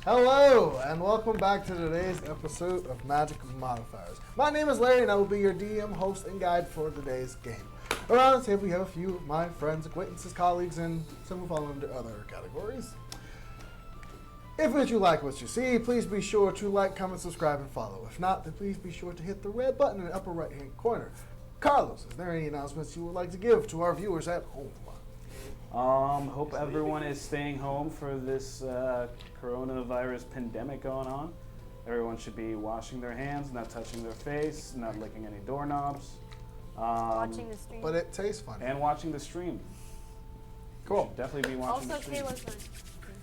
Hello, and welcome back to today's episode of Magic Modifiers. My name is Larry, and I will be your DM, host, and guide for today's game. Around the table, we have a few of my friends, acquaintances, colleagues, and some who fall under other categories. If you like what you see, please be sure to like, comment, subscribe, and follow. If not, then please be sure to hit the red button in the upper right-hand corner. Carlos, is there any announcements you would like to give to our viewers at home? Hope everyone is staying home for this coronavirus pandemic going on. Everyone should be washing their hands, not touching their face, not licking any doorknobs. Watching the stream. But it tastes fun. And watching the stream. Cool. Definitely be watching Also, the stream. Kayla's not.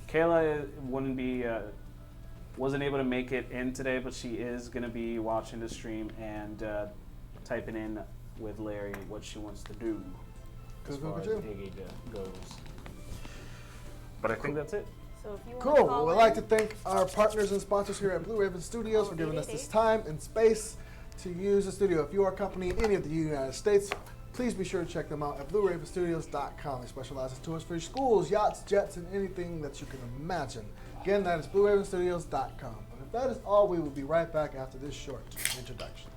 Kayla wouldn't be, wasn't able to make it in today, but she is going to be watching the stream and typing in with Larry what she wants to do as far as Iggy goes. But I think that's it. So if you Cool. call We'd in, like to thank our partners and sponsors here at Blue Raven Studios for giving us this time and space to use the studio. If you are a company in any of the United States, please be sure to check them out at blueravenstudios.com. They specialize in tours for your schools, yachts, jets, and anything that you can imagine. Again, that is blueravenstudios.com. But if that is all, we will be right back after this short introduction.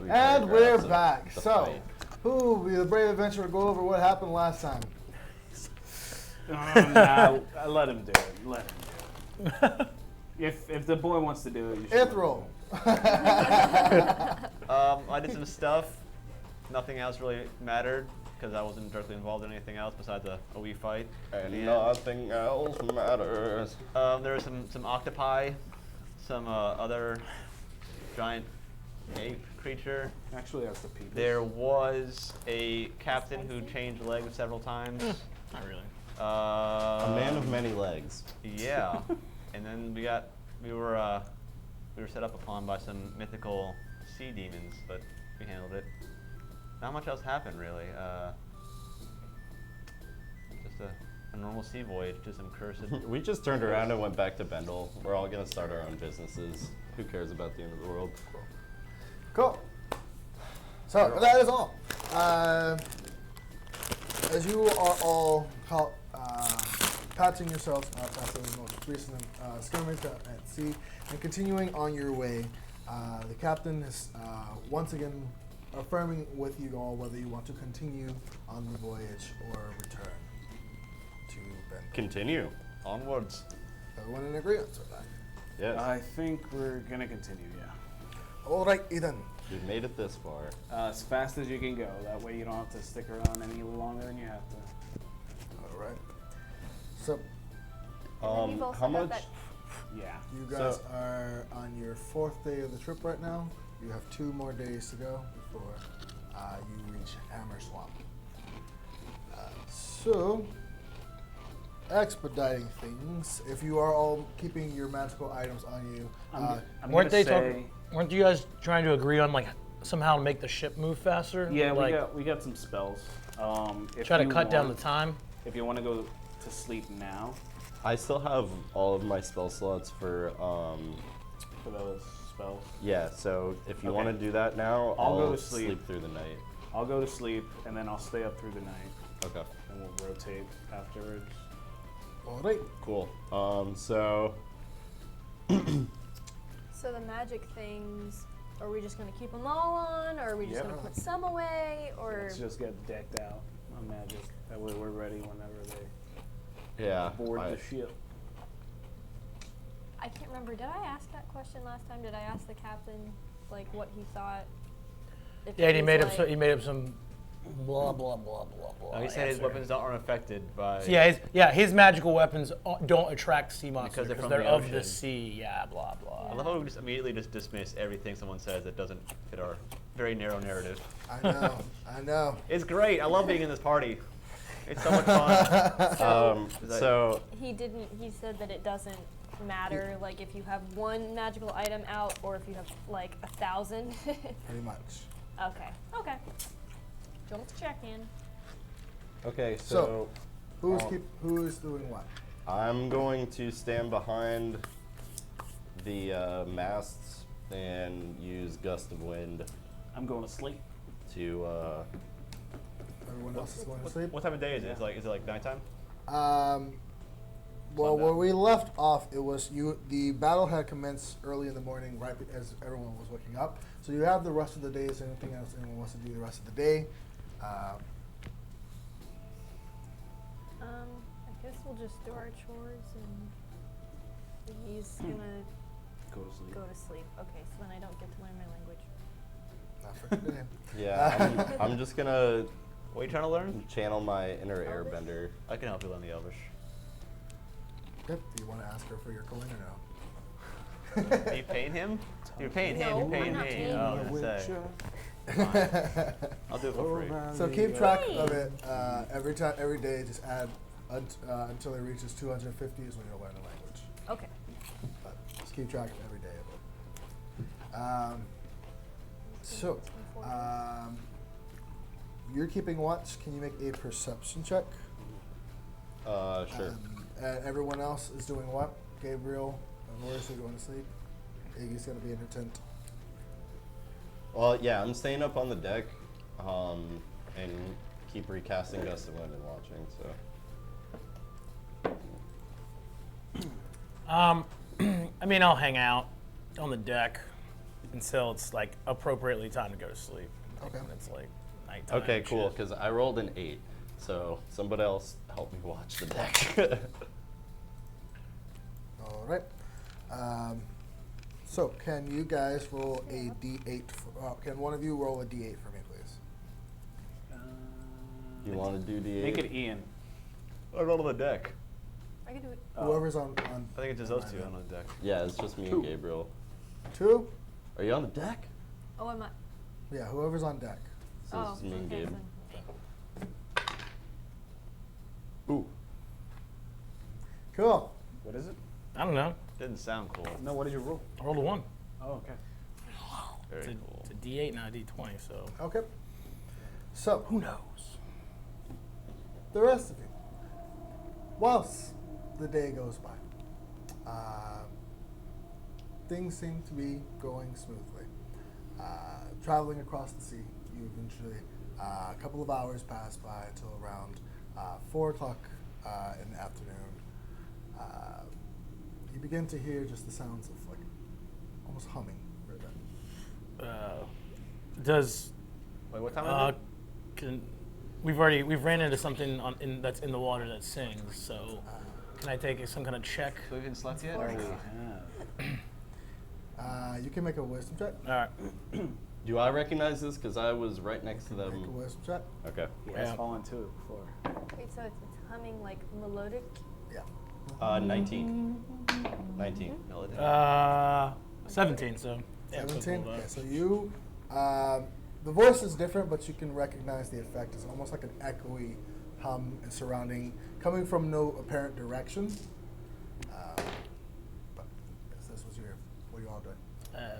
And we're back. So, who will be the brave adventurer to go over what happened last time? Nah, let him do it. Let him do it. If the boy wants to do it, you should. Ithryl. I did some stuff. Nothing else really mattered because I wasn't directly involved in anything else besides a wee fight. And nothing else matters. There were some octopi, some other giant ape creature. Actually, that's the people. There was a captain who changed legs several times. Not really. A man of many legs. Yeah, and then we were set up upon by some mythical sea demons, but we handled it. Not much else happened really. Just a normal sea voyage to some cursed. We just turned around and went back to Bendel. We're all gonna start our own businesses. Who cares about the end of the world? Cool. So, that is all. As you are all patching yourselves up after the most recent skirmish at sea and continuing on your way, the captain is once again affirming with you all whether you want to continue on the voyage or return to Bendel. Continue. Onwards. Everyone in agreement with that? Yes. I think we're gonna continue. Yeah. All right, Ethan. We've made it this far. As fast as you can go. That way you don't have to stick around any longer than you have to. All right. So, and we've also how got much? that- Yeah. you guys are on your 4th day of the trip right now. You have 2 more days to go before you reach Hammer Swamp. So, expediting things. If you are all keeping your magical items on you, I'm Weren't gonna they say, talking? Weren't you guys trying to agree on like somehow to make the ship move faster? Yeah, like, we got some spells. If try to you cut down the want- time. If you want to go to sleep now, I still have all of my spell slots for for those spell. Yeah, so if you Okay. want to do that now, I'll go I'll to sleep. through the night. I'll go to sleep, and then I'll stay up through the night, Okay. and we'll rotate afterwards. All right. Cool. So So the magic things, are we just gonna keep them all on, or are we just Yep. gonna put some away, or? Let's just get decked out on magic. That way we're ready whenever they yeah, board I- the ship. I can't remember. Did I ask that question last time? Did I ask the captain like what he thought? If Yeah, it he was, made up. like- So he made up some blah blah blah blah blah. Oh, he said his answer. weapons aren't affected by. So his magical weapons don't attract sea monsters Because they're from they're the of the ocean. sea. Yeah, blah blah. I love how we just immediately just dismiss everything someone says that doesn't fit our very narrow narrative. I know. I know. It's great. I love being in this party. It's so much fun. so He didn't. He said that it doesn't matter, like if you have one magical item out or if you have like 1,000. Pretty much. Okay. Okay. Don't check in. okay, So- so Who is doing what? I'm going to stand behind the masts and use gust of wind I'm going to sleep. to. Everyone else is going to sleep. What time of day is it? Is it like nighttime? Well, Sundown. where we left off, it was the battle had commenced early in the morning, right as everyone was waking up. So you have the rest of the day. Is there anything else anyone wants to do the rest of the day? I guess we'll just do our chores and he's gonna Go to sleep. go to sleep. Okay, so then I don't get to learn my language. Not for today. Yeah, I'm just gonna What are you trying to learn? channel my inner Elvish? airbender. I can help you learn the Elvish. Yep. Do you want to ask her for your coin or no? Are you paying him? You're paying him. No, You're paying I'm not me. paying Oh, you. I was gonna say. I'll do it for free. So keep track Hey. of it every day. Just add until it reaches 250 is when you'll learn the language. Okay. But just keep track of every day of it. So, you're keeping watch. Can you make a perception check? Sure. And everyone else is doing what? Gabriel and Orys are going to sleep. Iggy's going to be in her tent. Well, yeah, I'm staying up on the deck, and keep recasting gust of wind and watching. So. I mean, I'll hang out on the deck until it's like appropriately time to go to sleep. Like, Okay. when it's like nighttime. Okay, and cool. shit. Because I rolled an 8, so somebody else help me watch the deck. All right. So, can you guys roll a d8? Can one of you roll a d8 for me, please? You want to do the Make it Ian. I roll on the deck. I can do it. Whoever's on I think it's just those two on the deck. Yeah, it's just me Two. and Gabriel. 2? Are you on the deck? Oh, I'm not. Yeah, whoever's on deck. This Oh, is me and okay, Gabe. then. Ooh. Cool. What is it? I don't know. Didn't sound cool. No, what did you roll? I rolled a 1. Oh, okay. Very It's a, cool. it's a D8, not a D20. So Okay. So, who knows? the rest of you, whilst the day goes by, things seem to be going smoothly. Traveling across the sea, you eventually, a couple of hours pass by until around 4 o'clock in the afternoon. You begin to hear just the sounds of like almost humming. Right then. Does Wait, what time is it? we've ran into something that's in the water that sings. So can I take some kind of check? So we haven't slept yet? Of Or course. You can make a wisdom check. All right. Do I recognize this? Because I was right next to Make a them. wisdom check. Okay. He has Yeah. fallen to it before. Wait, so it's humming like melodic? Yeah. 19. 19. Melody. 17. So yeah, so 17. cool, Okay, so you, the voice is different, but you can recognize the effect. It's almost like an echoey hum and surrounding, coming from no apparent direction. But yes, this was what you all doing.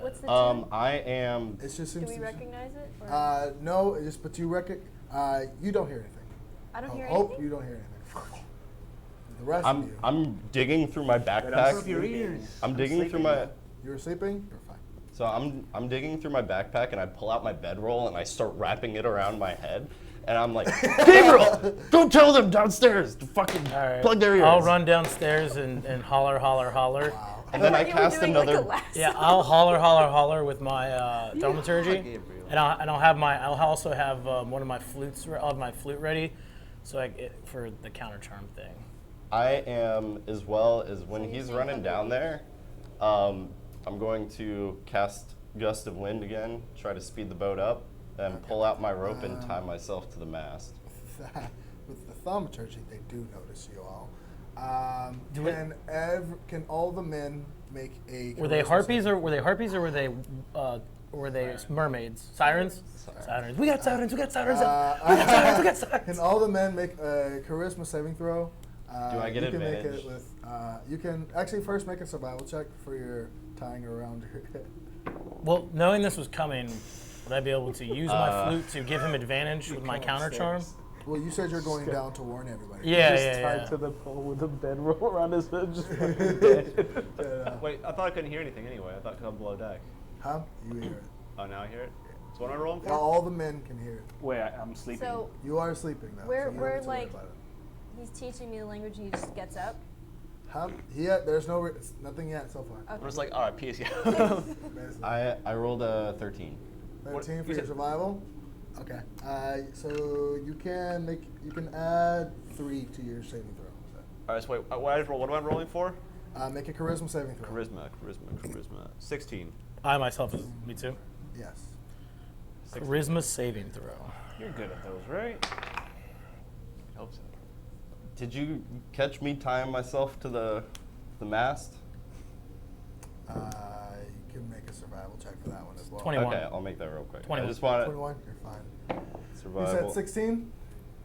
What's the tune? I am. It just Do seems. we to- recognize it? Or? No, it just but you you don't hear anything. I don't hear Hope anything? you don't hear anything. The rest of you. I'm digging through my backpack. your ears. I'm digging through my. You were sleeping. You're fine. So I'm digging through my backpack and I pull out my bedroll and I start wrapping it around my head. And I'm like, Gabriel, don't tell them downstairs to fucking plug their ears. I'll run downstairs and holler. Wow. And then I You were cast doing, another. Like, a last Yeah, I'll holler with my thaumaturgy, and I'll also have one of my flutes. I'll have my flute ready, so for the counter charm thing. I am, as well as when he's running down there, I'm going to cast Gust of Wind again, try to speed the boat up, and pull out my rope and tie myself to the mast. With the thaumaturgy, they do notice you all. Can all the men make a? Were they harpies or were they mermaids? Sirens? Sirens. We got sirens. We got sirens. We got sirens. Can all the men make a charisma saving throw? Do I get you can advantage? Make it with, you can actually first make a survival check for your tying around your head. Well, knowing this was coming, would I be able to use my flute to give him advantage with my counter charm? Well, you said you're going down to warn everybody. Tied to the pole with a bedroll around his head, just fucking dead. Wait, I thought I couldn't hear anything anyway. I thought because I'm below deck. Huh? You hear it. Oh, now I hear it? So what am I rolling for? Now all the men can hear it. Wait, I'm sleeping. So You are sleeping though. We're- so you don't we're need to worry like- about it. he's teaching me the language and he just gets up. Huh? There's nothing yet so far. I'm just like, all right, peace, yeah. Basically. I rolled a 13. 13 for you your said- survival. Okay. So you can add 3 to your saving throw. All right, so wait, what am I rolling for? So, make a charisma saving throw. Charisma. 16. I myself, me too. Yes. Charisma saving throw. You're good at those, right? I hope so. Did you catch me tying myself to the mast? You can make a survival check for that one as well. 21. Okay, I'll make that real quick. 21. I just want 21. You're fine. survival. You said 16.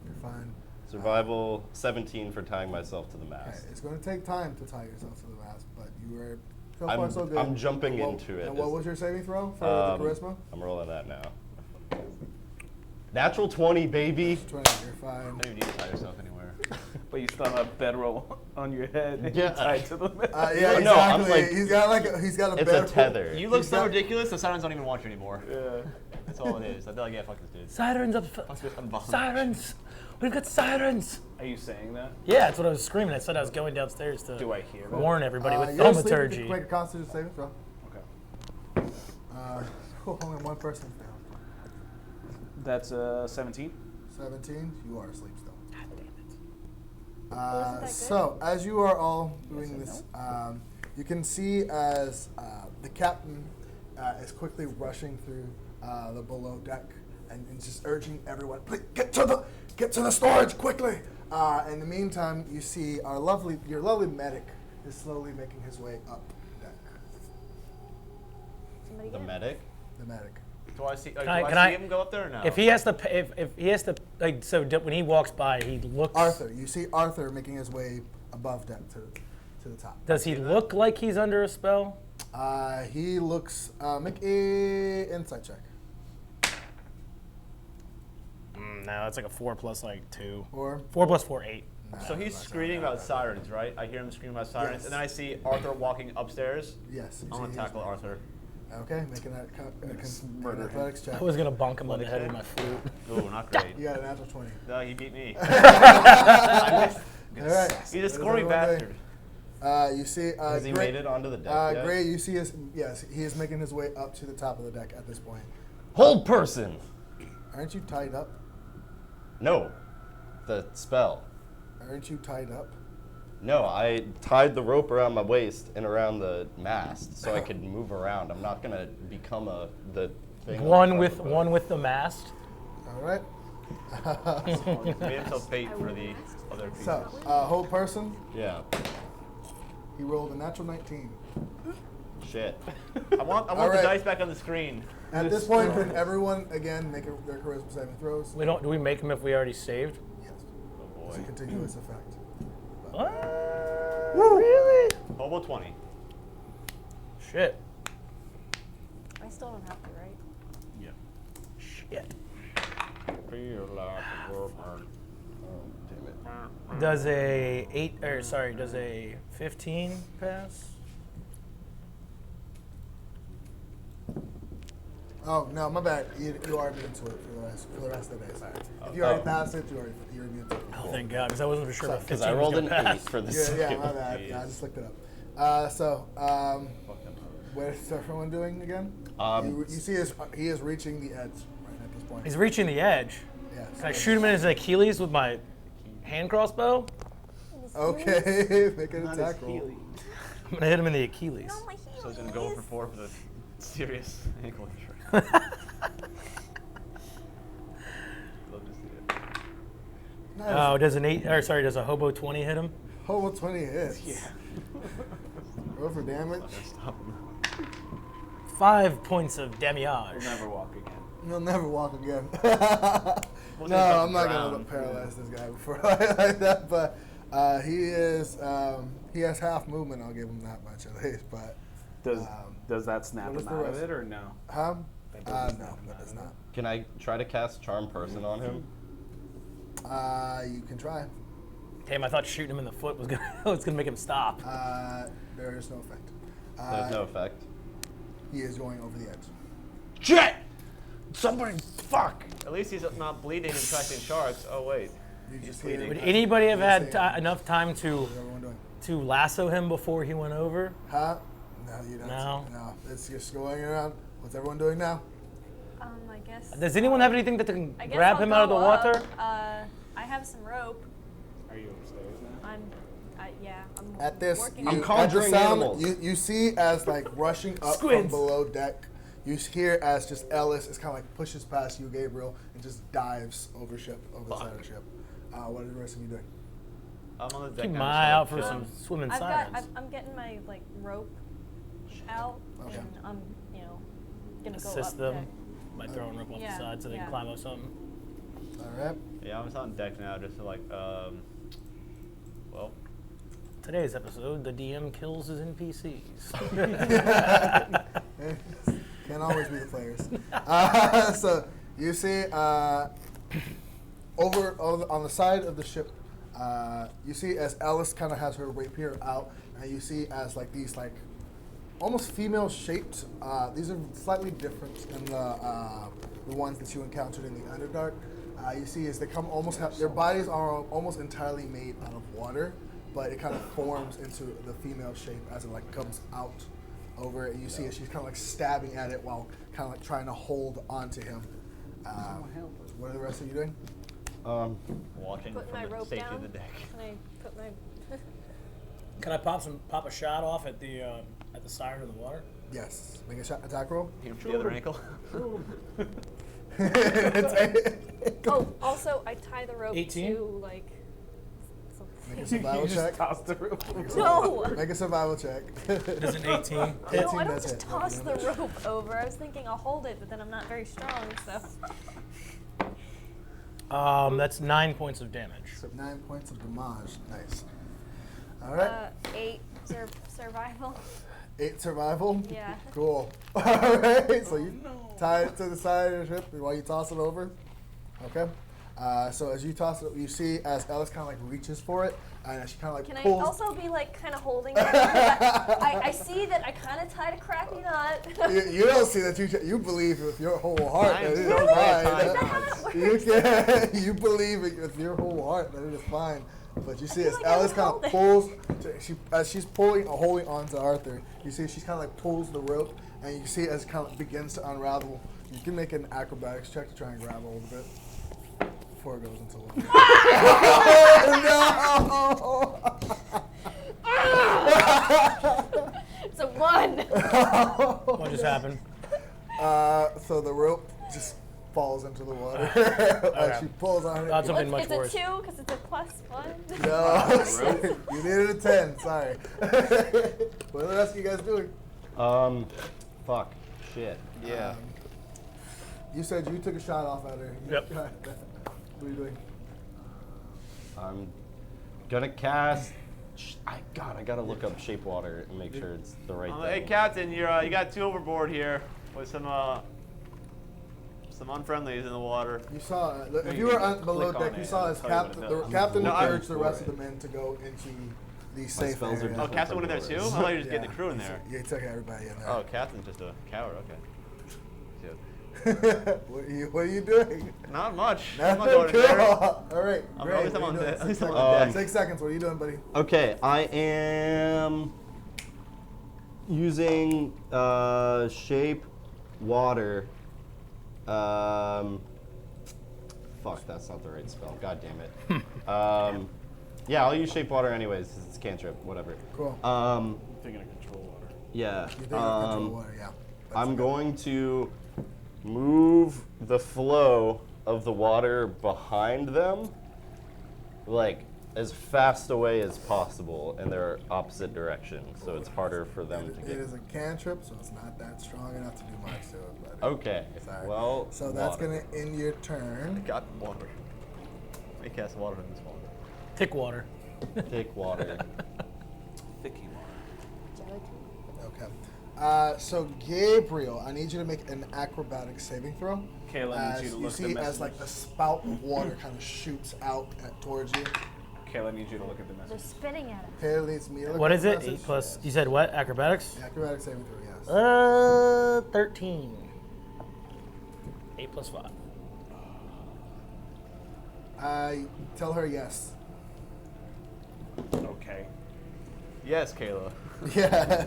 You're fine. Survival 17 for tying myself to the Okay. mast. It's going to take time to tie yourself to the mast, but you were so far I'm, so good. I'm jumping And what- into it. And what It's- was your saving throw for the charisma? I'm rolling that now. Natural 20, baby. 20. You're I fine. don't even need to tie yourself anywhere. But you still have a bedroll on your head and Yeah. you're tied to the bed. Yeah, No, I'm exactly. like- he's got a It's bed. a tether. You look He's so got- ridiculous, the sirens don't even want you anymore. Yeah. That's all it is. I'd be like, yeah, fuck this dude. Sirens up! Fuck this unbound. Sirens! We've got sirens! Are you saying that? Yeah, that's what I was screaming. I said I was going downstairs to Do I hear that? warn everybody with You're asleep. You can thaumaturgy. make a constitution saving throw. Okay. Only one person's down. That's 17. 17. You are asleep still. God damn it. Wasn't that good? So, as you are all doing this, you can see as the captain is quickly rushing through the below deck and just urging everyone, please get to the storage quickly. In the meantime, you see your lovely medic is slowly making his way up deck. Somebody The get him. medic? The medic. Do I see, I- do can I I- see him go up there or no? If he has to, if he has to, like, so when he walks by, he looks. Arthur, you see Arthur making his way above deck to the top. Does he look like he's under a spell? He looks. Make a insight check. No, it's like a 4 plus like 2. Or 4 plus 4, 8. So he's screaming about sirens, right? I hear him screaming about sirens, Yes. and then I see Arthur walking upstairs. yes. you I'm see gonna he's- tackle Arthur. Okay, making an athletics check. I was gonna bonk him on the head with my flute. Ooh, not great. You got a natural 20. No, he beat me. All right. He's a squirmy bastard. You see. Has he Gray, made it onto the deck yet? Gray, you see yes, he is making his way up to the top of the deck at this point. Hold person! Aren't you tied up? No. The spell. Aren't you tied up? No, I tied the rope around my waist and around the mast so I could move around. I'm not gonna become the thing. One with the mast. All right. Made himself bait for the other people. So, hold person. Yeah. He rolled a natural 19. Shit. I want All the right. dice back on the screen. At this point, can everyone again make their charisma saving throws? Do we make him if we already saved? Yes. Oh It's a boy. continuous effect. What? Really? Hobo 20. Shit. I still don't have to, right? Yeah. Shit. Feel like a girlfriend. Oh, damn it. Does a 15 pass? Oh no, my bad. You are immune to it for the rest of the day. Sorry. If you already passed it, you're immune to it. Oh, thank God, because I wasn't for sure about Because 15 I rolled was an gonna 8 pass. for the Yeah, second. my bad. Yeah, I just looked it up. What's everyone doing again? You see, he is reaching the edge right at this point. He's reaching the edge. Yeah. Can I shoot him in his Achilles with my hand crossbow? Okay, make an attack roll. I'm gonna hit him in the Achilles. No, my heels. So he's gonna go for 4 for the serious ankle injury. Love to see it. Nice. Oh, does a hobo 20 hit him? Hobo 20 hits. Yeah. Roll for damage. Stop him. 5 points of We'll damage. never walk again. You'll never walk again. We'll No, see if I'm not drown. gonna paralyze this guy before like that. But he has half movement. I'll give him that much at least. But Does that snap what is him the out of rest? it or no? no, that does not. Can I try to cast Charm Person on him? You can try. Damn, I thought shooting him in the foot was gonna make him stop. There is no effect. There's no effect. He is going over the edge. Shit! Somebody, fuck! At least he's not bleeding and attracting sharks. Oh wait. You He's just bleeding. hear- Would anybody have Yes, had enough time to What's everyone doing? lasso him before he went over? Huh? No, you don't. No. No, it's just going around. What's everyone doing now? I guess. Does anyone have anything that can I guess grab I'll him out of the go water? up. I have some rope. Are you upstairs now? I'm At this, working. I'm at the conjuring sound, animals. you see as like rushing up from Squids. below deck. You hear as just Ellis is kind of like pushes past you, Gabriel, and just dives over the side of the ship. What are the rest of you doing? I'm on the deck Keep now, my just eye out for chilling. some swimming I've sirens. I'm getting my like rope out, Okay. and I'm gonna go Assist up them deck. by throwing rope off Yeah, the side so they yeah. can climb up something. All right. Yeah, I'm just on deck now, just to like, well, Today's episode, the DM kills his NPCs. Can't always be the players. So you see over on the side of the ship, you see as Alice kind of has her rapier out, and you see as like these like almost female shaped. These are slightly different than the ones that you encountered in the Underdark. You see as they come almost their bodies are almost entirely made out of water, but it kind of forms into the female shape as it like comes out over it. And you see as she's kind of like stabbing at it while kind of like trying to hold onto him. What are the rest of you doing? watching Put from my the rope safety down. of the deck. Can I put my? Can I pop a shot off at the siren of the water? Yes. Make a shot attack roll. Hit him from the other ankle. Oh, also I tie the rope 18? to like. Make a something. survival You just check. toss the rope. No. Make a survival check. Does an 18 No, hit? I don't that's just it. toss the rope over. I was thinking I'll hold it, but then I'm not very strong, so. That's 9 points of damage. So 9 points of damage. Nice. All right. 8 survival. 8 survival. Yeah. Cool. All right. So you tie it to the side of the ship while you toss it over. Okay. So as you toss it, you see as Ellis kind of like reaches for it, and as she kind of like Can I pulls. also be like kind of holding it? I see that I kind of tied a crappy knot. You don't see that you believe with your whole heart I that am it so is good fine. at tying knots. You believe it with your whole heart that it is fine. But you see feel as like I Alice was kind of holding. pulls, as she's holding on to Arthur, you see she kind of like pulls the rope, and you see as it kind of begins to unravel. You can make an acrobatics check to try and grab a little bit before it goes into the water. It's a 1. What just happened? So the rope just falls into the water as she pulls on it. Thought something Well, much it's worse. a 2 because it's a +1. No, you needed a 10. Sorry. What are the rest of you guys doing? Fuck. Shit. Yeah. You said you took a shot off at her. Yep. What are you doing? I'm gonna cast. I gotta look up shape water and make sure it's the right Hey, thing. Captain, you got 2 overboard here with some unfriendlies in the water. You saw, if you were below click on deck, you it saw and as tell you what captain, it the does. captain No, I- encouraged the rest of the men to go into the safe spells are area. Oh, different. Captain went in there too? I thought you were just getting the crew in there. Yeah, he took everybody in there. Oh, Captain's just a coward. Okay. What are you doing? Not much. I'm Nothing. not going Cool. there. All right. I'm Great. always What are on you deck. doing? At least I'm 6 on seconds. deck. 6 seconds. What are you doing, buddy? Okay, I am using shape water. Fuck, that's not the right spell. God damn it. Yeah, I'll use shape water anyways. 'Cause it's cantrip. Whatever. Cool. I'm thinking of control water. Yeah. You think I'll control water? Yeah. That's I'm okay. going to move the flow of the water behind them, like as fast away as possible in their opposite direction, so it's harder for them to It get. is a cantrip, so it's not that strong enough to do much to it. But Okay. Sorry. Well. So that's water. gonna end your turn. Got water. Let me cast water in this one. Tick water. Take water. Thicky water. Okay. So Gabriel, I need you to make an acrobatics saving throw. Kayla, I need you to look at the see as like message. the spout of water kind of shoots out towards you. Kayla, I need you to look at the They're message. spitting at us. Kayla needs me to look What at is the it? message. 8 plus. You said what? Acrobatics? Acrobatics saving throw, yes. 13. 8 plus 5. I tell her yes. Okay. Yes, Kayla. Yeah.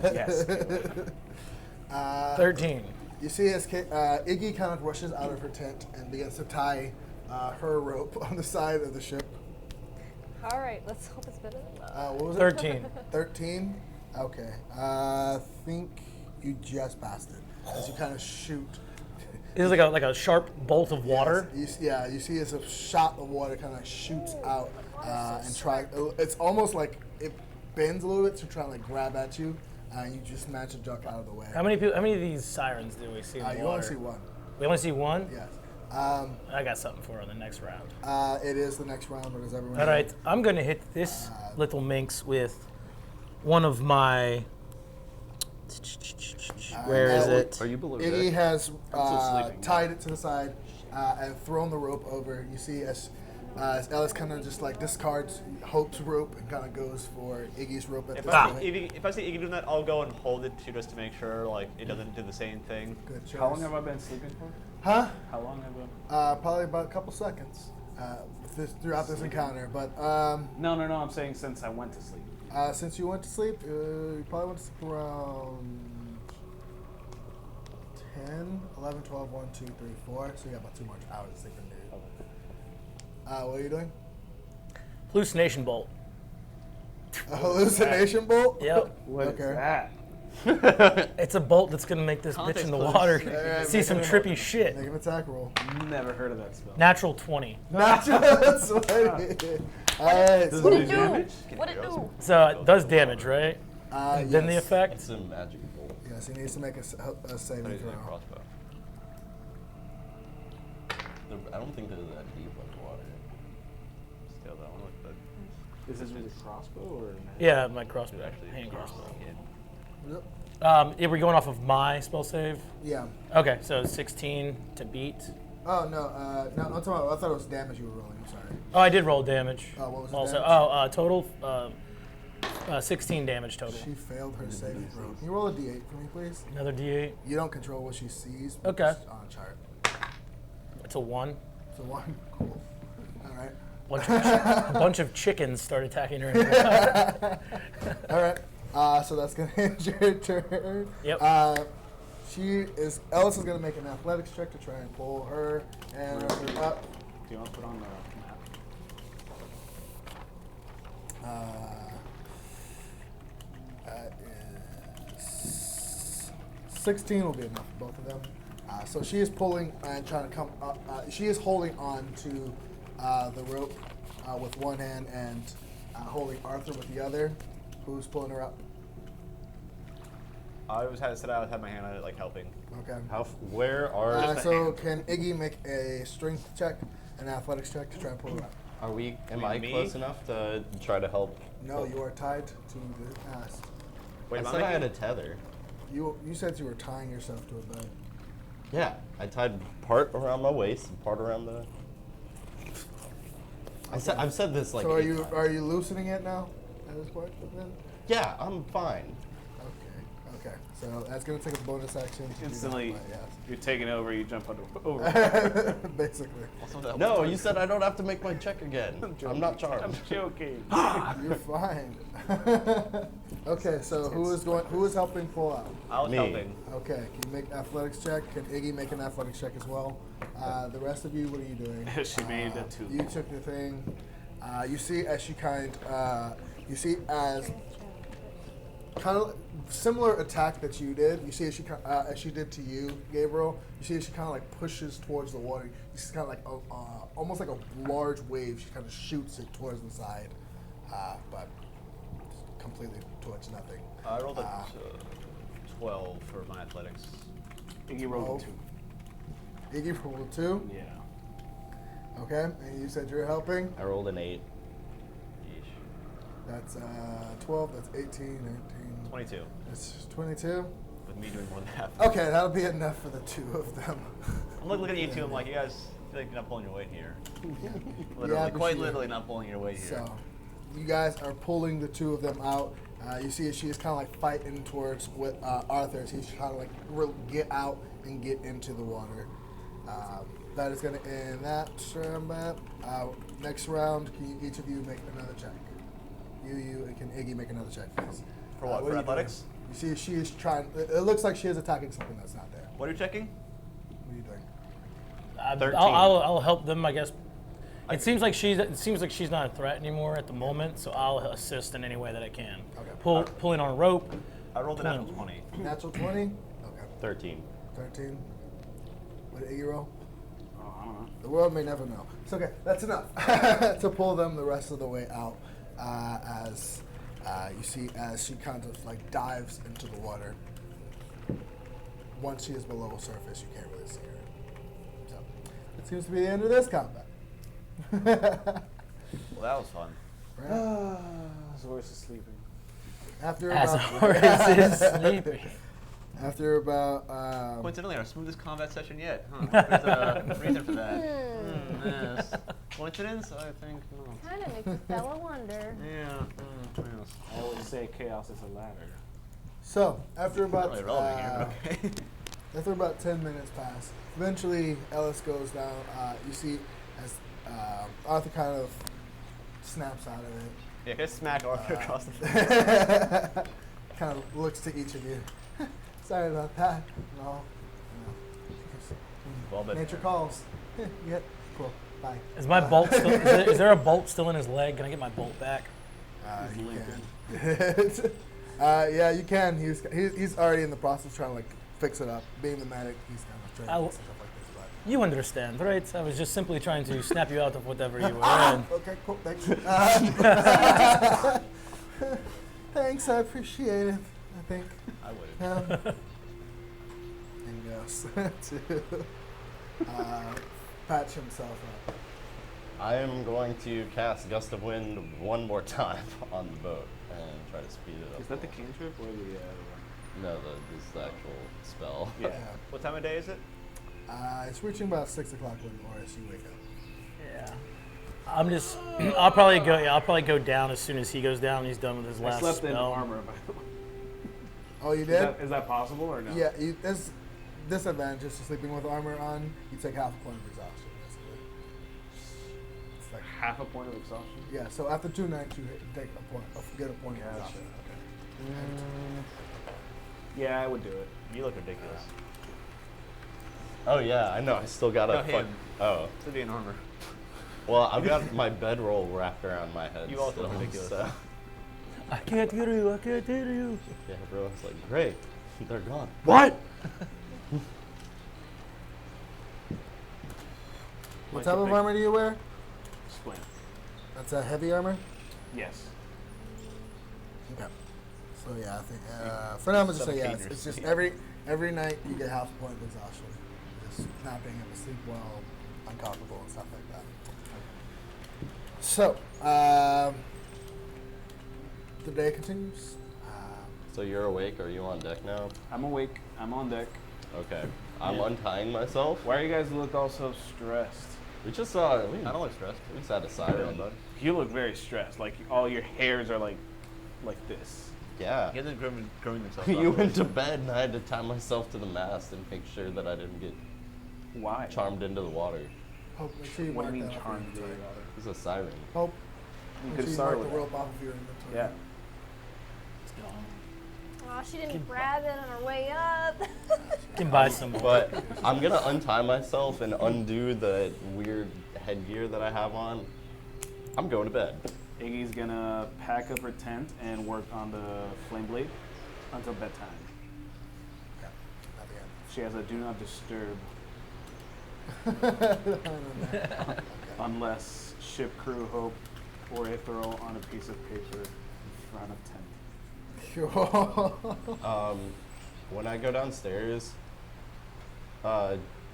Yes. 13. You see as Iggy kind of rushes out of her tent and begins to tie her rope on the side of the ship. All right, let's hope it's better than that. What was it? 13. 13? Okay. I think you just passed it. As you kind of shoot. This is like a sharp bolt of water. Yes, you see as a shot of water kind of shoots out and try. It's almost like it bends a little bit to try and like grab at you. You just manage to duck out of the way. How many people? How many of these sirens do we see in the You water? only see one. We only see one. Yes. I got something for the next round. It is the next round, but as everyone All knows, right, I'm gonna hit this little minx with one of my. Where is now it? Are you below Iggy deck? has sleeping. tied it to the side and thrown the rope over. You see as Ellis kind of just like discards Hope's rope and kind of goes for Iggy's rope at If this I, point. if I see Iggy doing that, I'll go and hold it too, just to make sure like it doesn't do the same thing. Good choice. How long have I been sleeping for? Huh? How long have I been? Probably about a couple seconds throughout this encounter. But No, I'm saying since I went to sleep. since you went to sleep, you probably went to sleep around 10, 11, 12, 1, 2, 3, 4. So you got about 2 more hours of sleeping, dude. What are you doing? Hallucination bolt. A hallucination bolt? Yep. What is Okay. that? It's a bolt that's gonna make this bitch in the Context water clues. Alright, see make some an- trippy shit. Make an attack roll. Never heard of that spell. Natural 20. That's funny. Alright, Does so, it do damage? What it do? So it does damage, right? And then the yes. effect. It's a magic bolt. Yes, he needs to make a saving I'm using throw. a crossbow. I don't think they're that deep like water. Still, that one looked good. Is this with a crossbow or? Yeah, my crossbow, Actually, hand crossbow. Yep. Yeah, we're going off of my spell save. Yeah. Okay, so 16 to beat. Oh, no, I'm talking about, I thought it was damage you were rolling, I'm sorry. Oh, I did roll damage. Oh, what was the also? damage? Total 16 damage total. She failed her saving throw. Can you roll a d8 for me, please? Another D8. You don't control what she sees, but Okay. it's on a chart. It's a 1. So 1, cool. All right. A bunch of chickens start attacking her. All right. So that's going to end your turn. Yep. Ellis is going to make an athletics check to try and pull her and her up. Do you want to put on the map? That is 16 will be enough for both of them. So she is pulling and trying to come up. She is holding on to the rope with one hand and holding Arthur with the other. Who's pulling her up? I said I would have my hand on it, like helping. Okay. Where are So can Iggy make a strength check, an athletics check to try and pull her up? are we? Am You I mean me? close enough to try to help? No, you are tied to the mast. Wait, I am said I had a making- tether. You said you were tying yourself to a bed. Yeah, I tied part around my waist and part around the. I've said this like. So 8 times. are you loosening it now at this point? Then? Yeah, I'm fine. Okay. Okay, so that's gonna take a bonus action. To do that, Instantly, but you're taking over. You jump over. yes. Basically. Also, that No, was you said I don't have to make my check again. I'm not charged. I'm joking. You're fine. Okay, so who is helping pull out? I was Me. helping. Okay, can you make athletics check? Can Iggy make an athletics check as well? The rest of you, what are you doing? She made a 2. You took the thing. You see as she kind of similar attack that you did. You see as she did to you, Gabriel. You see as she kind of like pushes towards the water. You see kind of like almost like a large wave. She kind of shoots it towards the side, but completely towards nothing. I rolled a 12 for my athletics. Iggy rolled a 2. Iggy rolled a 2. Yeah. Okay, and you said you're helping. I rolled an 8. Yeesh. That's 12. That's 18, 19. 22. That's 22. With me doing more than half. Okay, that'll be enough for the 2 of them. I'm looking at you two. I'm like, you guys feel like you're not pulling your weight here. Literally, Yeah, but quite she- literally not pulling your weight here. So, you guys are pulling the 2 of them out. You see, she is kind of like fighting towards with Arthur. He's trying to like get out and get into the water. That is going to end that round. Next round, can you, each of you make another check? You, and can Iggy make another check, please? For what? are For you athletics? doing? You see, she is trying. It looks like she is attacking something that's not there. What are you checking? What are you doing? 13. 13. I'll help them, I guess. It seems like she's not a threat anymore at the moment, so I'll assist in any way that I can. Okay. Pulling on a rope. I rolled a natural 20. Natural 20? Okay. 13. 13. What did Iggy roll? Oh, I don't know. The world may never know. It's okay. That's enough to pull them the rest of the way out. As you see, as she kind of like dives into the water. Once she is below the surface, you can't really see her. So it seems to be the end of this combat. Well, that was fun. Right? Zorus is sleeping. After As about Horus is sleeping. after about Coincidentally, our smoothest combat session yet. Huh? There's a reason for that. Yes. Coincidence? I think no. Kind of makes a fella wonder. Yeah. Yes. I always say chaos is a ladder. so after Not about really relevant here, but okay. after about 10 minutes pass, eventually Ellis goes down. You see as Arthur kind of snaps out of it. Yeah, can I smack Arthur across the face? Kind of looks to each of you. Sorry about that. No. Well, but Nature calls. Yeah. Cool. Bye. Is my bolt still? Is there a bolt still in his leg? Can I get my bolt back? You can. Yeah, you can. He's already in the process of trying to like fix it up. Being the medic, he's kind of trying to fix stuff like this. But You understand, right? I was just simply trying to snap you out of whatever you were in. okay, cool. Thanks. Thanks. I appreciate it. I think. I would. And goes to patch himself up. I am going to cast Gust of Wind one more time on the boat and try to speed it up. Is that the cantrip or the No, this is the actual spell. Yeah. What time of day is it? It's reaching about 6 o'clock when Orys you wake up. Yeah. I'm just. I'll probably go. Yeah, I'll probably go down as soon as he goes down. And he's done with his I last slept in spell. armor, by the way. Oh, you did? Is that possible or no? Yeah, there's disadvantages to sleeping with armor on. You take half a point of exhaustion, basically. It's like, Half a point of exhaustion. yeah, so after 2 nights, you take a point, get a point of Gotcha. exhaustion. Yeah, I would do it. You look ridiculous. Oh yeah, I know. I still got No, a him. Oh. To be in armor. Well, I've got my bedroll wrapped around my head. You all still, look ridiculous. So. I can't hear you. I can't hear you. Yeah, bro. It's like great. They're gone. What? What type of armor do you wear? Splint. That's a heavy armor? Yes. Okay. So yeah, I think for now I'm gonna just say yeah. Suffocate It's just yourself. every night you get half a point of exhaustion. Just not being able to sleep well, uncomfortable, and stuff like that. So the day continues. So you're awake? Are you on deck now? I'm awake. I'm on deck. Okay. I'm Yeah. untying myself. Why are you guys look all so stressed? We just saw. We I don't look stressed. just had a siren. You look very stressed. Like all your hairs are like this. Yeah. He hasn't grown himself. You went to bed and I had to tie myself to the mast and make sure that I didn't get Why? charmed into the water. Hope, make sure you What do you mark mean that off your charmed into the inventory. water? It's a siren. Hope, You make could sure you start mark with the that. rope off of your inventory. Yeah. Oh, she didn't grab it on her way up. Can buy some more. But I'm gonna untie myself and undo the weird headgear that I have on. I'm going to bed. Iggy's gonna pack up her tent and work on the flame blade until bedtime. Yeah, not the end. She has a do not disturb Okay. unless ship crew Hope or Ithryl on a piece of paper in front of tent. Sure. When I go downstairs,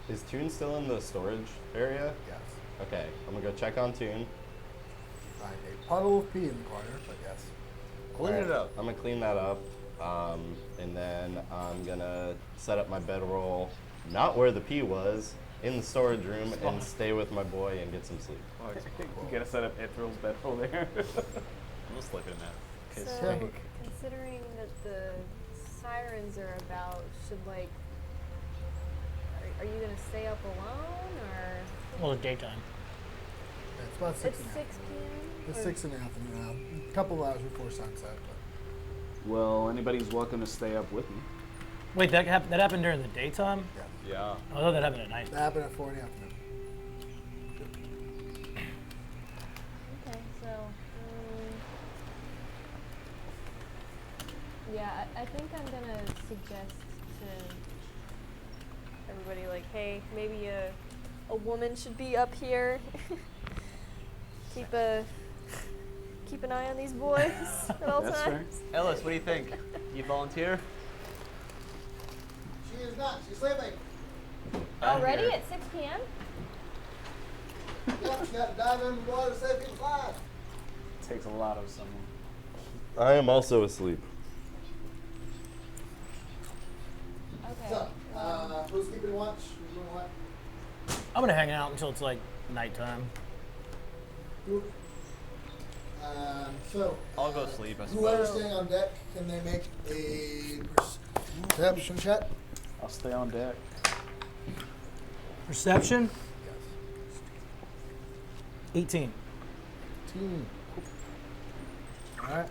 is Toon still in the storage area? Yes. Okay, I'm gonna go check on Toon. Find a puddle of pee in the corner, but yes. Clean it up. I'm gonna clean that up, and then I'm gonna set up my bedroll, not where the pee was, in the storage room, and stay with my boy and get some sleep. You gotta set up Ithryl's bed over there. I'm just looking at that. So, considering that the sirens are about, should like, are you gonna stay up alone or? Well, it's daytime. Yeah, it's about 6 It's in the 6 afternoon. p.m. It's Or- 6 in the afternoon. A couple of hours before sunset. Well, anybody's welcome to stay up with me. Wait, that happened during the daytime? But yeah. Yeah. I thought that happened at night. That happened at 4 in the afternoon. Okay, so, yeah, I think I'm gonna suggest to everybody, like, hey, maybe a woman should be up here. keep an eye on these boys at all That's times. Ellis, what do you think? You volunteer? She is not. She's sleeping. Already at 6 p.m.? Yep, she got to dive in the water to save people's lives. Takes a lot of someone. I am also asleep. Okay. So, who's keeping watch? Who's doing what? I'm gonna hang out until it's like nighttime. So, I'll go sleep, I whoever's suppose. staying on deck, can they make a perception check? I'll stay on deck. Perception? Yes. 18. 18. All right.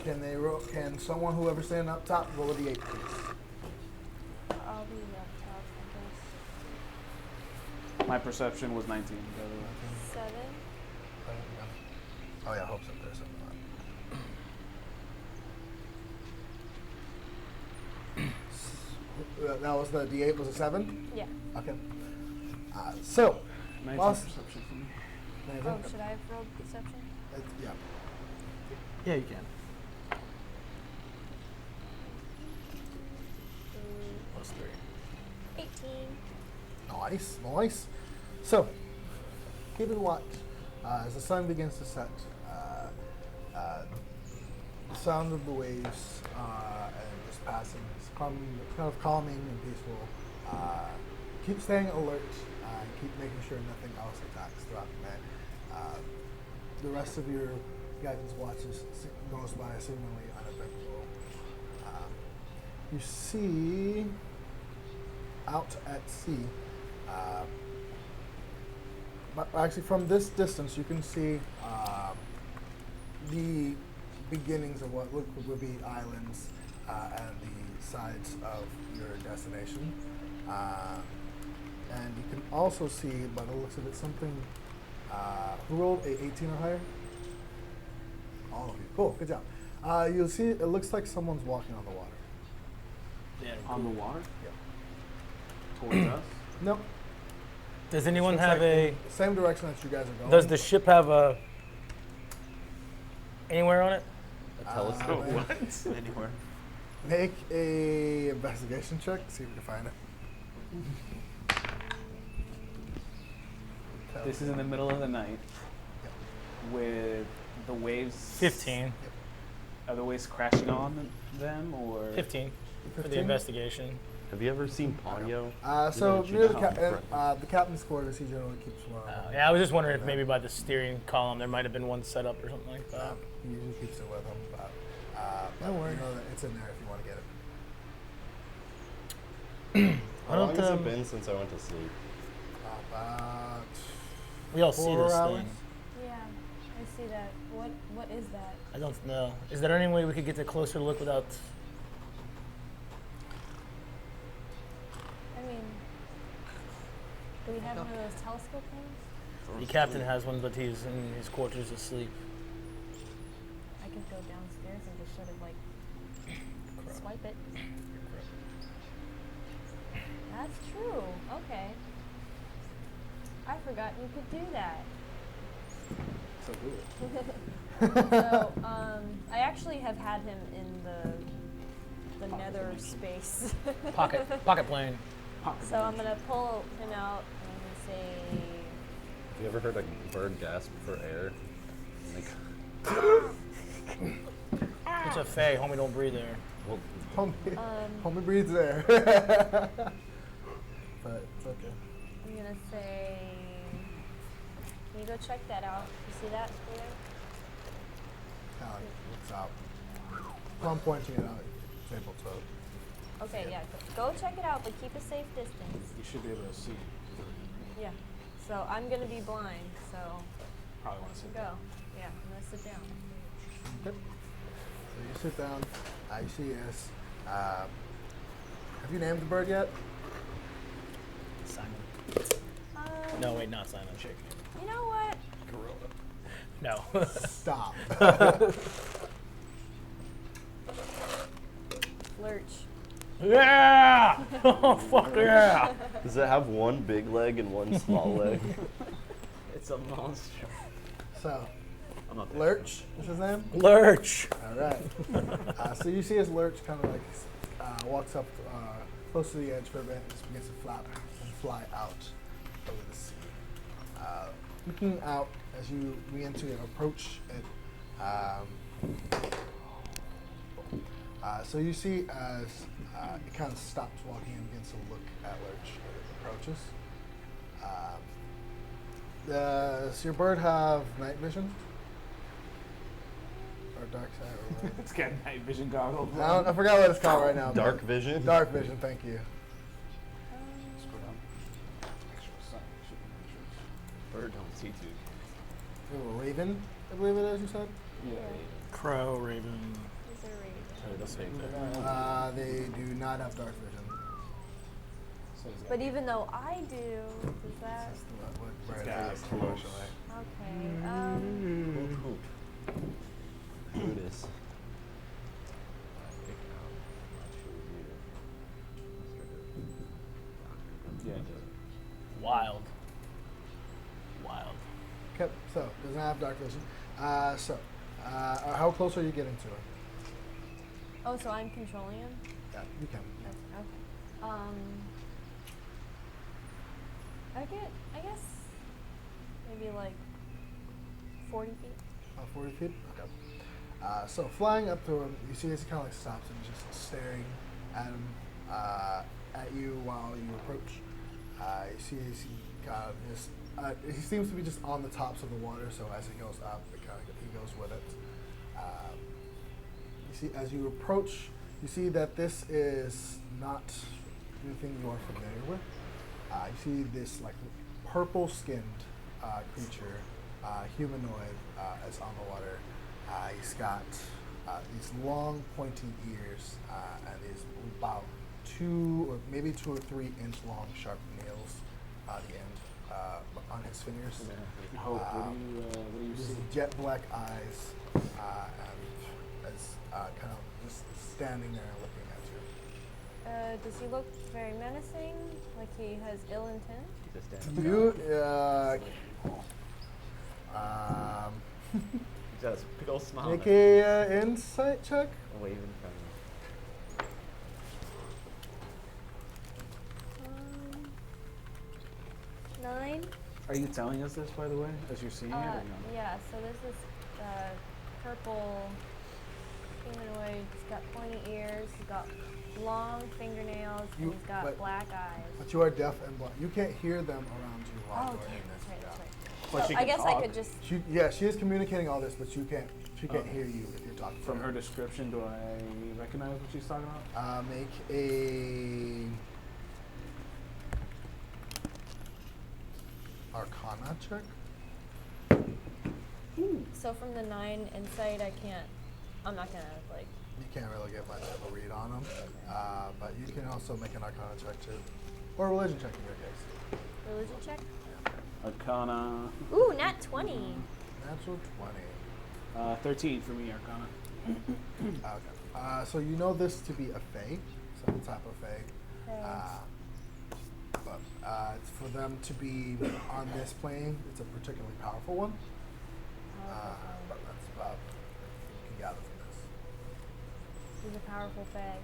Can they roll? Can someone, whoever's standing up top, roll a d8, please? I'll be up top, I My perception was 19. by the way. guess. 7. Oh yeah, I hope so. There's something on. That was the d8. Was a 7? Yeah. Okay. So, 19 whilst- perception for me. Oh, should I have rolled perception? Yeah. Yeah, you can. Plus 3. 18. Nice, nice. So, keeping watch as the sun begins to set. The sound of the waves and just passing is kind of calming and peaceful. Keep staying alert and keep making sure nothing else attacks throughout the night. The rest of your guidance watches goes by seemingly uneventful. You see out at sea. But actually, from this distance, you can see the beginnings of what would be islands and the sides of your destination. And you can also see, by the looks of it, something. Who rolled a 18 or higher? All of you. Cool. Good job. You'll see. It looks like someone's walking on the water. Yeah, On the water? Yep. Towards us? Nope. Does anyone Looks have like a? in the same direction that you guys are going? Does the ship have a? Anywhere on it? A telescope. Uh, Anywhere. Make a investigation check. See if we can find it. This is in the middle of the night with the waves. 15. Are the waves crashing on them or? 15 for the 15? investigation. Have you ever seen Ponyo? So You know, near the, right. the captain's quarters, he generally keeps one. Yeah, I was just wondering if maybe by the steering column there might have been one set up or something like that. He usually keeps it with him. But No worries. you know that it's in there if you want to get it. How long has it been since I went to sleep? About We all see 4 this hours. thing. Yeah, I see that. What is that? I don't know. Is there any way we could get a closer look without? I mean, do we have one of those telescope things? The captain has one, but he's in his quarters asleep. I could go downstairs and just sort of like swipe it. That's true. Okay. I forgot you could do that. So good. So, I actually have had him in the nether space. Pocket plane. So I'm gonna pull him out and say, Have you ever heard a bird gasp for air? Like, It's a fae. Homie, don't breathe there. well, Homie breathes there. But it's okay. I'm gonna say, can you go check that out? You see that over there? Kind of like looks out. While I'm pointing it out, it's able to. Okay, yeah, go check it out, but keep a safe distance. You should be able to see. Yeah. So I'm gonna be blind, so Probably want to sit go. down. Yeah, I'm gonna sit down. Okay. So you sit down. You see yes. Have you named the bird yet? Simon. Um, No, wait, not Simon. Shake. You know what? No. Stop. Lurch. Yeah! Oh, fuck yeah! does it have one big leg and one small leg? It's a monster. So, I'm not there. Lurch is his name? Lurch! All right. So you see as Lurch kind of like walks up close to the edge for a bit and just begins to flap and fly out over the sea. Looking out as you begin to approach it, so you see as it kind of stops walking and begins to look at Lurch as it approaches. Does your bird have night vision? Or dark sight? Or what? It's got night vision goggles. I forgot what it's called right now. Dark vision? Dark vision, thank you. Scroll down. Make sure it's not- should be make sure it's- Bird don't see too. You have a raven, I believe it is, you said? Crow, raven. Is there a raven? The same thing. They do not have dark vision. So it's got- But even though I do, does that? That's what bird got has, close. unfortunately. Okay. Brutus. Yeah, it does. Wild. Okay, so doesn't have dark vision. How close are you getting to it? Oh, so I'm controlling him? Yeah, you can. Okay. I guess maybe like 40 feet. 40 feet? Okay. So flying up to him, you see as he kind of like stops and just staring at him, at you while you approach. You see as he kind of just, he seems to be just on the tops of the water, so as he goes up, he goes with it. You see, as you approach, you see that this is not anything you are familiar with. You see this like purple-skinned creature, humanoid, is on the water. He's got these long, pointy ears and these about 2 or maybe 2 or 3 inch long, sharp nails at the end on his fingers. Hope, what do you Just see? jet black eyes, and is kind of just standing there looking at you. Does he look very menacing? Like he has ill intent? He's just standing. You, He's got a big old smile. make on his a insight check. face, waving from him. 9? Are you telling us this, by the way, as you're seeing it, or no? Yeah, so there's this purple humanoid. He's got pointy ears, he's got long fingernails, and he's got black eyes. But you are deaf and blind. You can't hear them around you while Oh, you're damn, in that's this. right. But So she I can guess I talk. could just. She is communicating all this, but she can't hear you if you're talk to From her description, do I recognize what she's talking about? Make a Arcana check. So from the 9 insight, I'm not gonna like. You can't really get much of a read on them, but you can also make an Arcana check too, or a Religion check in your case. Religion check? Arcana. Ooh, nat 20. Natural 20. 13 for me, Arcana. Okay. So you know this to be a Fae, some type of Fae. But it's for them to be on this plane, it's a particularly powerful one. But that's about what you can gather from this. He's a powerful Fae.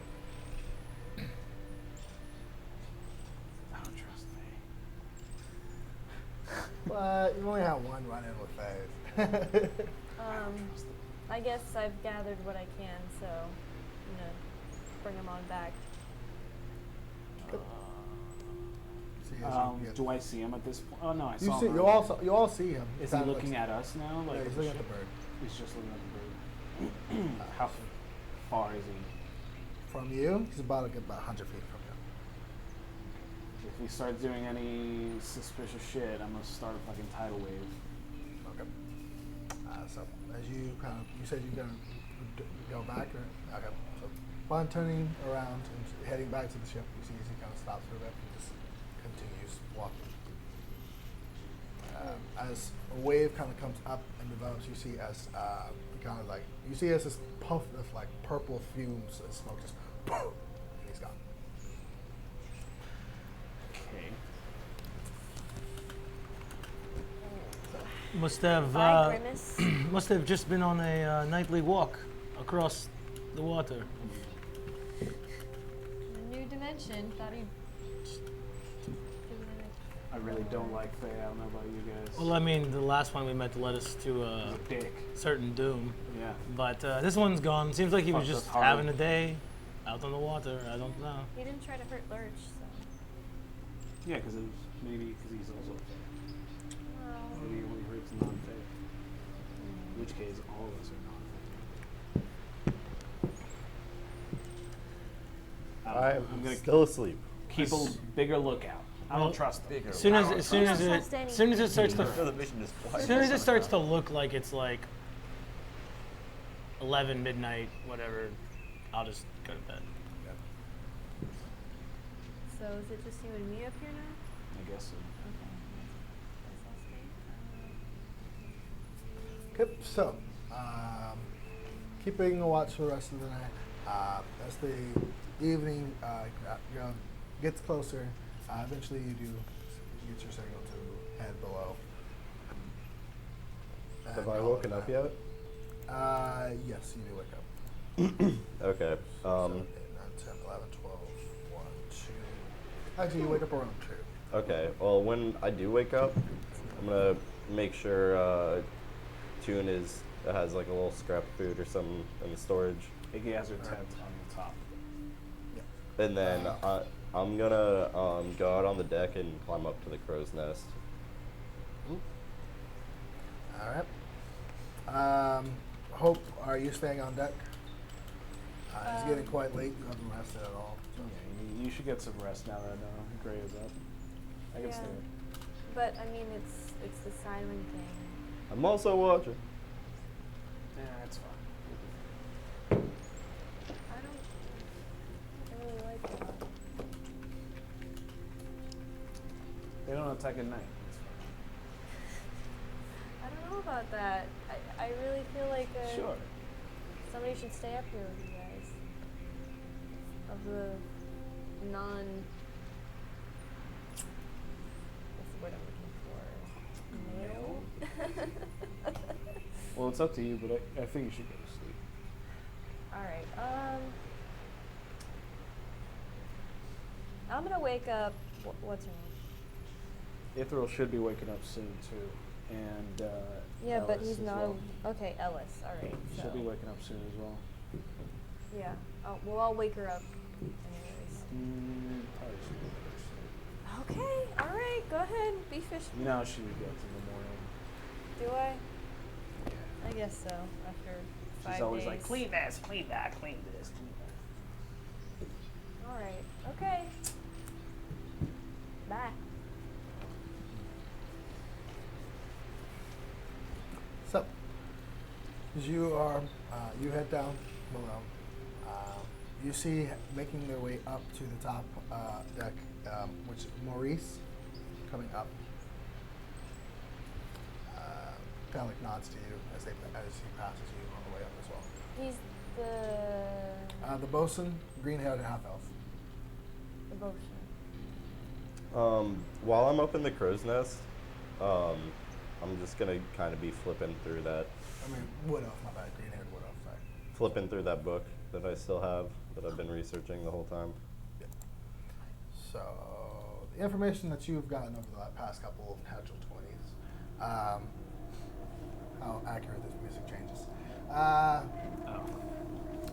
I don't trust me. But you only have one run-in with Faes. I guess I've gathered what I can, so I'm gonna bring him on back. See, as you get- Do I see him at this point? Oh no, I you saw see, him. you all see him. Is Kind he of looking at us now? Like Yeah, he's looking at the bird. He's just looking at the bird. How far is he? From you, he's about 100 feet from you. If he starts doing any suspicious shit, I'm gonna start a fucking tidal wave. Okay. So as you you said you're gonna go back, or okay. So upon turning around and heading back to the ship, you see as he kind of stops for a bit and just continues walking. As a wave kind of comes up and develops, you see as kind of like you see as this puff of like purple fumes and smoke just poof, and he's gone. Okay. Must have Bye, Grimace. must have just been on a nightly walk across the water. New dimension. Thought he'd. I really don't like Faye. I don't know about you guys. Well, I mean, the last one we met led us to He's a dick. certain doom, Yeah. but this one's gone. Seems like he was Fucked just us hard. having a day out on the water. I don't know. He didn't try to hurt Lurch, so. Yeah, because maybe because he's also Faye. Well, Maybe he only hurts non-Faye. In which case, all of us are non-Faye. I'm gonna still asleep. keep a bigger lookout. I Well, don't trust him. As soon as I don't trust it starts to The mission is as soon as it starts to look like it's like 11 midnight, whatever, I'll just go to bed. so is it just you and me up here now? I guess so. Okay. Okay, so keeping a watch for the rest of the night. As the evening gets closer, eventually you do get your signal to head below. Have And I call woken it up that. yet? Yes, you do wake up. Okay. 7, 8, 9, 10, 11, 12, 1, 2. Actually, you wake up around 2. Okay. Well, when I do wake up, I'm gonna make sure Tune has like a little scrap of food or something in the storage, Iggy has her tent on the top. and then I'm gonna go out on the deck and climb up to the crow's nest. All right. Hope, are you staying on deck? It's getting quite late. You haven't rested at all. So. Yeah, you should get some rest now that Gray is up. I can Yeah. stay. But I mean, it's the silent thing. I'm also watching. Yeah, that's fine. I really like it. They don't attack at night. It's I don't know about that. I really feel like fine. Sure. somebody should stay up here with you guys. Of the non. What's the word I'm looking for? Male? Well, it's up to you, but I think you should go to sleep. Alright, I'm gonna wake up. What's her name? Ithryl should be waking up soon too, and Yeah, but Ellis he's as not. well. Okay, Ellis. Alright. She'll be waking up soon as well. Yeah. Well, I'll wake her up. Anyways. Probably should go to sleep. Okay. Alright. Go ahead. Be fish. No, she gets in the morning. Do I? Yeah. I guess so. After She's 5 always like, days. clean this, clean that, clean this, clean that. All right. Okay. Bye. So, as you are, you head down below. You see making their way up to the top deck, which is Maurice coming up. Kind of like nods to you as he passes you on the way up as well. He's The bosun, green-haired half-elf. the motion. While I'm up in the crow's nest, I'm just gonna kind of be flipping through that, I mean, wood elf, my bad, green-haired wood elf, sorry. flipping through that book that I still have that I've been researching the whole time. Yeah. So, the information that you've gotten over the past couple of natural 20s, how accurate this music changes.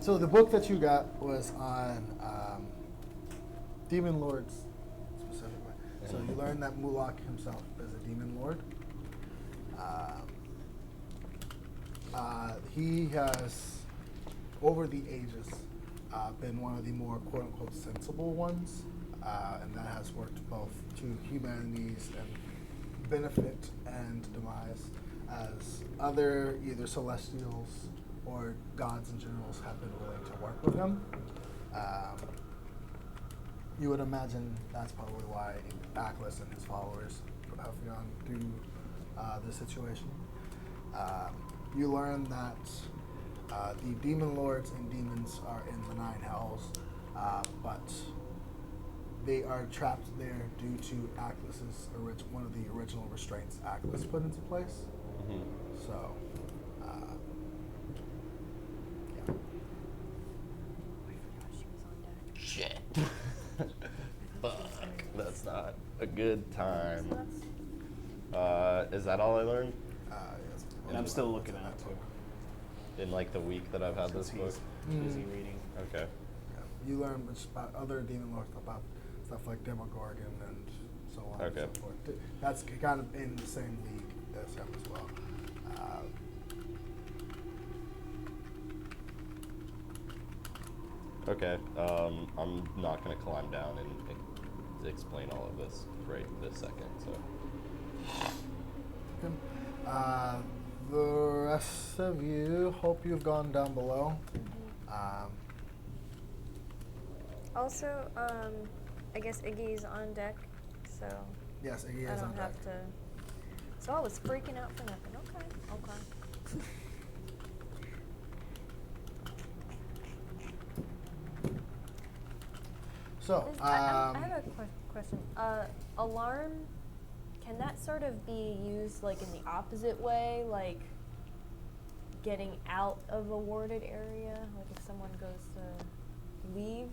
So the book that you got was on demon lords specifically. So you learned that Mulak himself is a demon lord. He has, over the ages, been one of the more quote-unquote sensible ones, and that has worked both to humanity's and benefit and demise, as other either celestials or gods in general have been willing to work with him. You would imagine that's probably why Aklis and his followers have gone through this situation. You learn that the demon lords and demons are in the 9 hells, but they are trapped there due to Aklis's one of the original restraints Aklis put into place. Mm-hmm. So, yeah. I forgot she was on deck. Shit. Fuck. That's not a good time. So that's Is that all I learned Yes. And I'm still looking at it too. in like the week that I've had this book? He's busy reading. Okay. Yeah. You learn much about other demon lords, about stuff like Demogorgon and so on Okay. and so forth. That's kind of in the same league as him as well. Okay. I'm not gonna climb down and explain all of this right this second. So. Okay. The rest of you, hope you've gone down below. Also, I guess Iggy's on deck, so Yes, Iggy I is on don't deck. have to. So I was freaking out for nothing. Okay. So, I have a question. Alarm, can that sort of be used like in the opposite way, like getting out of a warded area, like if someone goes to leave,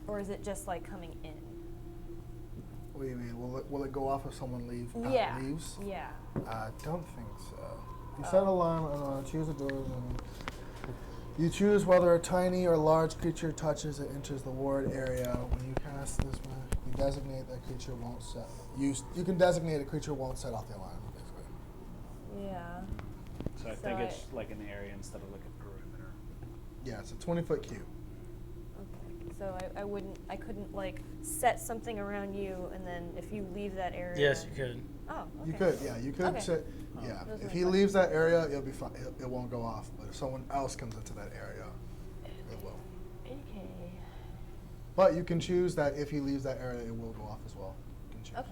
or is it just like coming in? what do you mean? Will it go off if someone leaves? Yeah. Leaves? Yeah. I don't think so. You set alarm, choose a door. You choose whether a tiny or large creature touches and enters the ward area. When you cast this, you designate that creature won't set. You can designate a creature won't set off the alarm. Basically. Yeah. So I think it's like an area instead of like a perimeter. Yeah, it's a 20-foot cube. Okay. So I couldn't like set something around you, and then if you leave that area. Yes, you could. Oh. Okay. You could, yeah, you could Okay. set. Yeah, Those are if my he leaves that area, it'll be fine. It won't go off. But if someone else comes into that area, it will. Okay. But you can choose that if he leaves that area, it will go off as well. You can choose. Okay.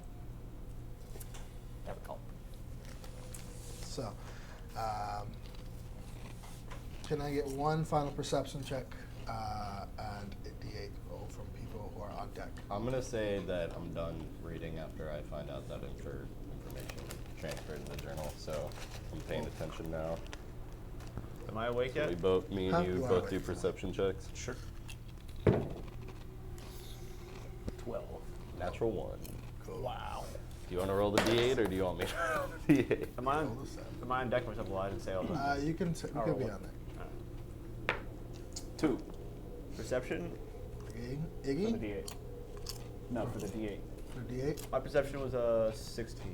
That would help. So, can I get one final perception check and a D8 roll from people who are on deck? I'm gonna say that I'm done reading after I find out that information transferred to the journal. So I'm paying attention now. Am I awake So yet? we both, me Huh? and you, You are both awake. do perception checks. Sure. 12. Natural 1. Cool. Wow. Do you want to roll the D8 or do you want me to roll the D8? Am I Roll on, the 7. am I on deck myself? Well, I didn't say all that. You can you I'll could roll be it. on there. 2 Perception? for the Iggy D8. No, for the D8. for D8. My perception was 16.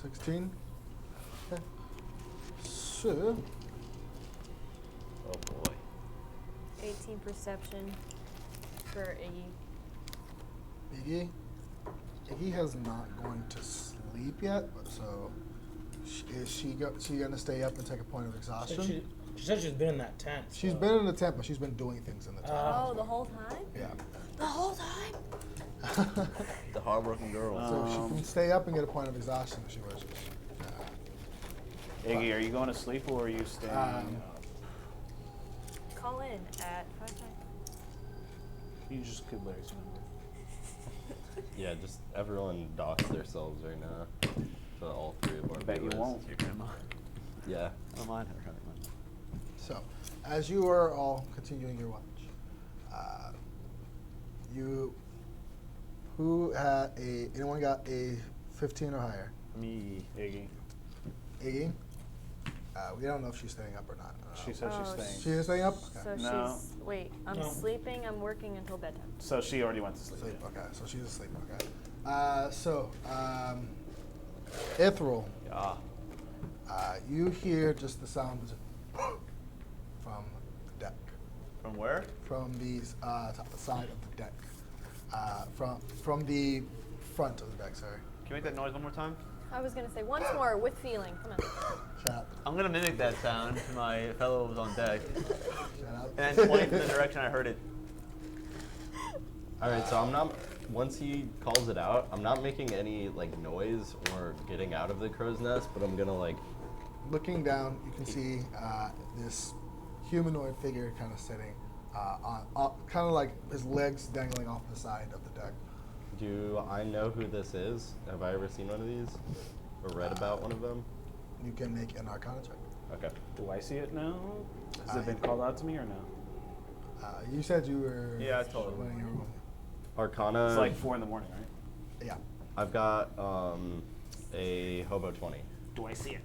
16. Okay. So, 18 perception for Iggy. Iggy has not going to sleep yet, so is she gonna stay up and take a point of exhaustion? She said she's been in that tent. She's so- been in the tent, but she's been doing things in the tent. Oh, the whole time? Yeah. The whole time? The hardworking girl. So she can stay up and get a point of exhaustion if she wishes. Iggy, are you going to sleep or are you staying? Call in at 5 times. You just could Larry's number. Yeah, just everyone docks themselves right now. So all three of our I bet you viewers. won't. Your grandma. Yeah. I don't mind her having one. So, as you are all continuing your watch, anyone got a 15 or higher? Me, Iggy. Iggy? We don't know if she's staying up or not. She said she's staying. She is staying up? So Okay. No. I'm No. sleeping, I'm working until bedtime. So she already went to sleep. Sleep, okay. So she's asleep, okay. Ithryl, Yeah. you hear just the sound from the deck. From where? From the side of the deck. From the front of the deck, sorry. Can you make that noise one more time? I was gonna say once more with feeling. Come on. Shut up. I'm gonna mimic that sound to my fellows on deck, Shut up. and then point in the direction I heard it. All right, so I'm not. Once he calls it out, I'm not making any like noise or getting out of the crow's nest, but I'm gonna like. Looking down, you can see this humanoid figure kind of sitting kind of like his legs dangling off the side of the deck. Do I know who this is? Have I ever seen one of these or read about one of them? You can make an Arcana check. Okay. Do I see it now? Has it been called out to me or no? You said you were. Yeah, I told him. when you were- Arcana. It's like 4 in the morning, right? Yeah. I've got a hobo 20. Do I see it?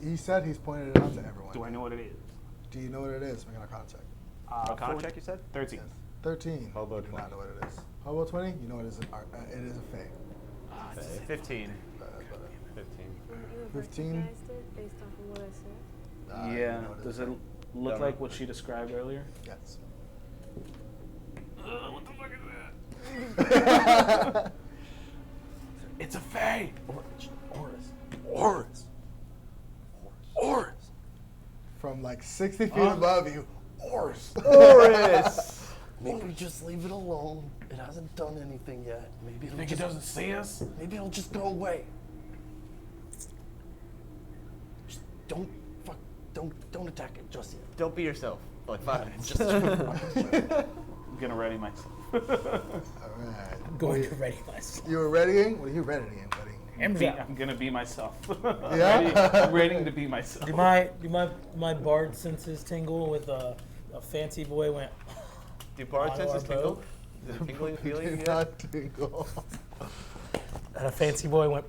He said he's pointed it out to everyone. Do I know what it is? Do you know what it is? Make an Arcana check. Arcana check, you said? 13. 13. Hobo You do 20. not know what it is. Hobo 20? You know it is. It is a fae. Okay. 15. 15. You 15? recognized it based off of what I said? You Yeah. know Does is. it look like what she described earlier? Yes. What the fuck is that? It's a fae. Orys. From like 60 feet above you, Orys. Orys! Maybe just leave it alone. It hasn't done anything yet. Maybe it'll Think it doesn't see us? Maybe it'll just go away. Just don't attack it just yet. Don't be yourself. For like 5 minutes. Just I'm gonna ready myself. All right. I'm going to ready myself. You were readying? What are you readying, buddy? I'm I'm gonna be myself. Yeah? I'm ready to be myself. Do my bard senses tingle with a fancy boy went? Do bard Auto senses or tingle? both? Is it tingling feeling? Do yet? not tingle. And a fancy boy went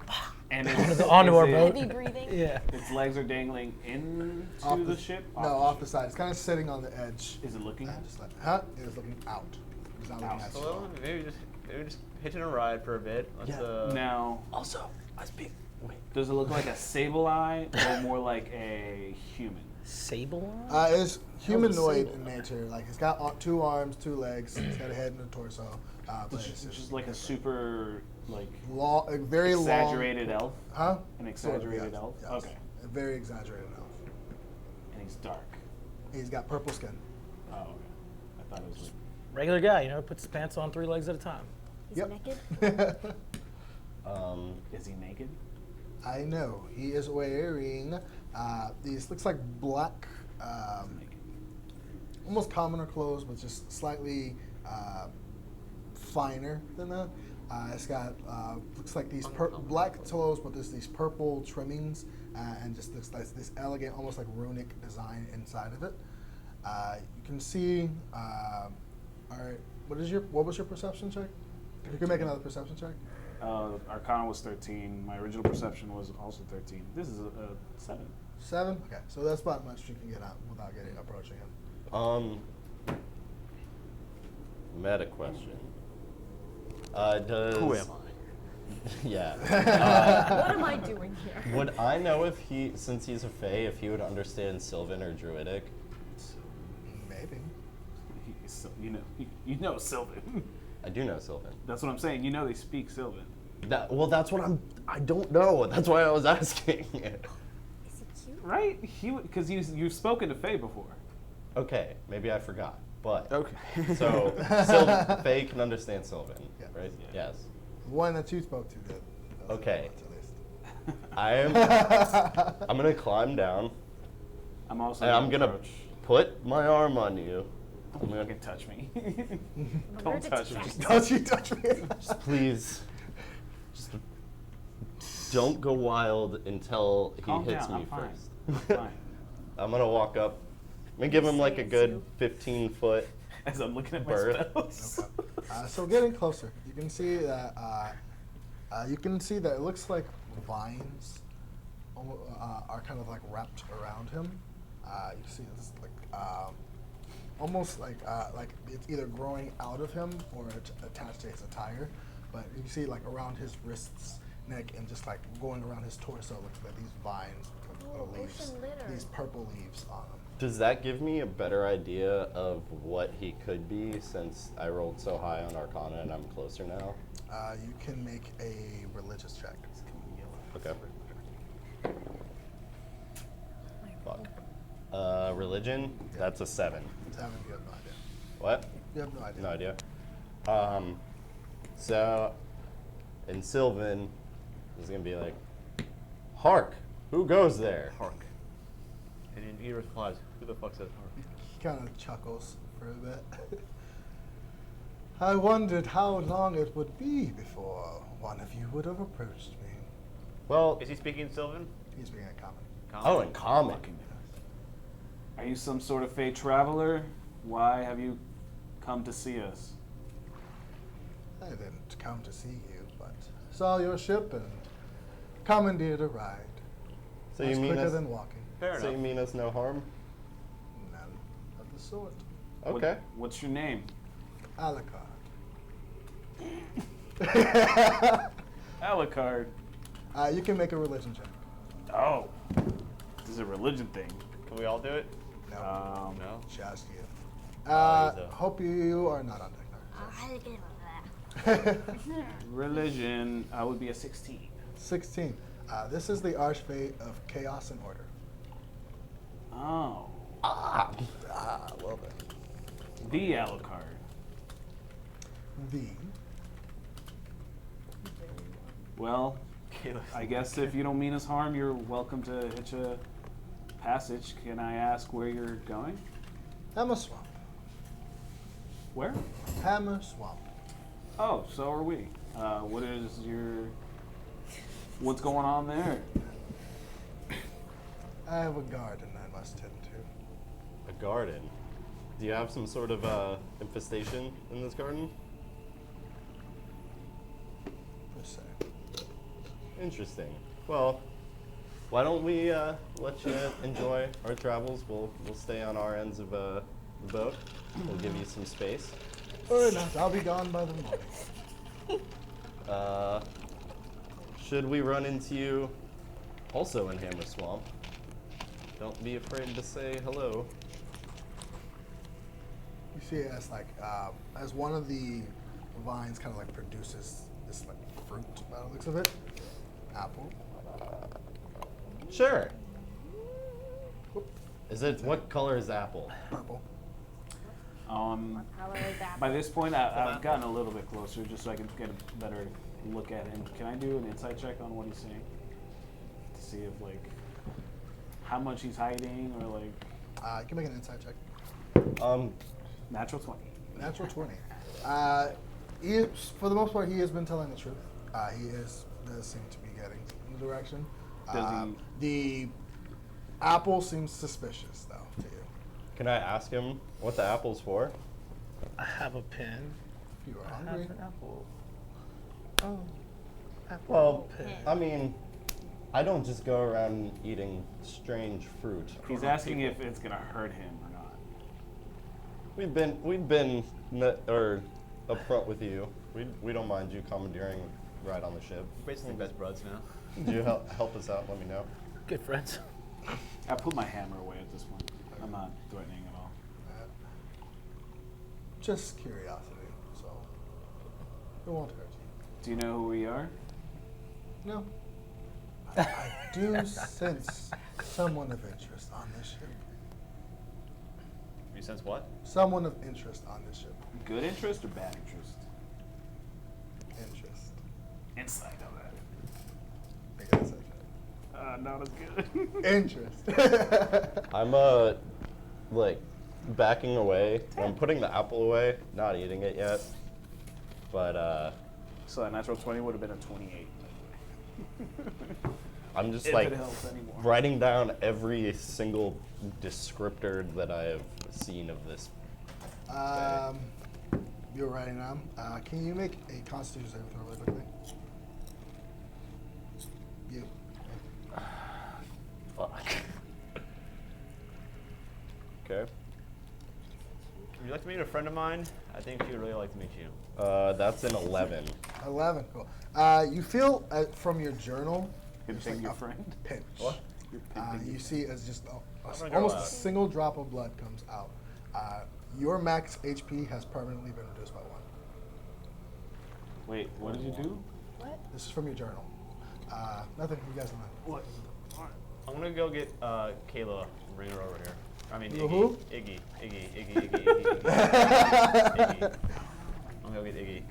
And onto our is boat. Heavy breathing. Yeah. Its legs are dangling into Off the ship? No, off the side. It's kind of sitting on the edge. Is it looking? Just like, huh? It is looking out. It's not looking Out. at you. Well, maybe just hitching a ride for a bit. Let's, Yeah. Now, Also, I speak. Wait. does it look like a sable eye or more like a human? Sable? It's humanoid sable. in nature. Like it's got 2 arms, 2 legs. It's got a head and a torso. But it's Just like a super, like, long, a very exaggerated long. elf? Huh? An Sort of, exaggerated yes, elf? yes. Okay. A very exaggerated elf. And he's dark. He's got purple skin. Oh, okay. I thought it was like, Regular guy, puts his pants on 3 legs at a time. He's Yep. naked. is he naked? I know. He is wearing these, looks like black, almost commoner clothes, but just slightly finer than that. It's got, looks like these black clothes, but there's these purple trimmings, and just looks like this elegant, almost like runic design inside of it. You can see, all right, what was your perception check? You can make another perception check. Arcana was 13. My original perception was also 13. This is a 7. 7? Okay, so that's about much you can get out without approaching him. Meta question. Does Who am I? Yeah. What am I doing here? Would I know if since he's a fae, if he would understand Sylvan or Druidic? Maybe. typing. You know Sylvan. I do know Sylvan. That's what I'm saying. You know they speak Sylvan. That's what I don't know. That's why I was asking. Is he cute? Right? Because you've spoken to Faye before. Okay, maybe I forgot. But Okay. so Faye can understand Sylvan, Yeah. right? Yeah. Yes. The one that you spoke to did. Okay. At least. I'm gonna climb down I'm also. and I'm gonna approach. put my arm on you. I'm You gonna can touch me. I'm Don't allergic touch to me. cats. Don't you touch me. just please, just don't go wild until he Calm hits down, me I'm fine. first. I'm fine. I'm gonna walk up. I'm gonna give him like a Saves good you. 15-foot. As I'm looking at my Birth. spells. Okay. So getting closer, you can see that it looks like vines are kind of like wrapped around him. You can see it's like almost like it's either growing out of him or attached to his attire. But you can see like around his wrists, neck, and just like going around his torso, it looks like these vines, Oh, leaves, ocean litter. these purple leaves on them. Does that give me a better idea of what he could be since I rolled so high on Arcana and I'm closer now? You can make a religious check. Okay. Fuck. Religion? Yeah. That's a 7. Seven, you have no idea. What? You have no idea. No idea. So, in Sylvan, it's gonna be like, hark! Who goes there? Hark. And then he replies, who the fuck says hark? He kind of chuckles for a bit. I wondered how long it would be before one of you would have approached me. Well, Is he speaking Sylvan? He's being a common. oh, in common. Are you some sort of fey traveler? Why have you come to see us? I didn't come to see you, but saw your ship and commandeered a ride. So Much you mean quicker us? than walking. Fair So you enough. mean us no harm? None of the sort. Okay. What's your name? Alucard. Alucard. You can make a religion check. Oh. This is a religion thing. Can we all do it? No, No? just you. Oh, he's a- Hope you are not on deck. Religion, I would be a 16. 16. This is the Archfey of Chaos and Order. Oh. Well then. The Alucard. The. Well, I guess if you don't mean us harm, you're welcome to hitch a passage. Can I ask where you're going? Hammer Swamp. Where? Hammer Swamp. Oh, so are we. What's going on there? I have a garden I must tend to. A garden. Do you have some sort of infestation in this garden? Per se. Interesting. Well, why don't we let you enjoy our travels? We'll stay on our ends of the boat. We'll give you some space. Very nice. I'll be gone by the morning. Should we run into you also in Hammer Swamp? Don't be afraid to say hello. You see, as one of the vines kind of like produces this like fruit by the looks of it, apple. Sure. What color is apple? Purple. Color is apple. By this point, I've gotten a little bit closer just so I can get a better look at him. Can I do an insight check on what he's saying? To see if, like, how much he's hiding or, like... You can make an insight check. Natural 20. Natural 20. For the most part, he has been telling the truth. Does seem to be getting in the direction. Does The apple seems suspicious, though, to you. Can I ask him what the apple's for? I have a pen. If you are I have hungry. an apple. Oh. Apple Well, pen. I mean, I don't just go around eating strange fruit. He's asking if it's going to hurt him or not. We've been upfront with you. We don't mind you commandeering right on the ship. Basically best buds now. Did you help us out? Let me know. Good friends. I put my hammer away at this point. I'm not threatening at all. just curiosity, so it won't hurt you. Do you know who we are? No. I do sense someone of interest on this ship. You sense what? Someone of interest on this ship. Good interest or bad interest? Interest. Insight of that. Yes, Not as good. interest. I'm like backing away. I'm putting the apple away, not eating it yet. But So that natural 20 would have been a 28. I'm just If like it helps anymore. writing down every single descriptor that I have seen of this. You're writing down. Can you make a Constitution saving throw really quickly? You. Fuck. Okay. Would you like to meet a friend of mine? I think she would really like to meet you. That's an 11. 11. Cool. You feel from your journal. Good there's thing like your a friend. Pinch. What? You're pimping You see as just gonna go almost a out. single drop of blood comes out. Your max HP has permanently been reduced by 1. Wait, what did you do? What? This is from your journal. Nothing. You guys don't know. What? I'm gonna go get Kayla and bring her over here. I mean, You Iggy. who? Iggy. I'm gonna go get Iggy.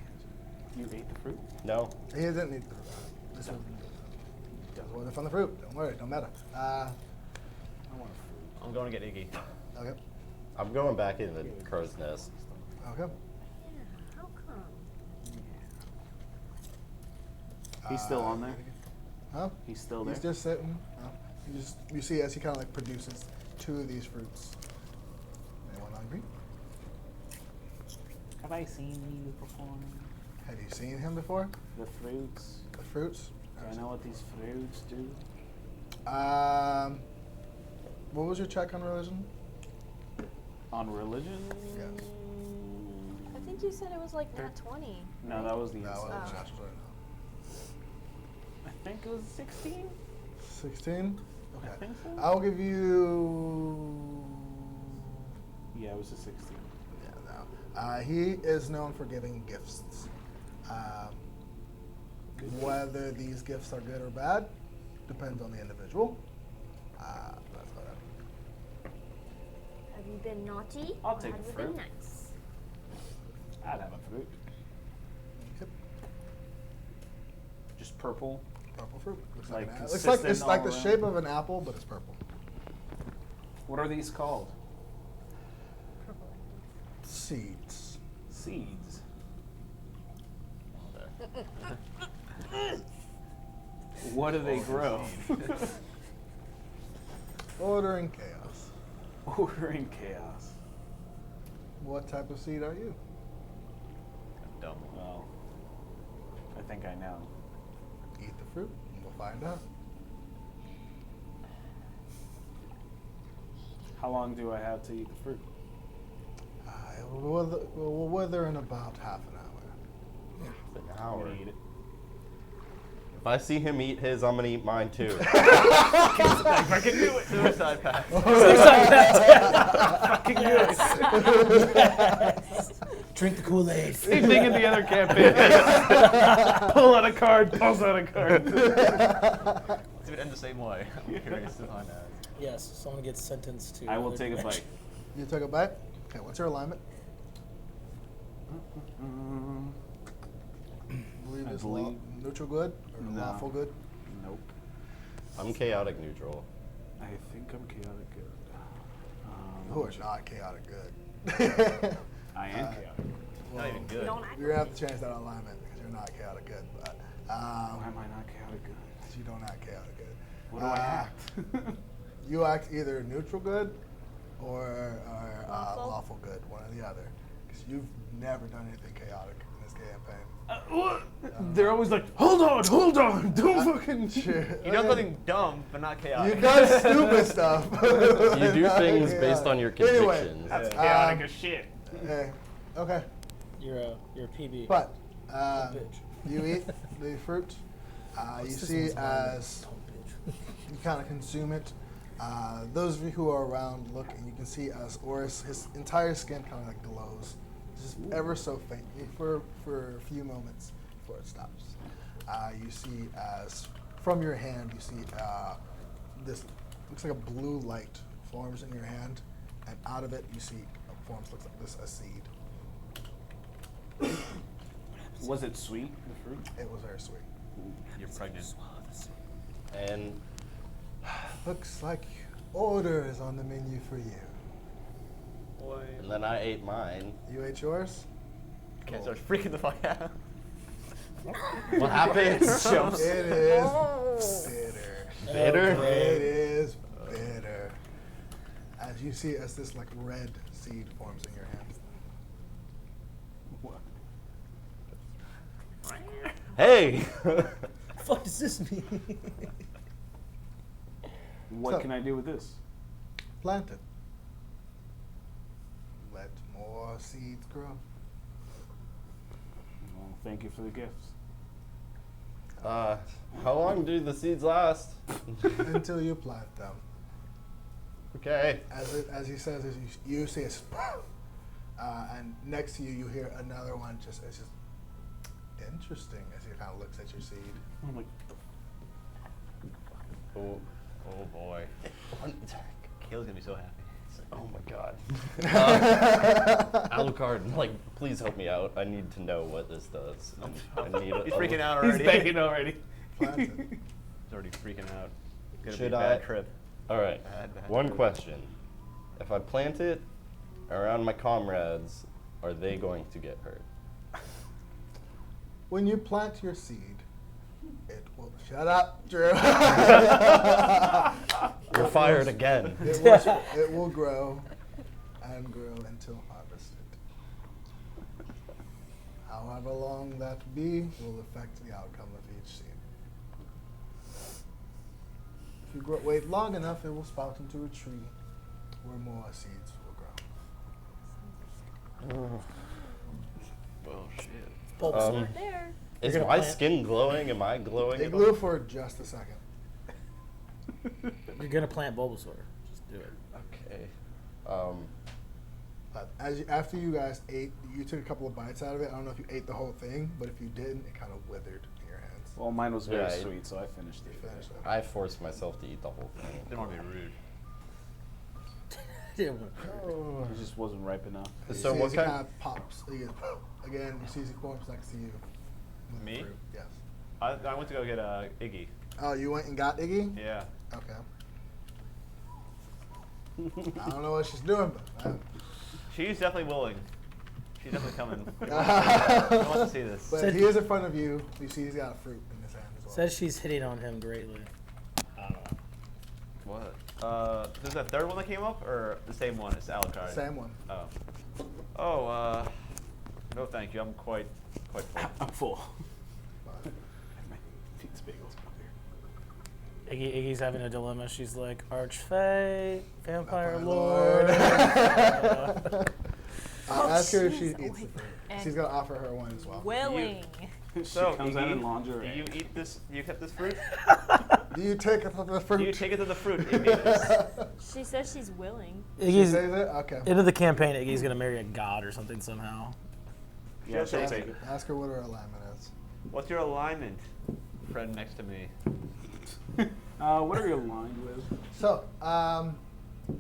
You ate the fruit? No. He didn't need the this one. Just wanted from the fruit. Don't worry. Don't matter. I want a fruit. I'm going to get Iggy. Okay. I'm going back in the crow's nest. Okay. How come? He's still on there? Huh? He's still there? He's just sitting. You see as he kind of like produces 2 of these fruits. Anyone hungry? Have I seen you before? Have you seen him before? The fruits. The fruits? Do I know what these fruits do? What was your check on religion? On religion? Yes. I think you said it was like nat 20. No, that was the No, insight. it was Oh. natural right I think it was 16? now. 16? Okay. I think so. I'll give you. Yeah, it was a 16. Yeah, no. He is known for giving gifts. Whether these gifts are good or bad depends on the individual. That's what Have you been naughty? I'll or take have the you fruit. been nice? I'd have a fruit. Yep. Just purple. Purple fruit. Looks Like like an, looks like it's consistent like all the around. shape of an apple, but it's purple. What are these called? Purple. Seeds. Seeds. What do they grow? Order and chaos. Order and chaos. What type of seed are you? Dumb. Well, I think I know. Eat the fruit, and we'll find out. How long do I have to eat the fruit? It will wither in about half an hour. An I'm hour. gonna eat it. If I see him eat his, I'm gonna eat mine too. I can do it. Suicide pact. Fucking do it. Drink the Kool-Aid. Same thing in the other campaign. Pull out a card, pulls out a card. Does it end the same way? I'm curious to find out. Yes, someone gets sentenced to. I will another take a dimension. bite. You took a bite? Okay, what's your alignment? I It's believe- neutral good or No. lawful good? Nope. I'm chaotic neutral. I think I'm chaotic good. Who are not chaotic good? I am chaotic. Not even You good. don't act You're gonna have to change that alignment because you're not chaotic good. But Why am I not chaotic good? you don't act chaotic good. What do I act? You act either neutral good or Lawful? lawful good, one or the other. Because you've never done anything chaotic in this campaign. What? They're always like, hold on, don't fucking. You know something dumb, but not chaotic. You've done stupid stuff. You do things based on your Anyway, convictions. That's Yeah. chaotic as shit. Okay, You're a PB. but bitch. you eat the fruit. You What's this see one's alignment? as Dumb bitch. you kind of consume it. Those of you who are around look, and you can see as Orys, his entire skin kind of like glows just ever so faintly for a few moments before it stops. You see as from your hand, you see this looks like a blue light forms in your hand, and out of it you see forms looks like this a seed. Was it sweet, the fruit? It was very sweet. You're pregnant. And Looks like order is on the menu for you. Boy. and then I ate mine. You ate yours? Can't start freaking the fuck out. What happens? Jumps. It is bitter. Bitter? It is bitter. As you see, as this like red seed forms in your hands. Hey! Fuck does this mean? What So- can I do with this? Plant it. Let more seeds grow. Well, thank you for the gifts. How long do the seeds last? Until you plant them. Okay. As he says, you see a and next to you, you hear another one. It's just interesting as he kind of looks at your seed. I'm like, Oh, Oh boy. Kayla's gonna be so happy. oh my god. Alucard, like, please help me out. I need to know what this does. I need He's freaking out he's already. begging already. Plant it. He's already freaking out. It's gonna be Should a bad I- trip. All right. Bad One trip. question. If I plant it around my comrades, are they going to get hurt? When you plant your seed, it will. Shut up, Drew. You're fired again. It will grow and grow until harvested. However long that be will affect the outcome of each seed. If you wait long enough, it will sprout into a tree where more seeds will grow. Bullshit. Bulbasaur. There. Is You're gonna my plant- skin glowing? Am I glowing? It at grew all? for just a second. You're gonna plant Bulbasaur. Just do it. Okay. But after you guys ate, you took a couple of bites out of it. I don't know if you ate the whole thing, but if you didn't, it kind of withered in your hands. Well, mine was very Yeah, sweet, so I finished You it. finished it. I forced myself to eat the whole thing. Didn't want to be rude. Yeah, It just wasn't ripe enough. You So see what as he kind- kind of pops again? You see as he forms next to you. with the Me? fruit. Yes. I went to go get Iggy. Oh, you went and got Iggy? Yeah. Okay. I don't know what she's doing, but She's definitely willing. She's definitely coming. I but want to see this. he is in front of you. You see he's got a fruit in his hand as well. Says she's hitting on him greatly. I don't know. What? Is that third one that came up, or the same one? It's Alucard. Same one. Oh. Oh, no thank you. I'm quite full. I'm full. But My pizza bagels out there. Iggy's having a dilemma. She's like, Archfey, Vampire Vampire Lord. Lord. Ask her if she she's eats the always- fruit. and She's gonna offer her one as well. Willing. She So, comes out in Iggy, lingerie. do you eat this? Do you kept this fruit? Do you take it from the fruit? Do you take it to the fruit? Iggy? She says she's willing. She Iggy's says it? Okay. into the campaign. Iggy's gonna marry a god or something somehow. Yeah, she'll Ask- take it. Ask her what her alignment is. What's your alignment, friend next to me? What are you aligned with? So,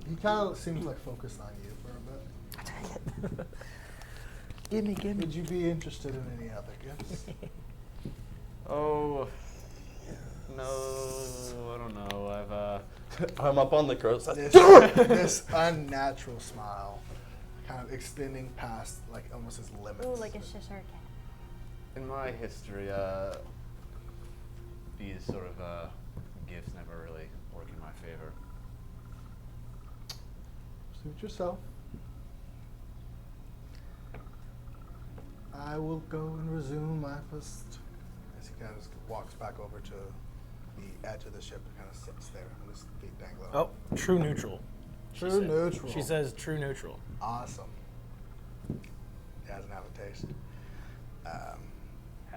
he kind of seems like focused on you for a bit. Gimme. Would you be interested in any other gifts? Oh, no, I don't know. I'm up on the cross. This unnatural smile, kind of extending past like almost his limits. Ooh, like a Cheshire cat. In my history, these sort of gifts never really work in my favor. Suit yourself. I will go and resume my first. As he kind of walks back over to the edge of the ship and kind of sits there with his feet dangling. Oh, true neutral. she True said. neutral. She says true neutral. Awesome. He doesn't have a taste. Has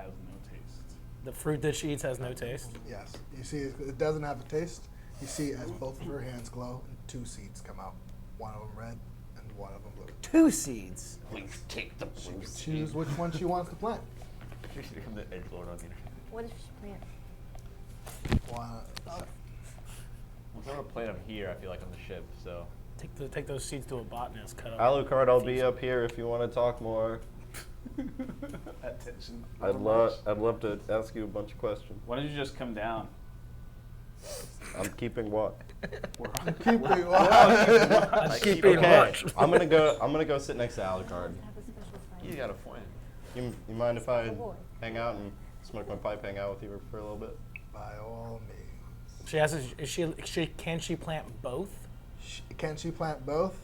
no taste. The fruit that she eats has no taste. Yes. You see, it doesn't have a taste. You see, as both of her hands glow, and two seeds come out. One of them red and one of them blue. 2 seeds. Please take the blue seed. Choose which one she wants to plant. She should become the edgelord on the internet. What if she plant? Well, if I were to plant them here, I feel like on the ship, so. Take those seeds to a botanist. Cut up. Alucard, I'll be up here if you want to talk more. Attention. I'd love to ask you a bunch of questions. Why don't you just come down? I'm keeping watch. Keep it I'm keeping watch. I'm gonna go sit next to Alucard. Have a special friend. You got a point. You mind if I Oh, boy. hang out and smoke my pipe, hang out with you for a little bit? By all means. She asks, can she plant both? Can she plant both?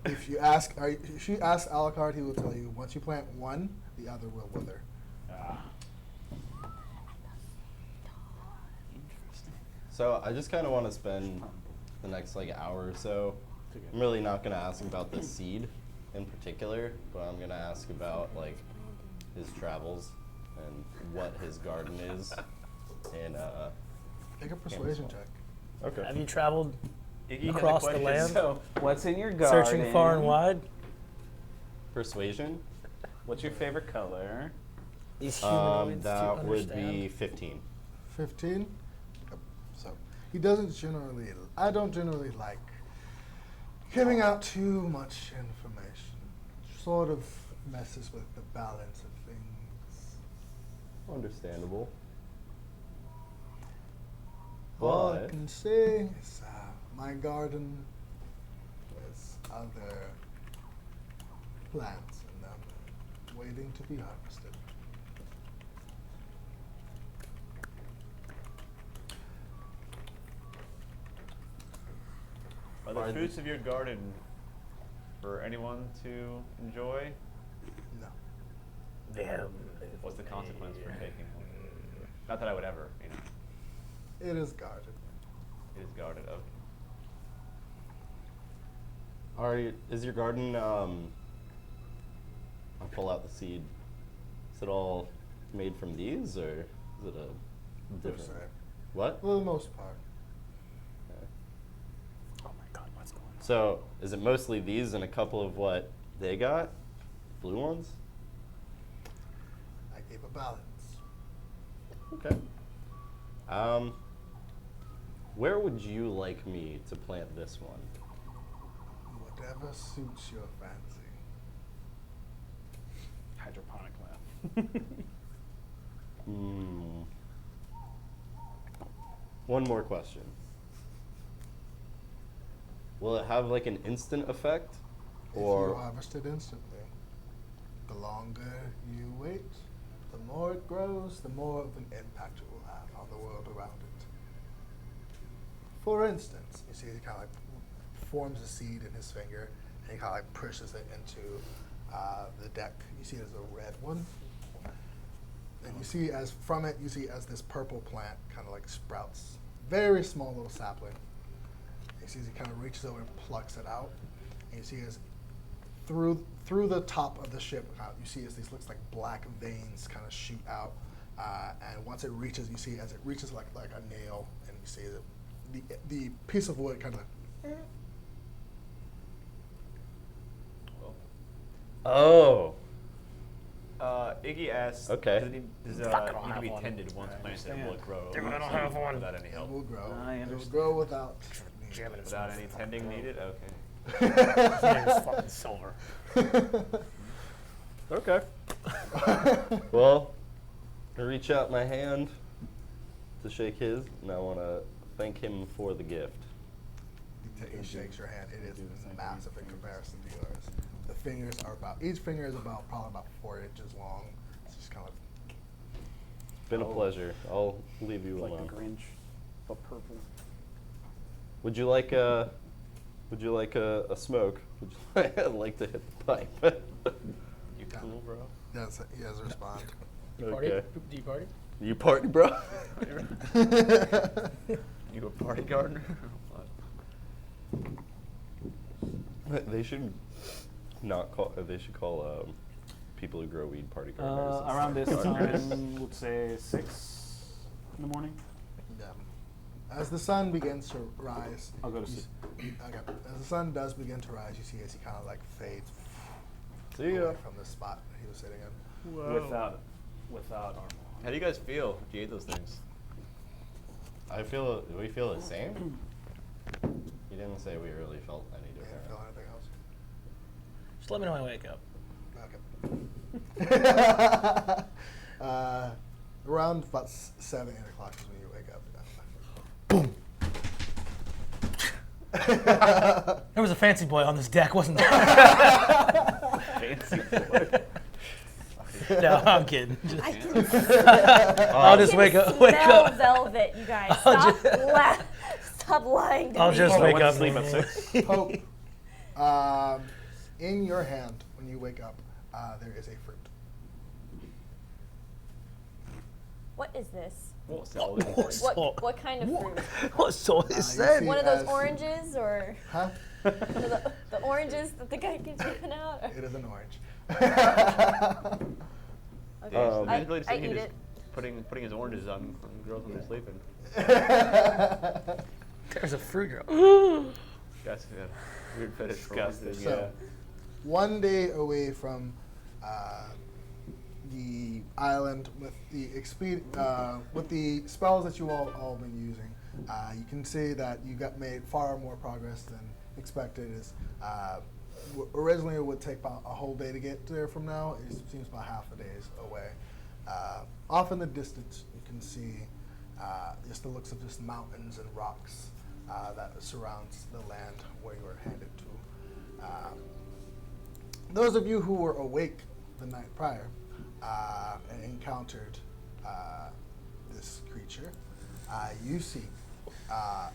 If you ask, if she asks Alucard, he will tell you once you plant one, the other will wither. So I just kind of want to spend the next hour or so. I'm really not going to ask about the seed in particular, but I'm going to ask about his travels and what his garden is. And Make a persuasion check. okay. Have you traveled Iggy had a across the question. land, So, what's in your garden? searching far and wide? Persuasion. What's your favorite color? These humanoids to That would understand. be 15. 15. So he doesn't generally. I don't generally like giving out too much information. Sort of messes with the balance of things. Understandable. All I But can say is my garden has other plants in them waiting to be harvested. Are the fruits of your garden for anyone to enjoy? No. What's the consequence for taking one? Not that I would ever, It is guarded. It is guarded. Okay. is your garden? I'll pull out the seed. Is it all made from these, or is it a different? Percent. What? For the most part. Okay. Oh my God, what's going on? So is it mostly these and a couple of what they got? Blue ones? I gave a balance. Okay. Where would you like me to plant this one? Whatever suits your fancy. Hydroponic lab. One more question. Will it have an instant effect? If you harvest it instantly. The longer you wait, the more it grows, the more of an impact it will have on the world around it. For instance, you see he kind of forms a seed in his finger, and he kind of pushes it into the deck. You see it as a red one. And you see as from it, you see as this purple plant kind of sprouts. Very small little sapling. You see as he kind of reaches over and plucks it out. And you see as through the top of the ship, you see as these looks like black veins kind of shoot out. And once it reaches, you see as it reaches like a nail, and you see the piece of wood kind of. Oh. Iggy asks, Okay. does it Fuck, I don't need to have be one. tended once planted? Will it grow? Damn it, I don't have one. Without any It help? will grow. I It will understand. grow without. Jam it in Without some any fucking tending grow. needed? Okay. His name is fucking Silver. Okay. Well, I reach out my hand to shake his, and I want to thank him for the gift. He shakes your hand. It is massive in comparison to yours. The fingers are each finger is probably about 4 inches long. It's just kind of Been a pleasure. I'll leave you Like alone. the Grinch, but purple. Would you like a smoke? Would you like to hit the pipe? You cool, bro? he has a respond. You party? Okay. Do you party? You party, bro? You a party gardener? What? They should not call. They should call people who grow weed party gardeners. Around this Gardeners. time, we'll say 6 in the morning. Yeah. As the sun begins to rise, I'll go to you sleep. okay. As the sun does begin to rise, you see as he kind of fades See ya. away from the spot he was sitting in. Without armor. How do you guys feel if you ate those things? Do we feel the same? He didn't say we really felt any You different. didn't feel anything else? Just let me know when I wake up. Okay. Around about 7, 8 o'clock is when you wake up. Boom. There was a fancy boy on this deck, wasn't there? Fancy boy. No, I'm kidding. I can I'll just wake up. Wake smell up. velvet, you guys. I'll Stop lying to I'll me. just I wake went to up. sleep at 6. Pope, in your hand when you wake up, there is a fruit. What is this? What kind of fruit? What so You is see that? One of those as- oranges, or Huh? one of the oranges that the guy keeps giving out? Or- It is an orange. Okay. I I just eat it. putting his oranges on girls when they're sleeping. There's a fruit drop. That's a weird fetish. for Disgusting. oranges. So, one day away from the island with the spells that you all been using, you can see that you got made far more progress than expected. Originally it would take about a whole day to get there from now. It seems about half a day's away. Off in the distance, you can see just the looks of just mountains and rocks that surrounds the land where you were headed to. Those of you who were awake the night prior and encountered this creature, you see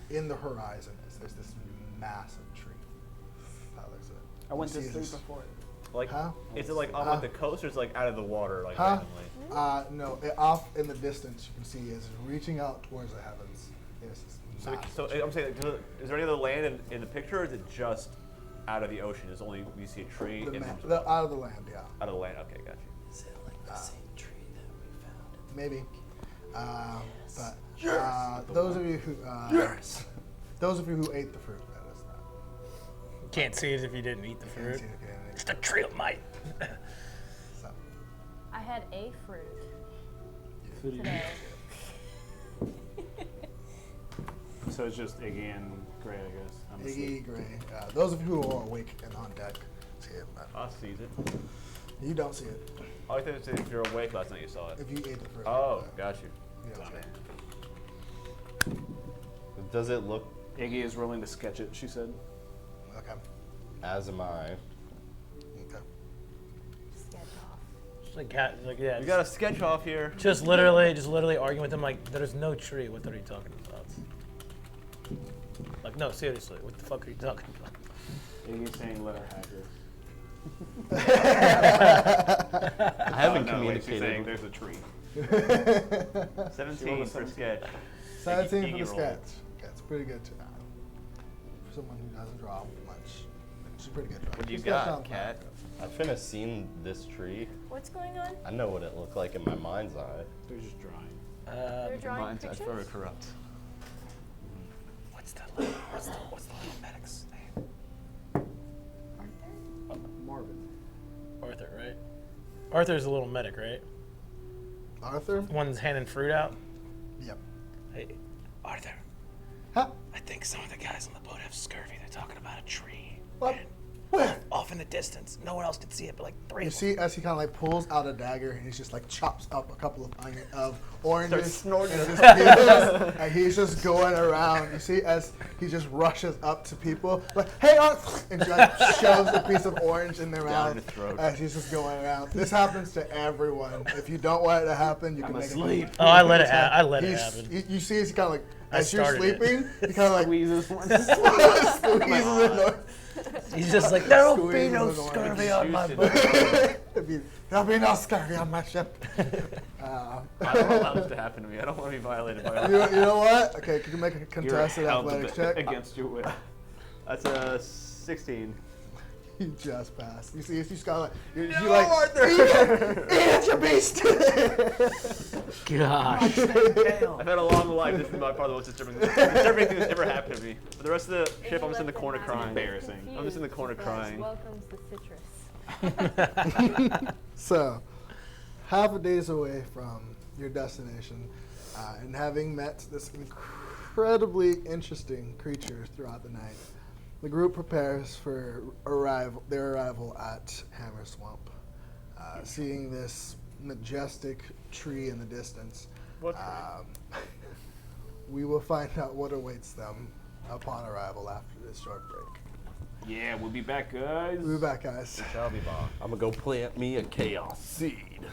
in the horizon there's this massive tree. That looks it. I went to You see sleep this- before it. Like, Huh? is it like on Huh? like the coast or is it like out of the water, like Huh? randomly? No, off in the distance you can see is reaching out towards the heavens. Is this massive So tree. I'm saying, like, is there any other land in the picture, or is it just out of the ocean? Is only we see a tree The and ma- then the- out of the land, yeah. out of the land? Okay, got you. Is it like the same tree that we found? Maybe. But those of you who those of you who ate the fruit, that is not. Can't see it if you didn't eat the Can't fruit. see it again. Just a tree of might. So, I had a fruit Food you today. So it's just Iggy and Gray, I guess. I'm asleep. Iggy, Gray. Those of you who are awake and on deck see it, but I sees it. you don't see it Oh, I think if you're awake last night, you saw it. if you ate the fruit. Oh, got you. You don't see it. Does it look Iggy is willing to sketch it, she said. Okay. Aasimar? Okay. Sketch off. Just like cat, like yeah. We got a sketch off here. just literally arguing with him like, there's no tree. What are you talking about? Like, no, seriously, what the fuck are you talking about? Iggy's saying let her have this. I haven't Oh, no, wait, she's saying communicated. there's a tree. 17 for sketch. 17 Iggy for the roll. sketch. That's pretty good too. For someone who doesn't draw much, she's pretty good. What do you She's got got, down Cat? I've finished seen this tree. What's going on? I know what it looked like in my mind's eye. They're just drawing. They're drawing Mine's pictures? very corrupt. What's the little medic's name? Marvin. Arthur, right? Arthur's a little medic, right? Arthur? One's handing fruit out. Yep. Hey, Arthur. Huh? I think some of the guys on the boat have scurvy. They're talking about a tree. What? And Where? off in the distance. No one else could see it, but like three You of them. see as he kind of like pulls out a dagger and he's just like chops up a couple of oranges. snorting and, it. just peels, and he's just going around. You see as he just rushes up to people like, hey, and she like shoves a piece of orange in their Down mouth his throat. as he's just going around. This happens to everyone. If you don't want it to happen, you can I'm make asleep. it. Oh, I let it He's- happen. You see as he kind of like, I as you're started it. sleeping, he kind of like Squeezes one. squeezes it. He's just like, there'll be Squeezes no the orange. scurvy on my Juice boat. There'll be no scurvy on my ship. I don't allow this to happen to me. I don't want to be violated by You know what? Okay, can you make a contested You're held athletics to check? against your will. That's a 16. You just passed. You see, you just got like, you No, like, Arthur! eat you beast! Gosh. I've had a long life. This is by far the most disturbing thing that's ever happened to me. For the rest of the ship, I'm just in the corner crying. Embarrassing. I'm just in the corner Confused because crying. Welcome's the citrus. So, half a day's away from your destination, and having met this incredibly interesting creature throughout the night, the group prepares for their arrival at Hammer Swamp. Seeing this majestic tree in the distance, we will find out what awaits them upon arrival after this short break. Yeah, we'll be back, guys. We'll be back, guys. Shall be back. I'm gonna go plant me a chaos seed.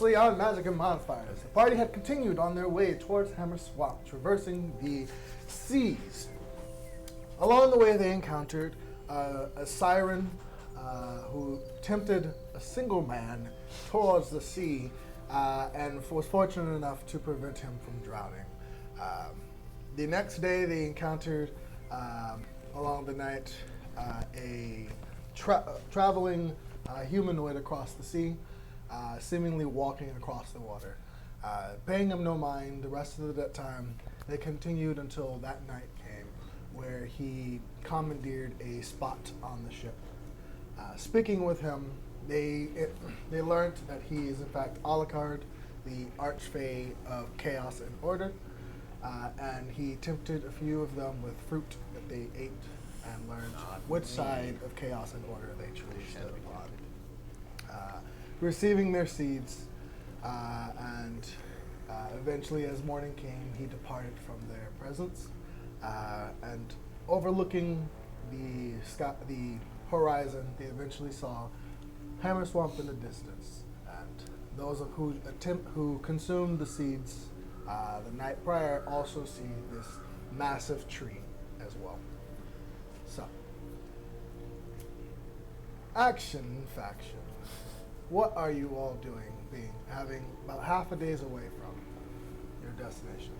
Previously on Magic and Modifiers, the party had continued on their way towards Hammer Swamp, traversing the seas. Along the way, they encountered a siren who tempted a single man towards the sea and was fortunate enough to prevent him from drowning. The next day, they encountered along the night a traveling humanoid across the sea, seemingly walking across the water. Paying him no mind, the rest of the time, they continued until that night came, where he commandeered a spot on the ship. Speaking with him, they learned that he is in fact Alucard, the Archfey of Chaos and Order, and he tempted a few of them with fruit that they ate and learned which side of Chaos and Order they truly stood upon. Receiving their seeds, and eventually as morning came, he departed from their presence, and overlooking the horizon, they eventually saw Hammer Swamp in the distance, and those who consumed the seeds the night prior also see this massive tree as well. So, action faction. What are you all doing, having about half a day's away from your destination?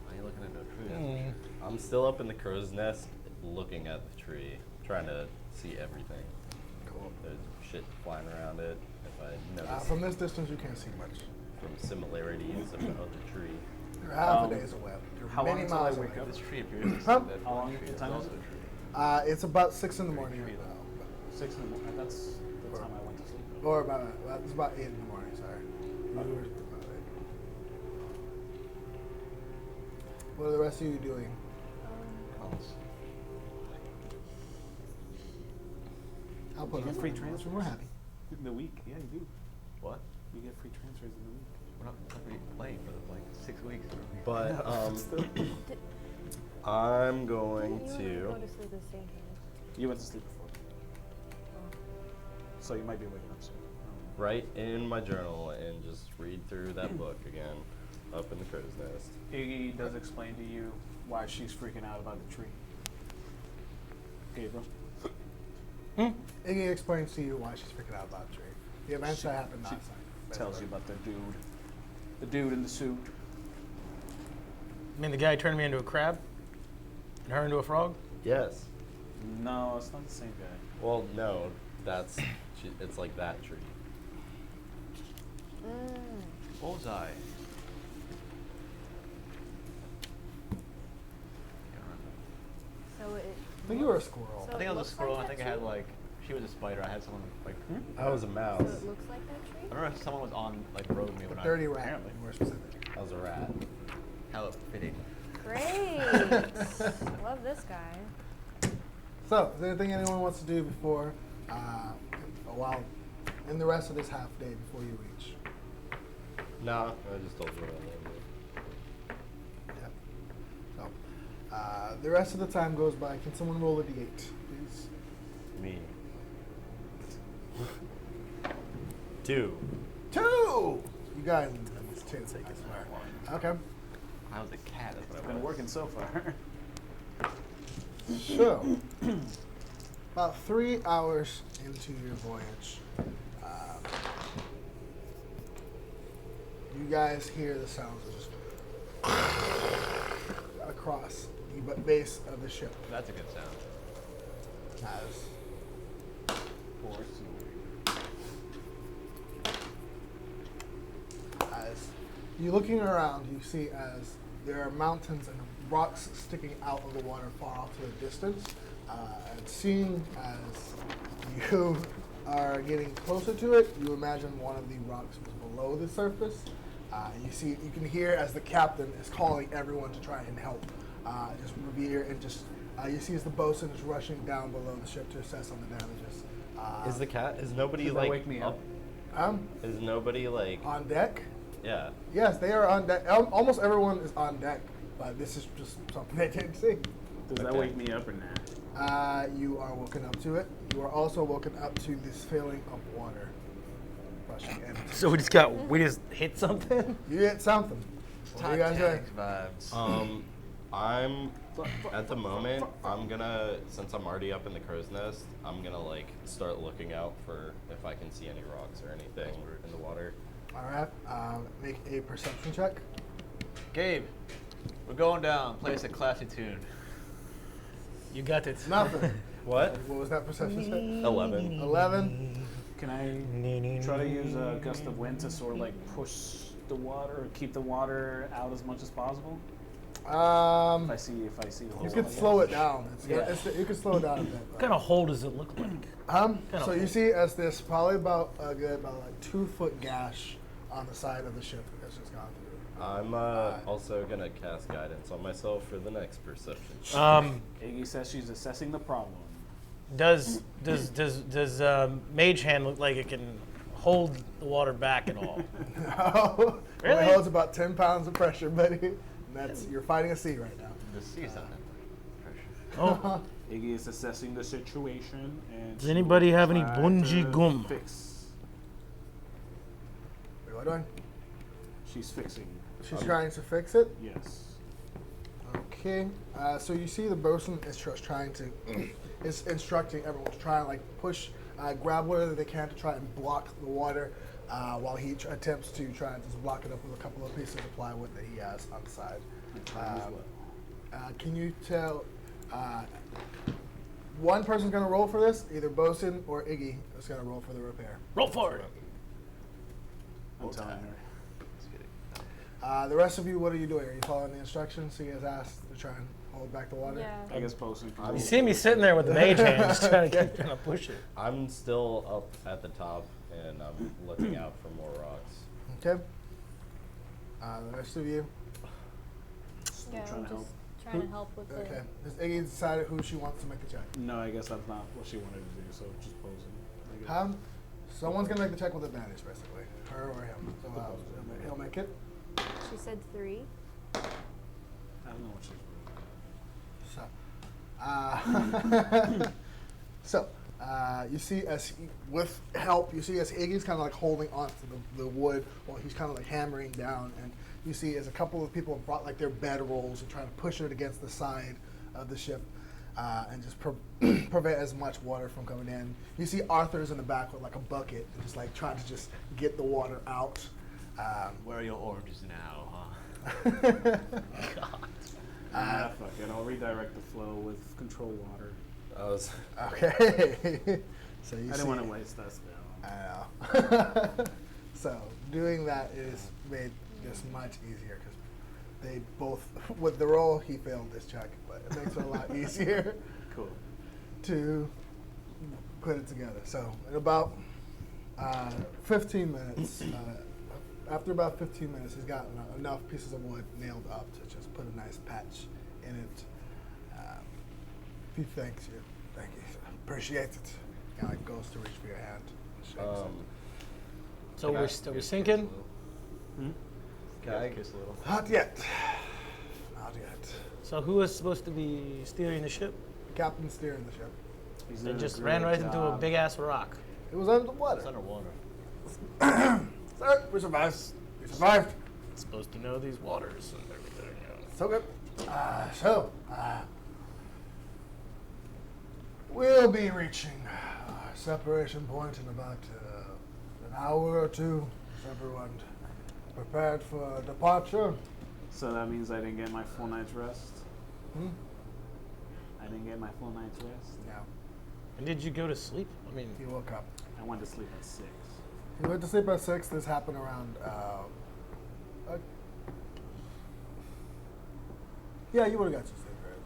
Are you looking into a tree? I'm still up in the crow's nest looking at the tree, trying to see everything. Cool. There's shit flying around it. If I notice From this distance, you can't see much. from similarities of the tree. You're half a day's away. You're how long many until I miles wake away. up? This tree appears to Huh? that How long tree time is also it? a tree. It's about 6 in the morning Tree, right now. 6 in the morning. That's the time I went to sleep. Or it's about 8 in the morning, sorry. About 8. What are the rest of you doing? I'll put You up get free my transfers? We're happy. In the week, yeah, you do. What? You get free transfers in the week. We're not going to be playing for like 6 weeks. But Did, I'm going you to. go to sleep the same time? You went to sleep before, so you might be waking up soon. Write in my journal and just read through that book again, up in the crow's nest. Iggy does explain to you why she's freaking out about the tree. Gabriel. Iggy explains to you why she's freaking out about the tree. The events that happened last time. Tells you about the dude in the suit. I mean, the guy turned me into a crab and her into a frog? Yes. No, it's not the same guy. Well, no, it's like that tree. Bullseye. So it. I think you were a squirrel. So I think I was a looks squirrel. like I think that I had tree? like, she was a spider. I had someone like, I was a mouse. So it looks like that tree? I remember someone was on like rode me The when dirty I. rat, apparently. more specific. I was a rat. How fitting. Great. Love this guy. So, is there anything anyone wants to do before, in the rest of this half day before you reach? Nah, I just told you what I wanted. Yep. So, the rest of the time goes by. Can someone roll a d8, please? Me. 2. 2! You guys it's 2. Okay. I was a cat. That's what It's I been was. working so far. So, about 3 hours into your voyage, you guys hear the sounds of just across the base of the ship. That's a good sound. As you're looking around, you see as there are mountains and rocks sticking out of the water far off to the distance. And seeing as you are getting closer to it, you imagine one of the rocks was below the surface. You can hear as the captain is calling everyone to try and help. Just revere and just you see as the bosun is rushing down below the ship to assess on the damages. Is nobody Does that like wake me up? Is nobody like On deck? yeah. Yes, they are on deck. Almost everyone is on deck, but this is just something they didn't see. Does that Okay. wake me up or not? You are woken up to it. You are also woken up to this feeling of water pushing in. So we just hit something. You hit something. What do you guys doing? vibes. I'm at the moment. I'm gonna, since I'm already up in the crow's nest, I'm gonna like start looking out for if I can see any rocks or anything in the water. All right. Make a perception check. Gabe, we're going down. Play us a classy tune. You got it. Nothing. What? What was that perception check? 11. 11. Can I try to use a gust of wind to sort of like push the water or keep the water out as much as possible? If I see the You hole, could I slow guess. it down. You could slow it down a bit. What kind of hole does it look like? So you see as this probably about like 2 foot gash on the side of the ship that's just gone through. I'm also gonna cast guidance on myself for the next perception. Iggy says she's assessing the problem. Does Mage Hand look like it can hold the water back at all? No. Really? It holds about 10 pounds of pressure, buddy. You're fighting a sea right now. The sea's not that much pressure. Oh, Iggy is assessing the situation. And does anybody have any try bungee to gum? Fix. Wait, what doing? She's fixing. She's trying to fix it. Yes. Okay. So you see the bosun is trying to is instructing everyone to try and like push, grab whatever they can to try and block the water, while he attempts to try and just block it up with a couple of pieces of plywood that he has on the side. Can you tell? One person's gonna roll for this. Either bosun or Iggy is gonna roll for the repair. roll for it. I'm telling her. The rest of you, what are you doing? Are you following the instructions he has asked to try and hold back the water? Yeah. I guess posting. You see me sitting there with the Mage Hand, just trying to push it. I'm still up at the top and I'm looking out for more rocks. Okay. The rest of you. Yeah, trying I'm to help. just trying to help with Okay. the. Has Iggy decided who she wants to make the check? No, I guess that's not what she wanted to do. So just posing. I guess. Someone's gonna make the check with advantage, basically. Her or him. So he'll make it. She said 3. I don't know what she's doing. So, you see with help, you see as Iggy's kind of like holding on to the wood while he's kind of like hammering down, and you see as a couple of people have brought like their bed rolls and trying to push it against the side of the ship, and just prevent as much water from coming in. You see Arthur's in the back with like a bucket and just like trying to just get the water out. Where are your oranges now, huh? Fuck it. I'll redirect the flow with control water. Okay. So you I didn't want to waste that spell. I know. So doing that is made this much easier because they both, with the roll, he failed this check, but it makes it a lot easier Cool. to put it together. So in about 15 minutes, after about 15 minutes, he's got enough pieces of wood nailed up to just put a nice patch in it. He thanks you. Thank you. Appreciate it. Kind of goes to reach for your hand. Shakes it. So we're sinking. Can I kiss a little? Not yet. Not yet. So who was supposed to be steering the ship? Captain steering the ship. He's They doing a just great ran right into a job. big ass rock. It was under the water. It's underwater. Sir, we survived. We survived. It's supposed to know these waters and everything. So good. We'll be reaching our separation point in about an hour or two. Is everyone prepared for departure? So that means I didn't get my full night's rest. Hmm? I didn't get my full night's rest. No. And did you go to sleep? I mean, He woke up. I went to sleep at 6. He went to sleep at 6. This happened around. Yeah, you would have got your sleep right.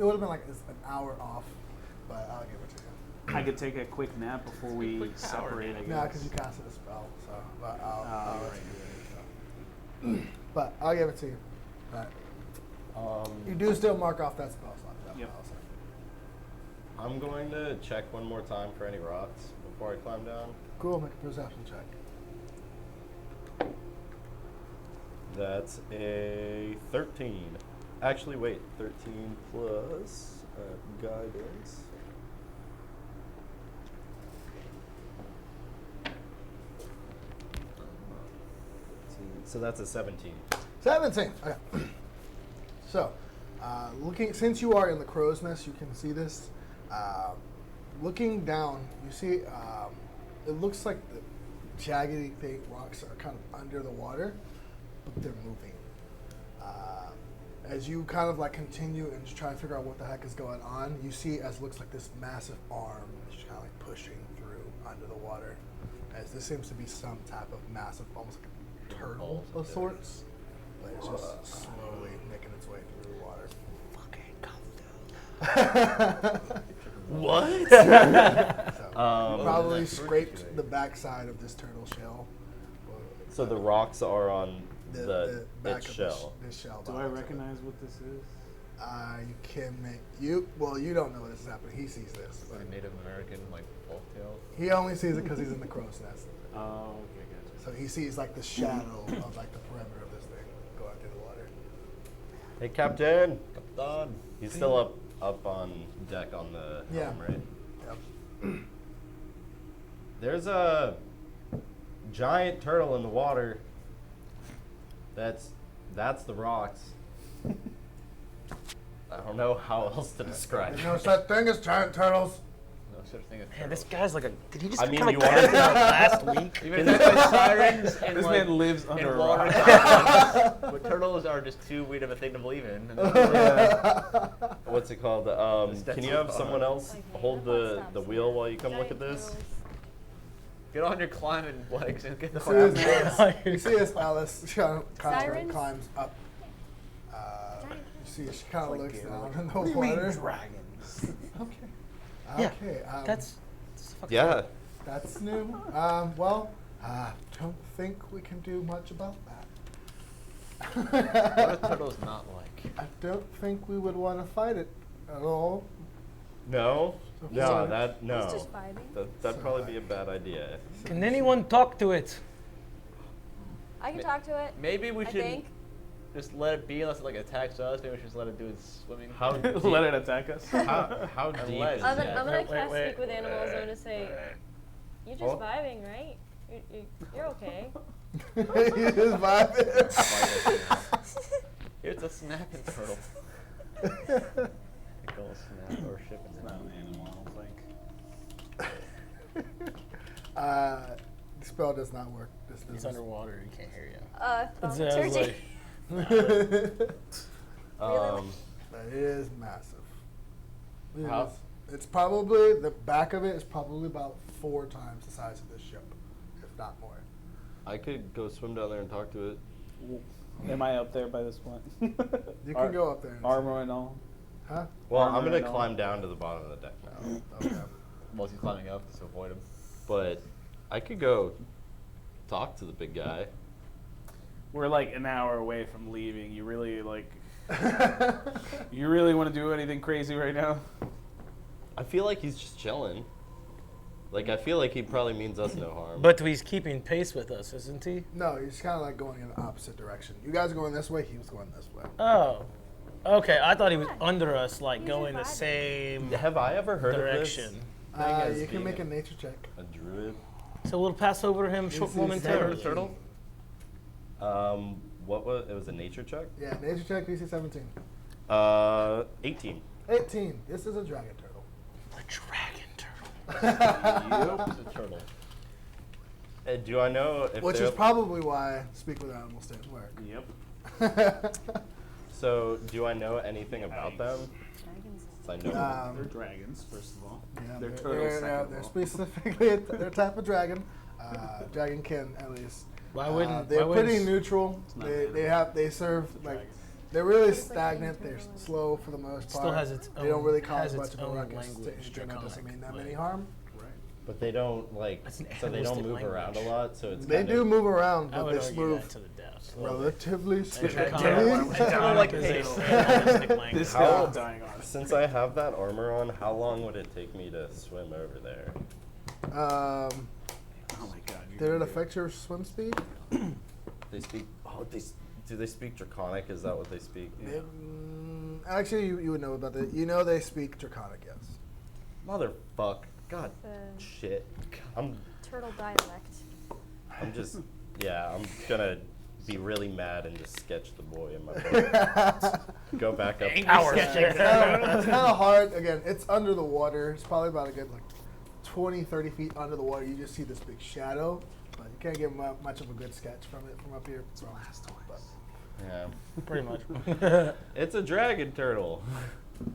It would have been like an hour off, but I'll give it to you. I could take a quick nap before we separate, I guess. No, because you casted a spell, so. But I'll Oh, let right. you do it, so. But I'll give it to you. But you do still mark off that spell slot. That Yep. spell slot. I'm going to check one more time for any rocks before I climb down. Cool, make a perception check. That's a 13. Actually, wait, 13 plus guidance. So that's a 17. 17. Okay. So, since you are in the crow's nest, you can see this. Looking down, you see it looks like the jaggedy rocks are kind of under the water, but they're moving. As you kind of like continue and just try to figure out what the heck is going on, you see as looks like this massive arm is just kind of like pushing through under the water. As this seems to be some type of massive, almost like a turtle of sorts, but it's just slowly making its way through the water. What? Probably scraped the backside of this turtle shell. So the rocks are on the back its of shell. This shell. Do I recognize what this is? You can make you don't know what this is happening. He sees this. Like a Native American, like folktale. He only sees it because he's in the crow's nest. Oh, okay, gotcha. So he sees like the shadow of like the perimeter of this thing going through the water. Hey, Captain. Captain. He's still up on deck on the helm, right? Yep. There's a giant turtle in the water. That's the rocks. I don't know how else to describe There's it. no such thing as giant turtles. No such thing as Man, this turtles. guy's like a. Did he just I mean, kind you of are- cast out last week? Even if it's sirens and This like, man lives in under a water, rock. but turtles are just too weird of a thing to believe in. What's it called? Can you have someone else hold the wheel while you come look at this? Get on your climbing legs and get the You fuck see out. as- you see as Alice kind of Sirens? climbs up. You see as she kind of Like looks Gabriel. down in the What do you mean water. dragons? Okay. Yeah, Okay. That's fucking Yeah. That's new. I don't think we can do much about that. What are turtles not like? I don't think we would want to fight it at all. No. He's No. just vibing. That'd probably be a bad idea. Can anyone talk to it? I can talk to it. Maybe we I should think. just let it be unless it like attacks us. Maybe we should just let it do its swimming. How deep? Let it attack us. How deep Unless- is I'm that? gonna Wait, cast wait. Speak with Animals. I'm gonna say, you're just Oh. vibing, right? You're okay. He is vibing. Here's a snapping turtle. It goes snap or shipping. It's not an animal, I don't think. The spell does not work. This He's does. underwater. He can't hear you. Thaumaturgy. But it is massive. It How- is. It's probably, the back of it is probably about 4 times the size of this ship, if not more. I could go swim down there and talk to it. Am I up there by this point? You can go up there and Armor and all. Huh? Well, Armor I'm gonna and all. climb down to the bottom of the deck now. Okay. While he's climbing up, just to avoid him. But I could go talk to the big guy. We're like an hour away from leaving. You really you really want to do anything crazy right now? I feel like he's just chilling. Like, I feel like he probably means us no harm. But he's keeping pace with us, isn't he? No, he's kind of like going in the opposite direction. You guys are going this way, he was going this way. Oh. Okay, I thought he was Yeah. under us, like He's going the vibing. same Have I ever heard direction. of this? Thing as You can being make a nature check. a druid. So we'll pass over to him This is momentarily. very- Turtle? What was it? Was a nature check? Yeah, nature check, DC 17. 18. 18. This is a dragon turtle. A dragon turtle. Yep, it's a turtle. Do I know if Which they're- is probably why Speak with Animals didn't work. Yep. So, do I know anything about them? Dragons. I know. They're dragons, first of all. Yeah, They're they're, turtles, second of they're all. specifically their type of dragon. Dragonkin, at least. Why wouldn't? They're why pretty wouldn't- neutral. not They serve like Dragons. they're really It's like stagnant. being They're turtle. slow for the most part. Still has its They don't own- really has cause its much of a own ruckus to language, anything that doesn't mean them draconic, any like- harm. Right. But they don't like. That's an So they don't animalistic move around a language. lot. So it's. They kind do of, move around, I but would they argue move that to the death. relatively Draconic slowly. like is a pace. animalistic language. This How- guy is dying on us. Since I have that armor on, how long would it take me to swim over there? Oh my god. Did it affect your swim speed? They speak. Oh, do they speak Draconic? Is that what they speak? Actually, you would know about that. You know they speak Draconic, yes. Motherfuck. God. The Shit. I'm turtle dialect. just. Yeah. I'm gonna be really mad and just sketch the boy in my boat. Go back up. Hours. It's kind of hard. Again, it's under the water. It's probably about a good 20, 30 feet under the water. You just see this big shadow, but you can't get much of a good sketch from it from up here. So, but Yeah. Pretty much. It's a dragon turtle.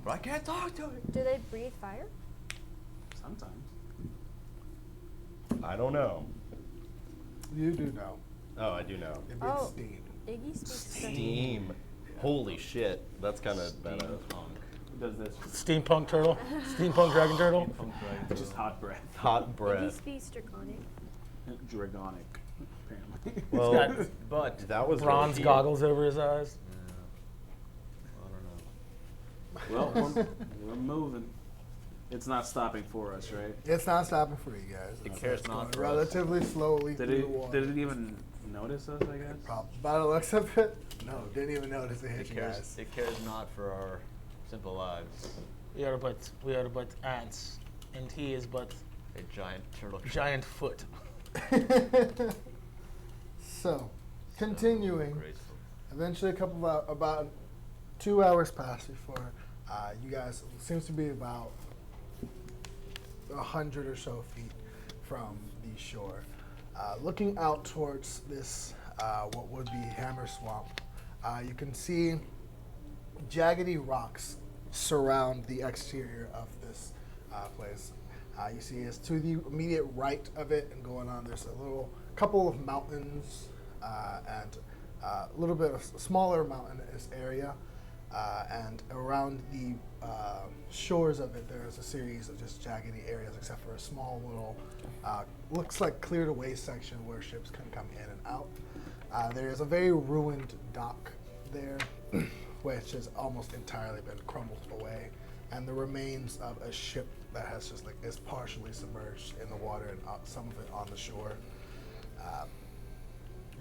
But I can't talk to it. Do they breathe fire? Sometimes. I don't know. you do know. Oh, I do know. It Oh. breathes steam. Iggy speaks Steam. Holy shit. That's kind of meta. It does this. Steampunk turtle. Steampunk dragon turtle. Just hot breath. Hot Iggy breath. speaks draconic. Dragonic, apparently. Well, got But that was Bronze really goggles over his eyes. I don't know. Well, we're moving. It's not stopping for us, right? It's not stopping for you guys. It It's cares going not for us. relatively slowly Did through the water. it even notice us, I guess? By the looks of it, no, didn't even notice it hit It you cares. guys. It cares not for our simple lives. We are but ants, and he is but A giant turtle. giant foot. So, continuing. Graceful. Eventually, about 2 hours pass before you guys seems to be about 100 or so feet from the shore. Looking out towards this, what would be Hammer Swamp, you can see jaggedy rocks surround the exterior of this place. You see, it's to the immediate right of it, and going on, there's a couple of mountains and a little bit of smaller mountainous area. And around the shores of it, there's a series of just jaggedy areas, except for a small little, looks like cleared away section where ships can come in and out. There is a very ruined dock there, which has almost entirely been crumbled away, and the remains of a ship that has just is partially submerged in the water, and some of it on the shore.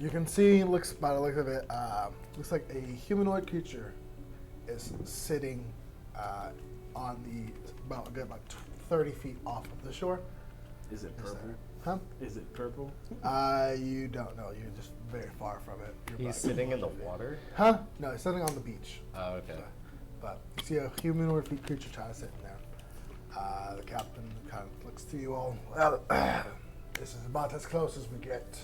You can see, by the look of it, looks like a humanoid creature is sitting on the about 30 feet off of the shore. Is it purple? Huh? Is it purple? You don't know. You're just very far from it. You're He's about- sitting in the water? Huh? No, he's sitting on the beach. Oh, okay. But you see a humanoid creature trying to sit in there. The captain kind of looks to you all. Well, this is about as close as we get.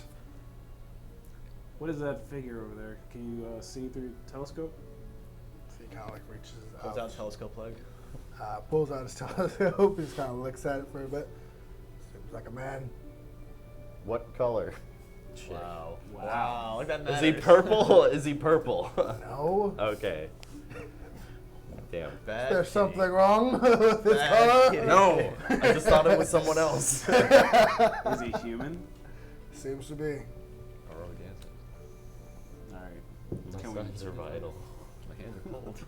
What is that figure over there? Can you see through the telescope? So he kind of reaches Pulls out out, a telescope plug. pulls out his telescope. He just kind of looks at it for a bit. Seems like a man. What color? Wow. Wow. Wow. Look at that. Is he purple? Is he purple? No. Okay. Damn. Bad There's kitty. something wrong with this Bad color. kitty. No, I just thought it was someone else. Is he human? Seems to be. Or are we dancing? All right. My Can we- signs are vital. My hands are cold.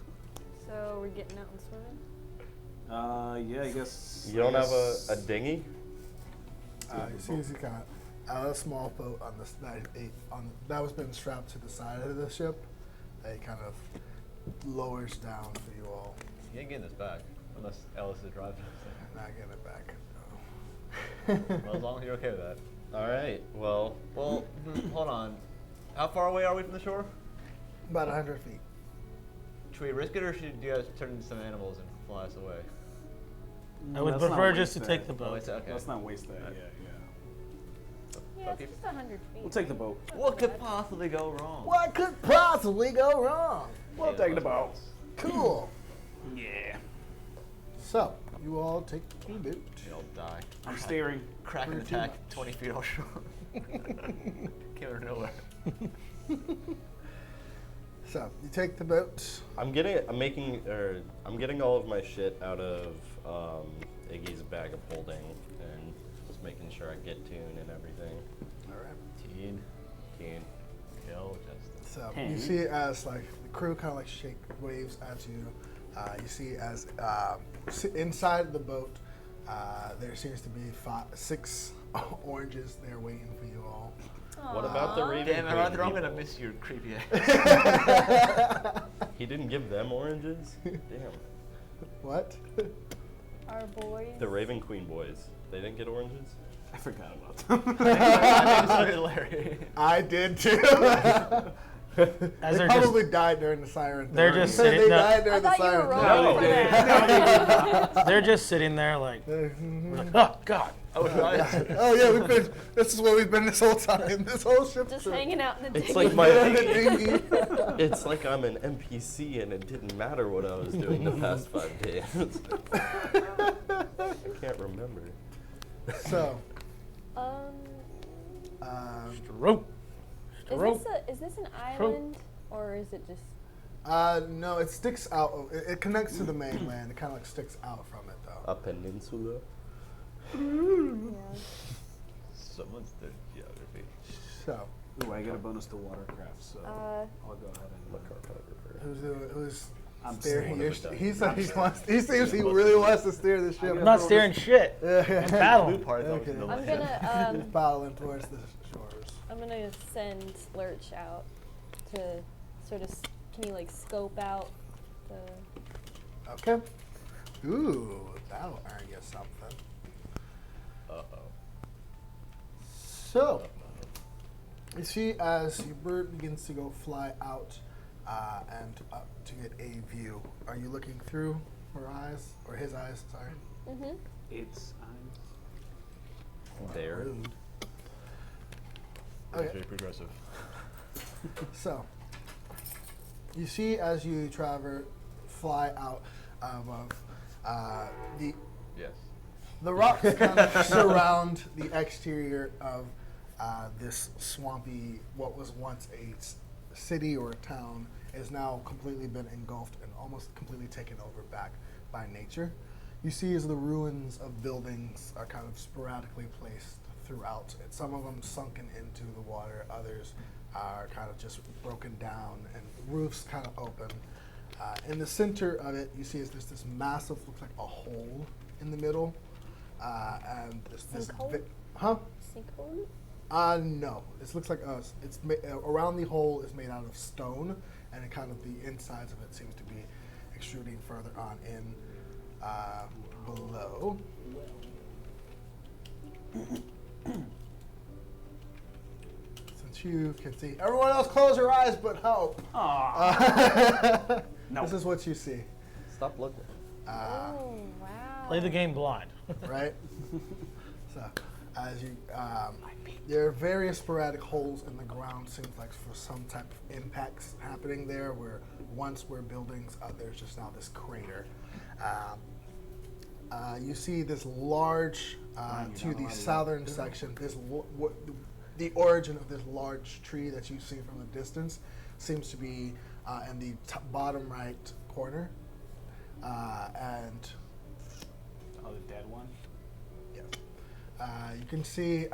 So we're getting out and swimming? Yeah, I guess. You don't have a dinghy? You see, he kind of a small boat on this that was been strapped to the side of the ship. That he kind of lowers down for you all. You ain't getting this back unless Ellis is driving. Not getting it back. No. Well, as long as you're okay with that. All right. Well, Well, hold on. How far away are we from the shore? About 100 feet. Should we risk it, or should you guys turn into some animals and fly us away? I would Let's not prefer waste just to that. take the Oh, boat. it's okay. Let's not waste that. Alright. Yeah. Yeah, Okay. it's just 100 feet. We'll take the boat. What could possibly go wrong? What could possibly go wrong? We'll take the boat. Cool. Yeah. So, you all take the boot. You'll die. I'm steering. Crack an Pretty attack much. 20 feet offshore. Came out of nowhere. So, you take the boat. I'm getting all of my shit out of Iggy's bag of holding and just making sure I get tune and everything. Alright. Teen. Kill just. So, you see as the crew kind of shake waves at you. You see as inside the boat, there seems to be 6 oranges there waiting for you all. What about the Raven Damn it, Queen Arthur, I'm gonna people? miss your creepy ass. He didn't give them oranges? Damn. What? Our boys. The Raven Queen boys. They didn't get oranges? I forgot about them. I think so did Larry. I did too. As They they're probably died during the siren. They're thing. just sitting- They no. died during I the thought you siren. were thing. rolling for that. they're just sitting there like, oh God. Oh, right. Oh yeah, we've been. This is where we've been this whole time. This whole ship. Just trip. hanging out in the It's dinghy. like my. In the dinghy. It's like I'm an NPC and it didn't matter what I was doing the past 5 days. I can't remember. Um, So, Rope. is this an island or is it just? no, it sticks out. It connects to the mainland. It kind of like sticks out from it though. A peninsula. Yeah. Someone's the geography. So, Ooh, I get a bonus to watercraft, so I'll go ahead I'm a and. cartographer. who's I'm steering? steering. He said he wants. He seems he really wants to steer the ship. I'm not steering shit. I'm Blue paddling. part is always Okay. the I'm land. gonna Paddling towards the shores. I'm gonna send Lurch out to sort of. Can you like scope out the? Okay. Ooh, that'll earn you something. Uh-oh. So, you see as your bird begins to go fly out and up to get a view. Are you looking through her eyes or his eyes? Sorry. Mm-hmm. It's There. Rude. Very Okay. progressive. So, you see as you fly out of the Yes. the rocks kind of surround the exterior of this swampy, what was once a city or a town, has now completely been engulfed and almost completely taken over back by nature. You see as the ruins of buildings are kind of sporadically placed throughout. Some of them sunken into the water, others are kind of just broken down, and roofs kind of open. In the center of it, you see is there's this massive, looks like a hole in the middle, and this Sinkhole? huh? Sinkhole? No. It looks like around the hole is made out of stone, and it kind of the insides of it seems to be extruding further on in below. Since you can see, everyone else close your eyes but Hope. No. This is what you see, Stop looking. Oh wow. Play the game blind. right? So, as you, there are various sporadic holes in the ground. Seems like for some type of impacts happening there, where once were buildings, there's just now this crater. You see this large, to the southern section, this the origin of this large tree that you see from the distance seems to be in the bottom right corner, and Oh, the dead one? yes. You can see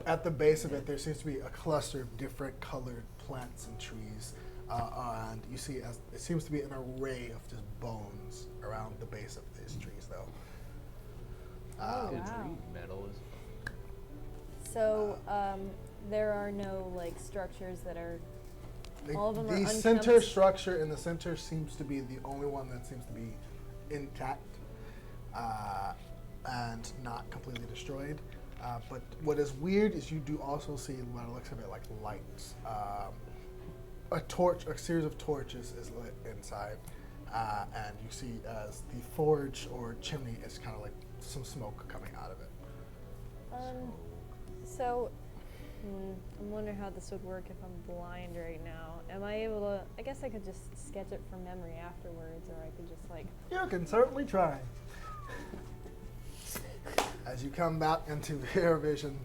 at the base of it, there seems to be a cluster of different colored plants and trees. And you see, it seems to be an array of just bones around the base of these trees, though. Oh, wow. Metal is. So there are no like structures that are. All of them are The unkempt? center structure in the center seems to be the only one that seems to be intact and not completely destroyed. But what is weird is you do also see, by the looks of it, like lights. A series of torches is lit inside, and you see as the forge or chimney is kind of like some smoke coming out of it. So I'm wondering how this would work if I'm blind right now. Am I able to? I guess I could just sketch it from memory afterwards, or I could just like. You can certainly try. As you come back into your vision,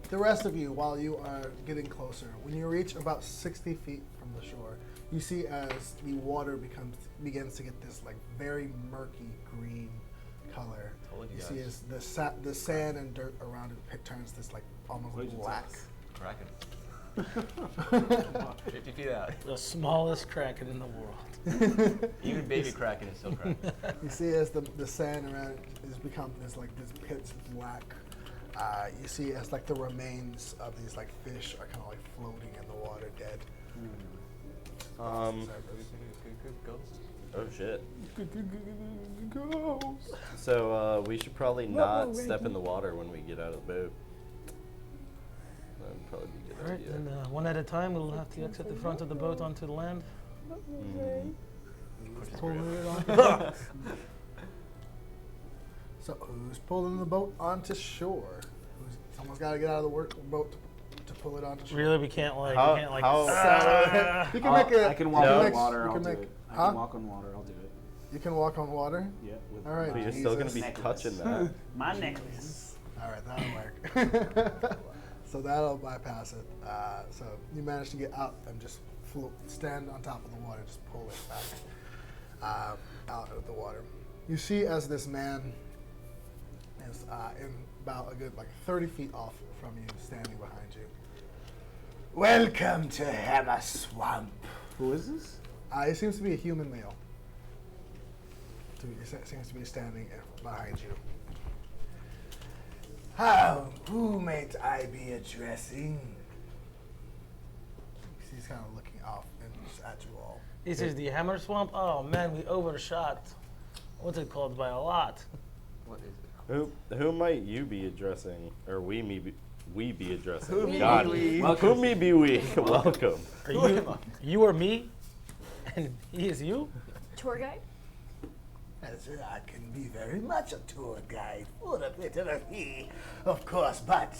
the rest of you, while you are getting closer, when you reach about 60 feet from the shore, you see as the water begins to get this like very murky green color. Told you You see guys. as the sand and dirt around it turns this like almost What did you black. Kraken. 50 feet out. The smallest kraken in the world. Even baby Kraken is still Kraken. You see as the sand around it has become this pitch black. You see as like the remains of these like fish are kind of like floating in the water, dead. Oh shit. So we should probably not step in the water when we get out of the boat. That would probably be a good Alright, idea. then one at a time, we'll have to exit the front of the boat onto the land. Pulling it on. So who's pulling the boat onto shore? Someone's got to get out of the boat to pull it onto shore. Really, we can't like, How- we can't like. how- You can make it. I can walk you on make- water. you I'll can do make- it. I Huh? can walk on water. I'll do it. You can walk on water. Yeah. With All right. But you're still gonna be Jesus. touching that. My necklace. All right, that'll work. So that'll bypass it. So you manage to get out and just stand on top of the water, just pull it back out of the water. You see as this man is in about a good 30 feet off from you, standing behind you. Welcome to Hammer Swamp. Who is this? It seems to be a human male. It seems to be standing behind you. Who might I be addressing? He's kind of looking off at you all. This is the Hammer Swamp. Oh man, we overshot. What's it called by a lot? What is it? Who might you be addressing, or we be addressing? Who me God, be we? who me be we? Welcome. Are you or me? And he is you? Tour guide? As I can be very much a tour guide for a bit of a fee, of course, but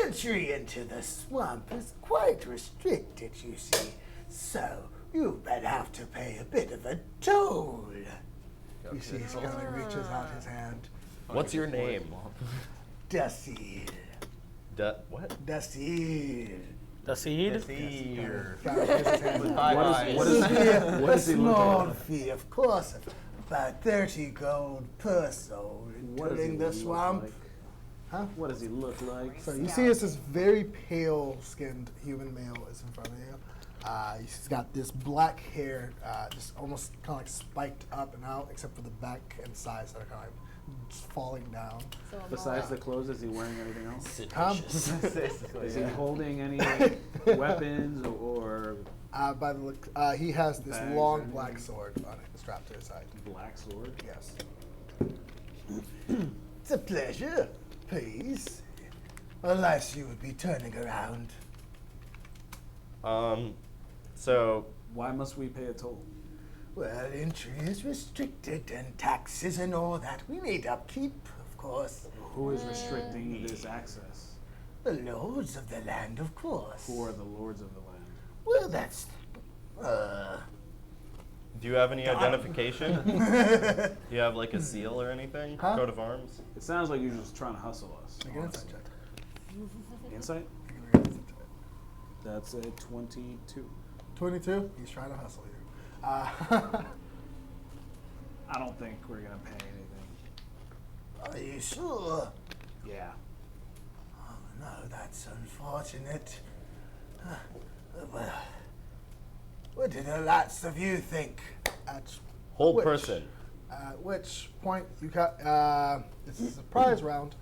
entry into the swamp is quite restricted, you see. So you might have to pay a bit of a toll. You see, he kind of reaches out his hand. What's your name? Dusty. What? Dusty. The seed? A What does he look small like? fee, of course. About 30 gold per soul, What does he including the look swamp. like? Huh? What does he look like? So you see as this very pale-skinned human male is in front of you. He's got this black hair, just almost kind of like spiked up and out, except for the back and sides that are kind of like just falling down. So I'm Besides all- the clothes, is he wearing anything else? Is he Yeah. holding any weapons or By the look, he has this Bags long or black anything? sword on it, strapped to his side. black sword? Yes. It's a pleasure, please. Unless you would be turning around. So Why must we pay a toll? Well, entry is restricted and taxes and all that. We need upkeep, of course. Who is restricting this access? The lords of the land, of course. Who are the lords of the land? Well, that's. do you have any identification? Do you have like a seal or anything? Huh? Coat of arms? It sounds like you're just trying to hustle us. Make an insight check. Insight? Make an insight check. That's a 22. 22? He's trying to hustle you. I don't think we're gonna pay anything. Are you sure? Yeah. Oh, no, that's unfortunate. Well, what do the lots of you think? At Hold which- person. At which point you got, it's a surprise round.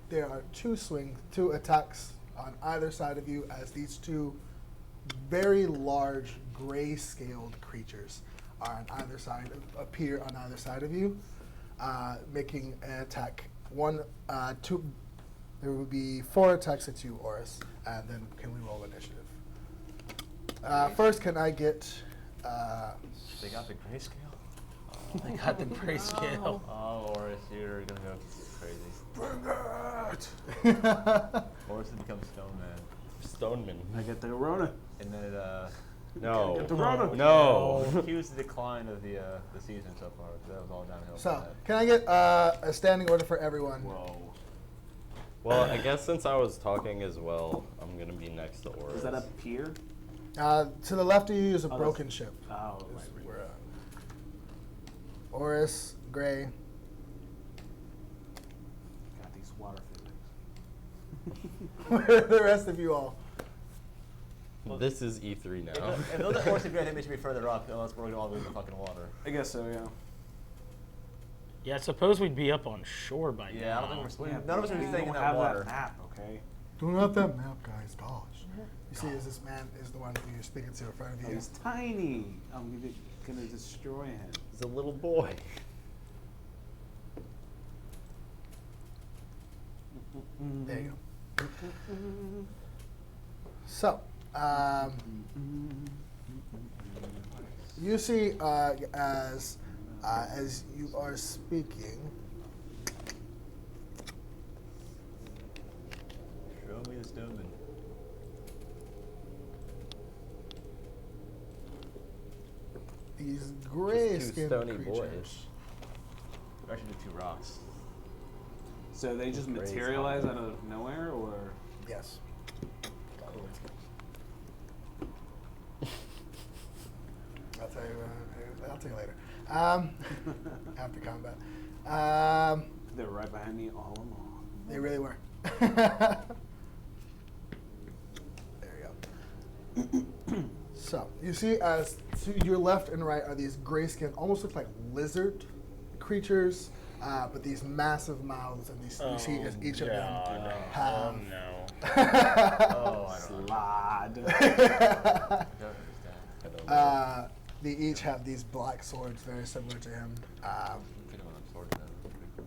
There are two attacks on either side of you as these two very large gray-scaled creatures are on either side, appear on either side of you, making an attack. There will be 4 attacks at you, Orys, and then can we roll initiative? First, can I get? They got the grayscale? I got the grayscale. Oh, Orys, you're gonna go crazy. Bring it! Orys has become Stone Man. Stoneman. I get the Rona. And then No. Get the Rona. No. huge decline of the season so far. That was all downhill. So, from that. can I get a standing order for everyone? Whoa. Well, I guess since I was talking as well, I'm gonna be next to Orys. Is that up here? To the left of you is a that's- broken ship. Oh, Is right. where, Orys, Gray. Got these water feelings. Where are the rest of you all? This is E3 now. If those are Orys and Gray, I think they should be further up, unless we're all in the fucking water. I guess so, yeah. Yeah, I suppose we'd be up on shore by Yeah, I now. don't think we're Yeah, none of us are we staying in don't that have water. that map, okay? Don't have that map, guys. Gosh. You see, is this man is the one who you're speaking to in front of Oh, you. he's tiny. I'm gonna destroy him. He's a little boy. There you go. So, you see, as you are speaking, Show me the stoneman. these gray Just two skinned stony creatures. boys. We actually did 2 rocks. So they just Raise materialize high. out of nowhere, or Yes. I'll tell you later. After combat. they're right behind me all along? They really were. There you go. So, you see as to your left and right are these gray skin, almost look like lizard creatures, but these massive mouths, and these you see as each of them have. no. Oh, I don't know. Slide. I don't understand. They each have these black swords, very similar to him. I think I'm on sword now.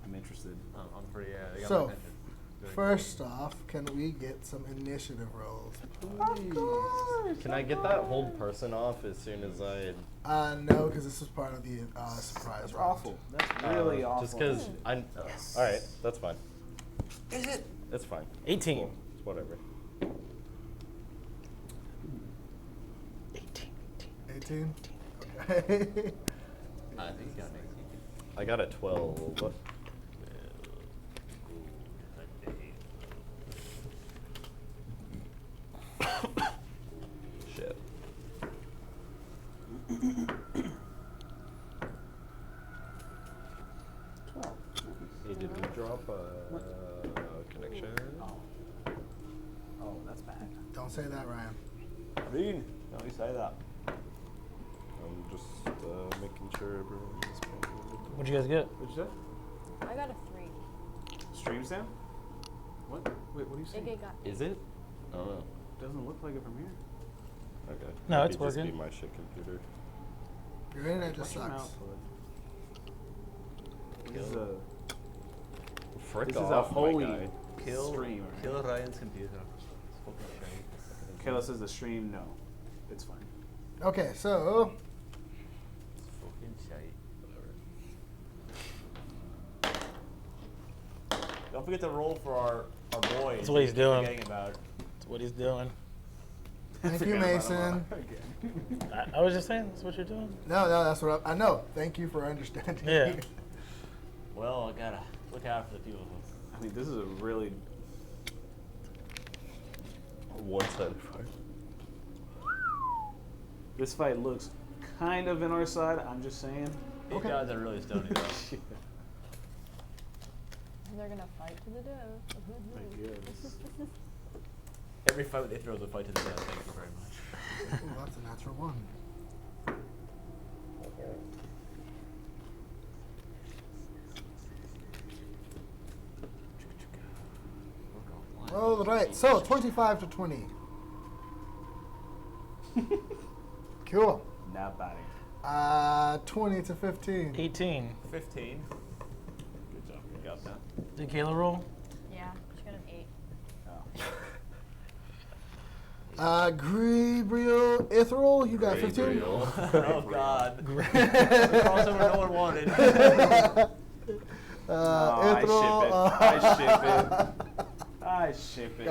I'm interested. I'm pretty, yeah. They got So, my attention. Doing first off, can we get some initiative rolls? Can I get that hold person off as soon as I? No, because this is part of the surprise That's round. awful. That's really awful. Just because I. Yes. All right, that's fine. Is it? It's fine. 18. Cool. It's whatever. 18? Okay. I think you got an 18. I got a 12. Shit. Hey, did we drop a connection? Oh, that's bad. Don't say that, Ryan. Green. Don't you say that. I'm just making sure everyone's What'd you guys get? What'd you say? I got a 3. Stream sound? What? Wait, what are you saying? Iggy got Is it? I don't know. Doesn't look like it from here. Okay. No, Maybe it's just working. be my shit computer. Your internet just Watch your sucks. mouth, bud. This is a Frick This is off, a my holy guy. stream. Right? Kill Ryan's computer. It's fucking shite. Kayla says the stream. No, it's fine. Okay, so It's fucking shite. Whatever. Don't forget to roll for our boy. That's what he's doing. Forgetting about. That's what he's doing. thank you, Forgot about Mason. him again. I was just saying, that's what you're doing. No, that's what I know. Thank you for understanding. Yeah. Well, I gotta look out for the people. I mean, this is a really One-sided fight. This fight looks kind of in our side. I'm just saying. These Okay. guys are really stony though. They're gonna fight to the death. I guess. Every fight with Ithryl is a fight to the death. Thank you very much. Ooh, that's a natural one. All right, so 25 to 20. Cool. Not bad. 20 to 15. 18. 15. Good job. You got that. Did Kayla roll? Yeah, she got an 8. Oh. Gabriel, Ithryl, you got 15. Gabriel. Oh God. The crossover no one wanted. I ship it. I ship it.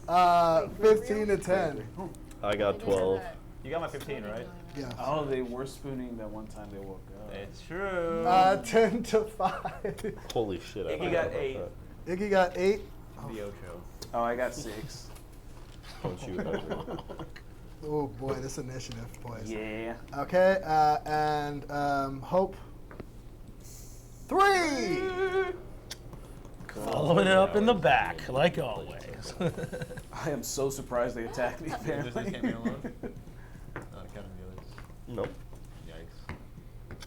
God. 15 to 10. I got 12. You got my 15, right? Yeah. Oh, they were spooning that one time they woke up. It's true. 10 to 5. Holy shit. I Iggy forgot got about 8. that. Iggy got 8. The Ocho. Oh, I got 6. Don't you ever. Oh boy, this initiative, boys. Yeah. Okay, and Hope. 3! Following it up in the back, like always. I am so surprised they attacked me. Just Apparently. can't be alone. Not counting the others. Nope. Yikes.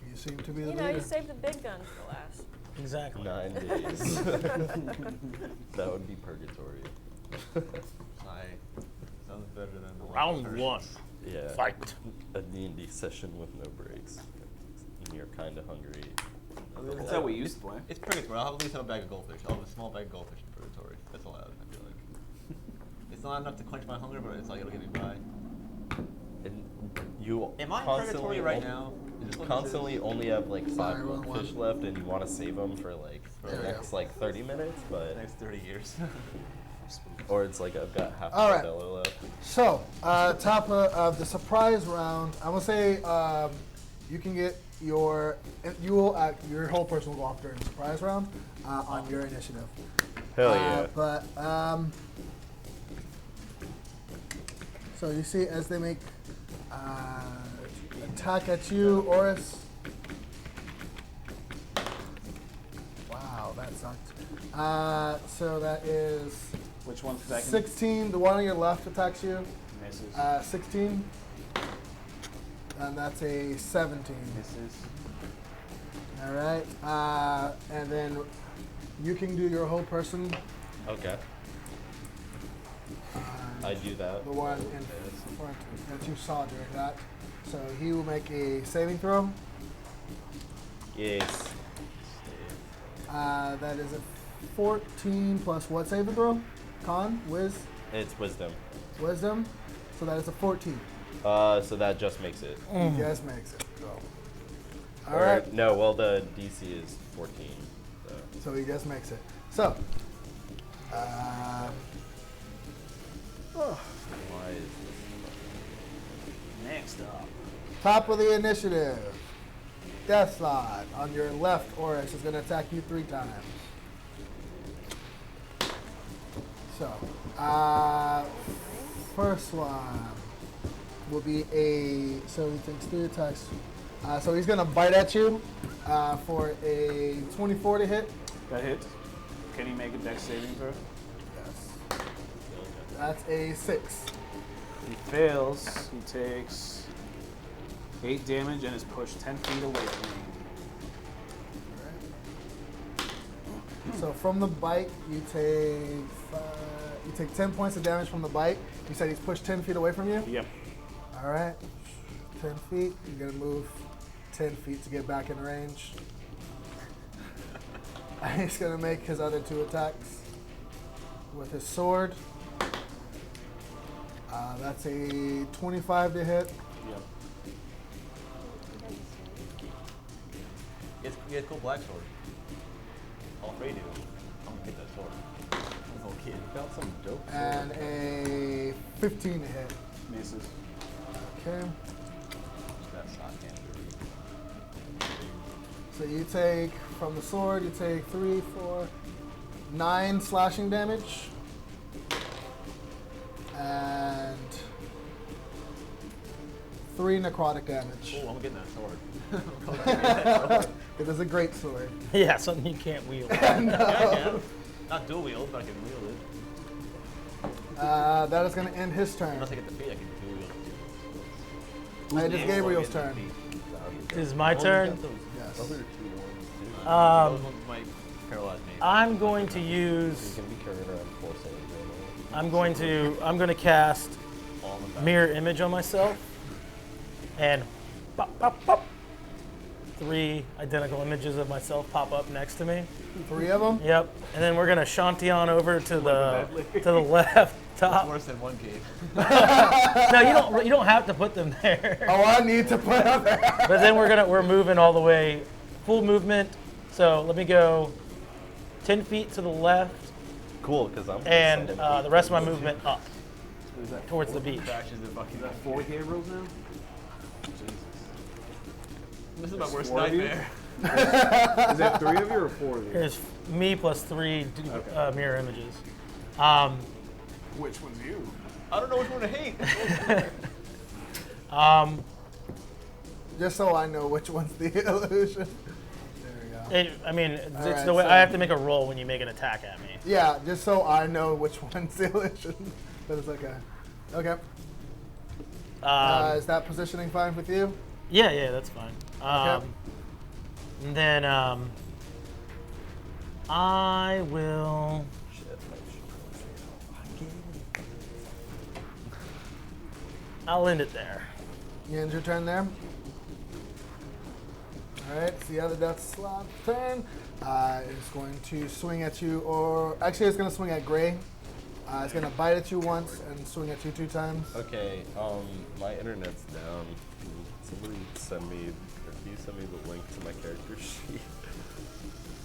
You seem to be the You know, you leader. saved the big guns for last. Exactly. 9 days. That would be purgatory. Sounds better than the Round one. Yeah. Fight. A D&D session with no breaks. And you're kind of hungry. That's how we used to play. It's purgatory. I'll have at least have a bag of goldfish. I'll have a small bag of goldfish in purgatory. That's allowed, I feel like. It's not enough to quench my hunger, but it's like it'll get me by. And you Am I in constantly purgatory right now? Is this You what constantly this is? only have like 5 Fire on goldfish one. left, and you want to save them for like the There we next go. like 30 minutes, The but next 30 years. or it's like I've got half All a right. Modelo left. So, top of the surprise round, I'm gonna say you can get your whole person will go off during the surprise round on your initiative. Hell yeah! But so you see as they make attack at you, Orys. Wow, that sucked. So that is Which one's attacking? 16. The one on your left attacks you. Misses. 16. And that's a 17. Misses. All right. And then you can do your whole person. Okay, I do that. The one in front that you saw during that. So he will make a saving throw. Yes. That is a 14 plus what saving throw? Con? It's wisdom. Wisdom. So that is a 14. So that just makes it. He just makes it. So. All Or, right. No, well the DC is 14. So. So he just makes it. So. Why is Next up. Top of the initiative. Death Slot. On your left, Orys is going to attack you 3 times. So, first one will be so he takes 3 attacks. So he's going to bite at you for a 24 to hit. That hit. Can he make a dex saving throw? Yes. That's a 6. He fails. He takes 8 damage and is pushed 10 feet away from me. So from the bite, you take 10 points of damage from the bite. You said he's pushed 10 feet away from you? Yep. All right. 10 feet. You're going to move 10 feet to get back in range. He's going to make his other 2 attacks with his sword. That's a 25 to hit. Yep. He has cool black sword. All 3 do. I'm gonna get that sword. This little kid. Got some dope. And a 15 to hit. Misses. Okay. That shot hand. So you take, from the sword, you take 3, 4, 9 slashing damage. And 3 necrotic damage. Oh, I'm getting that sword. I'm getting that sword. It is a great sword. Yeah, something you can't wield. Yeah, I can. Not dual wield, but I can wield it. That is going to end his turn. Unless I get the feet, I can dual wield. It is Gabriel's turn. This is my turn. Yes. Other 2 ones too. Those ones might paralyze me. I'm going to You use. can be carried around 4 seconds. I'm going to cast All in the back. mirror image on myself, and pop, pop, pop. 3 identical images of myself pop up next to me. 3 of them? Yep, and then we're gonna shanty on over to the left top. Worse than one cave. No, you don't have to put them there. Oh, I need to put up there. But then we're moving all the way, full movement. So let me go 10 feet to the left, Cool, because I'm. and the rest of my movement up Is that towards the beach. Crashes the fucking. Is that 4 Gabriels now? This is my worst 4 of you? nightmare. Is that 3 of you or 4 of you? There's me plus 3 mirror images. Which one's you? I don't know which one to hate. Just so I know which one's the illusion. There we go. It's Alright, the way so- I have to make a roll when you make an attack at me. Yeah, just so I know which one's the illusion. But it's okay. Okay. Is that positioning fine with you? Yeah, that's fine. Okay. And then I will. Shit, I'll end it there. You end your turn there. Alright, it's the other Death Slot turn. It's going to swing at you, or actually it's going to swing at Gray. It's going to bite at you once and swing at you 2 times. Okay, my internet's down. Can somebody send me, or can you send me the link to my character sheet?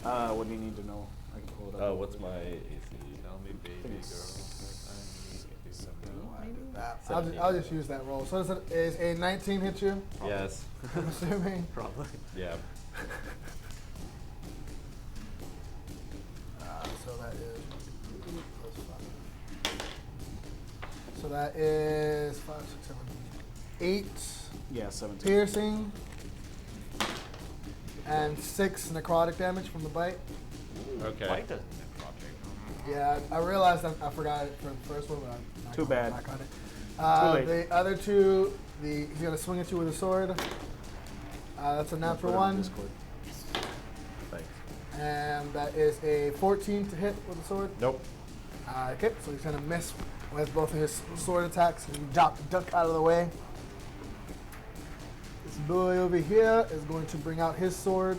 What do you need to know? I can pull it up. What's my AC? Tell me, baby girl. I'll just use that roll. So is a 19 hit you? Yes. I'm assuming. Probably. Yeah. So that is. So that is 5, 6, 7, 8 Yeah, 17. piercing and 6 necrotic damage from the bite. Okay. Bite doesn't necrotic. Yeah, I realized I forgot it for the first one, but I'm not Too going bad. back on it. Too late. The other 2, he's gonna swing at you with a sword. That's a natural Put it on 1, Discord. Thanks. and that is a 14 to hit with a sword. Nope. Okay, so he's gonna miss with both of his sword attacks and duck out of the way. This boy over here is going to bring out his sword.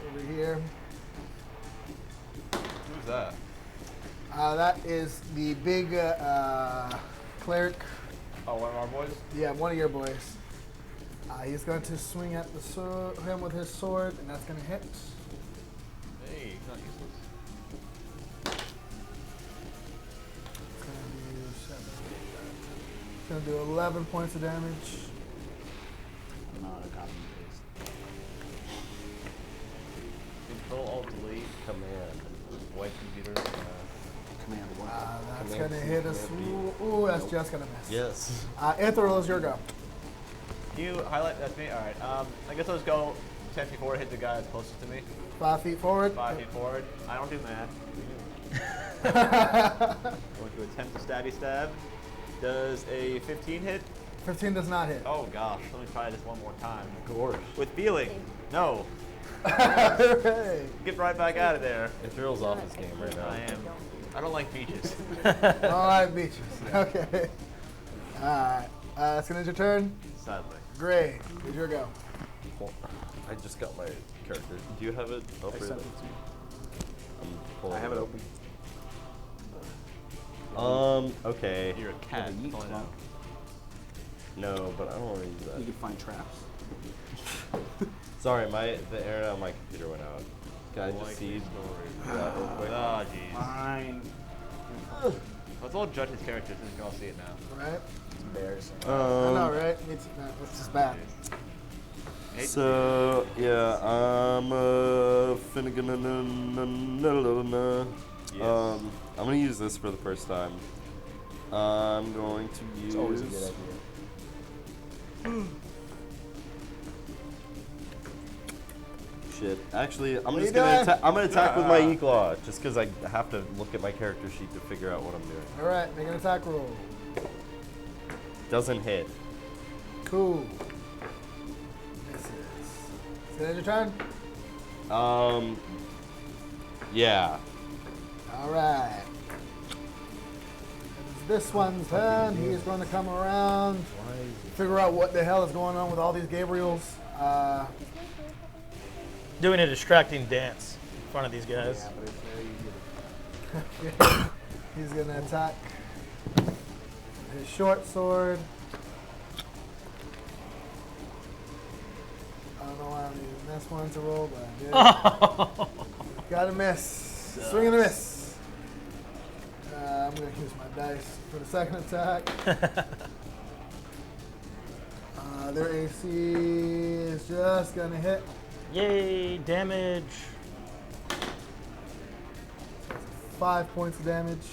Over here. Who's that? That is the big cleric. Oh, one of our boys? Yeah, one of your boys. He's going to swing at him with his sword, and that's going to hit. Hey, he's not useless. It's going to do 11 points of damage. Not a copy paste. Control Alt Delete. Command. White computer. Command 1. That's Command going to C, hit us. Command B. Ooh, that's just going to miss. Yes. Ithryl is your go. Can you highlight that's me? Alright. I guess I'll just go 10 feet forward, hit the guy that's closest to me. 5 feet forward. 5 feet forward. I don't do math. Going to attempt a stabby stab. Does a 15 hit? 15 does not hit. Oh gosh, let me try this one more time. Of course. With feeling. No. Hooray. Get right back out of there. Ithryl's off his game right now. I am. I don't like beaches. All right, beaches. Okay. Alright. It's going to end your turn. Sadly. Gray, here's your go. Well, I just got my character. Do you have it I open? sent it to you. I'm pulling I have it up. open. Okay. You're a cat. yeet Pull it clock. out. No, but I don't want to use You that. can find traps. Sorry, the internet on my computer went out. Can I just Like see these stories. that real quick? Oh jeez. Fine. Let's all judge his character since we can all see it now. Right? It's embarrassing. I know, right? It's just bad. So, yeah, I'm Finnegan. Yes. I'm gonna use this for the first time. I'm going to use. It's always a good idea. Shit. Actually, I'm What just are you gonna doing? I'm gonna attack with my E-claw, just because I have to look at my character sheet to figure out what I'm doing. All right, make an attack roll. Doesn't hit. Cool. This is it your turn? Yeah. All right. It's this one's turn. He's going to come around, figure out what the hell is going on with all these Gabriels. Doing a distracting dance in front of these guys. Yeah, but it's very easy. He's going to attack his short sword. I don't know why I'm using this one to roll, but I did. Gotta miss. Swing and a miss. I'm going to use my dice for the second attack. Their AC is just going to hit. Yay, damage. 5 points of damage.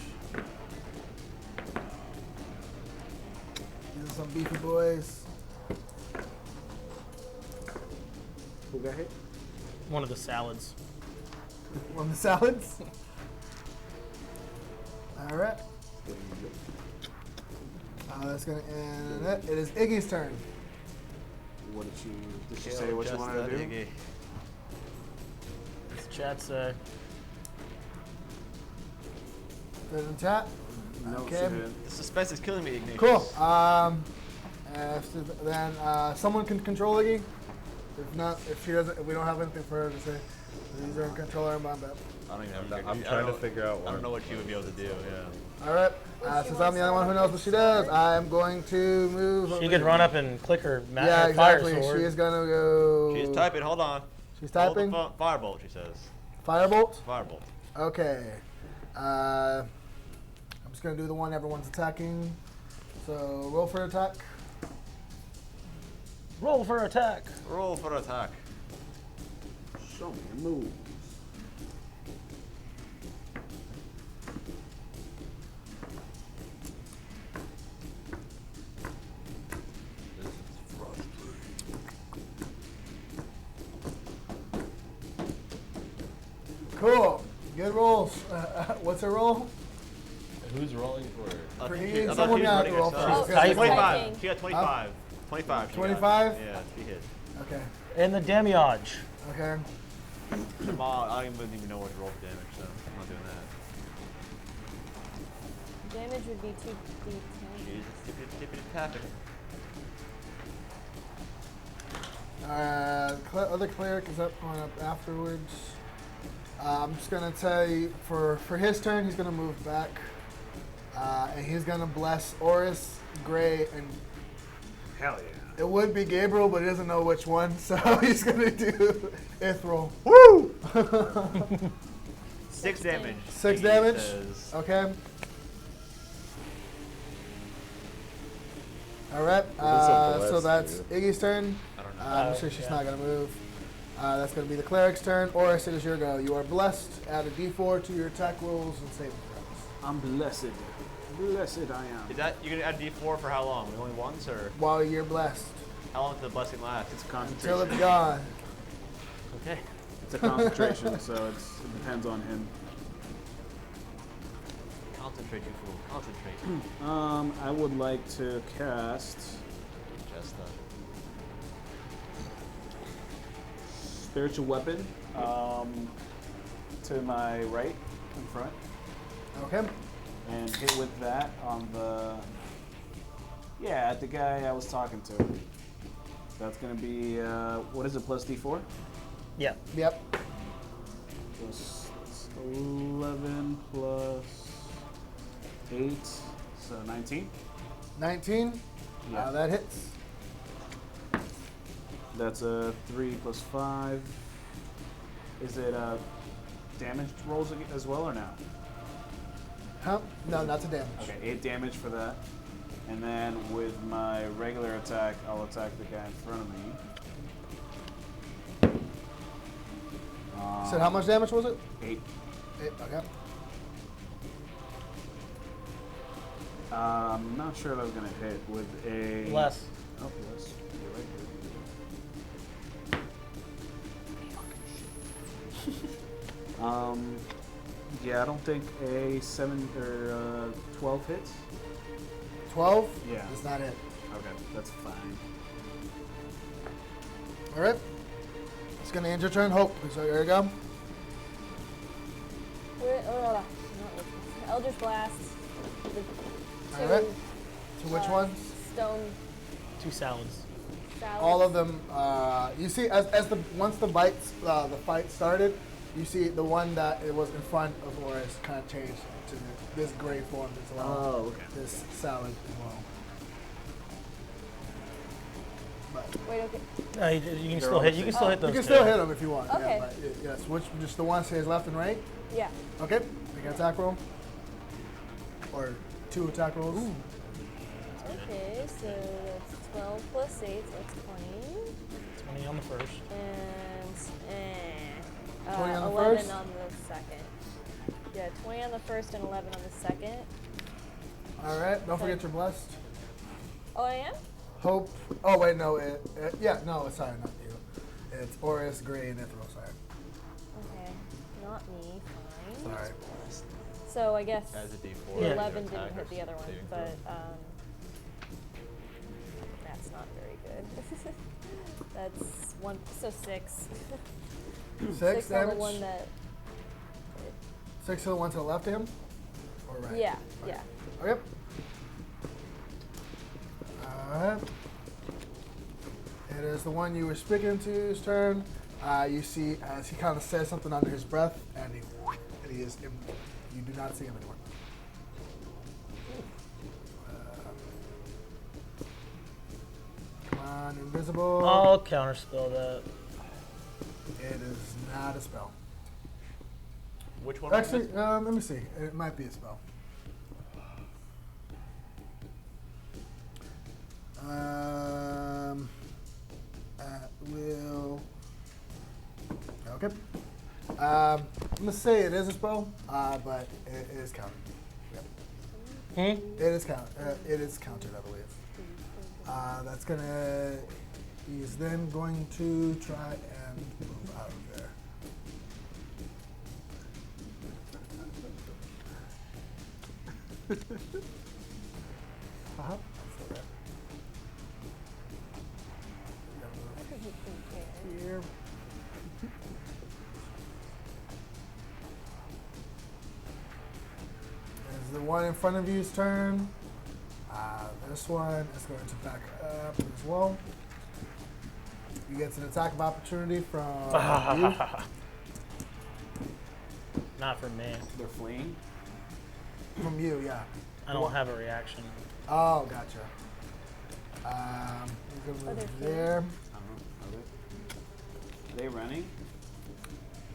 These are some beefy boys. Who got hit? One of the salads. On the salads. All right. That's going to end it. It is Iggy's turn. What did she say? What you wanted to do? chat say? Doesn't tap. No, Okay. The suspense is killing me, Ignatius. Cool. Then someone can control Iggy. If not, if she doesn't, if we don't have anything for her to say, these are in control her mind. I don't even have I'm trying to figure out. I don't know what she would be able to do. Yeah. All right. Since I'm the only one who knows what she does, I'm going to move. She could run up and click her Yeah, fire exactly. sword. She is gonna go. She's typing. Hold on. She's typing. Hold the firebolt. She says. Firebolt. Firebolt. Okay. I'm just gonna do the one everyone's attacking. So roll for attack. Roll for attack. Roll for attack. Show me a move. This is frustrating. Cool. Good rolls. What's her roll? Who's rolling for? For I Iggy, thought someone she was got running to roll herself. for Typing. 25. She got 25. 25. she got. 25? Yeah, she hit. Okay. And the demiurge. Okay. I wouldn't even know what to roll for damage, so I'm not doing that. Damage would be 2d10. She's tippity tapping. Other cleric is going up afterwards. I'm just gonna tell you for his turn, he's gonna move back, and he's gonna bless Orys, Gray, and Hell yeah. it would be Gabriel, but he doesn't know which one, so he's gonna do Ithryl. Woo! 6 damage. 6 Iggy damage. says. Okay. All right. does a So bless that's do? Iggy's turn. I don't know. I'm sure she's not gonna move. That's gonna be the cleric's turn. Orys, it is your go. You are blessed. Add a D4 to your attack rolls and saving throws. I'm blessed. Blessed I am. Is that you're gonna add D4 for how long? Only once, or While you're blessed, how long does the blessing last? It's a until concentration. it's gone. Okay. It's a concentration, so it depends on him. Concentrate, you fool. Concentrate. I would like to cast Just Spiritual Weapon to my right in front, Okay. and hit with that on at the guy I was talking to. That's gonna be what is it, plus D4? Yeah. Yep. Plus 11 plus 8, so 19. 19. Yeah. That hits. That's a 3 plus 5. Is it damage rolls as well or no? Huh? No, not to damage. Okay, 8 damage for that. And then with my regular attack, I'll attack the guy in front of me. So how much damage was it? 8. 8. Okay. I'm not sure if I was going to hit with a... Less. Oh, less. You're right there. Yeah, I don't think a 7 or 12 hits. 12. Yeah. That's not it. Okay, that's fine. All right. It's gonna end your turn. Hope. So here you go. Eldritch Blast. The All right. To which ones? Stone 2 salads. salad. All of them. You see, once the fight started, you see the one that it was in front of Orys kind of changed to this gray form as well. Oh, okay. This salad as well. But Wait, okay. No, you can still hit. You can still hit those. you can two. still hit them if you want. Okay. Yeah, but yes. Which just the one says left and right. Yeah. Okay. Make an attack roll. Or 2 attack rolls. Okay, so that's 12 plus 8, so that's 20. 20 on the first. And 20 on the 11 first? on the second. Yeah, 20 on the first and 11 on the second. All right. Don't forget you're blessed. Oh, I am? Hope. Oh wait, no. Yeah, no. Sorry, not you. It's Orys, Gray, and Ithryl. Sorry. Okay, not me. Fine. Sorry. So I guess As a D4. the Yeah. 11 didn't Attack or hit the other one, saving but throw. that's not very good. That's 1, so 6. Six on the damage. one that. 6 to the one to the left of him? Or right? Yeah, yeah. Okay. Alright. It is the one you were speaking to's turn. You see as he kind of says something under his breath, and he is. You do not see him anymore. Come on, invisible. I'll counterspell that. It is not a spell. Which one? Actually, let me see. It might be a spell. Will. Okay. I'm gonna say it is a spell, but it is countered. Yep. It is countered. It is countered, I believe. That's gonna. He's then going to try and move out of there. Here. As the one in front of you's turn, this one is going to back up as well. You get an attack of opportunity from you. Not for me. They're fleeing. From you, yeah. I don't have a reaction. Oh, gotcha. You can move there. Are they running?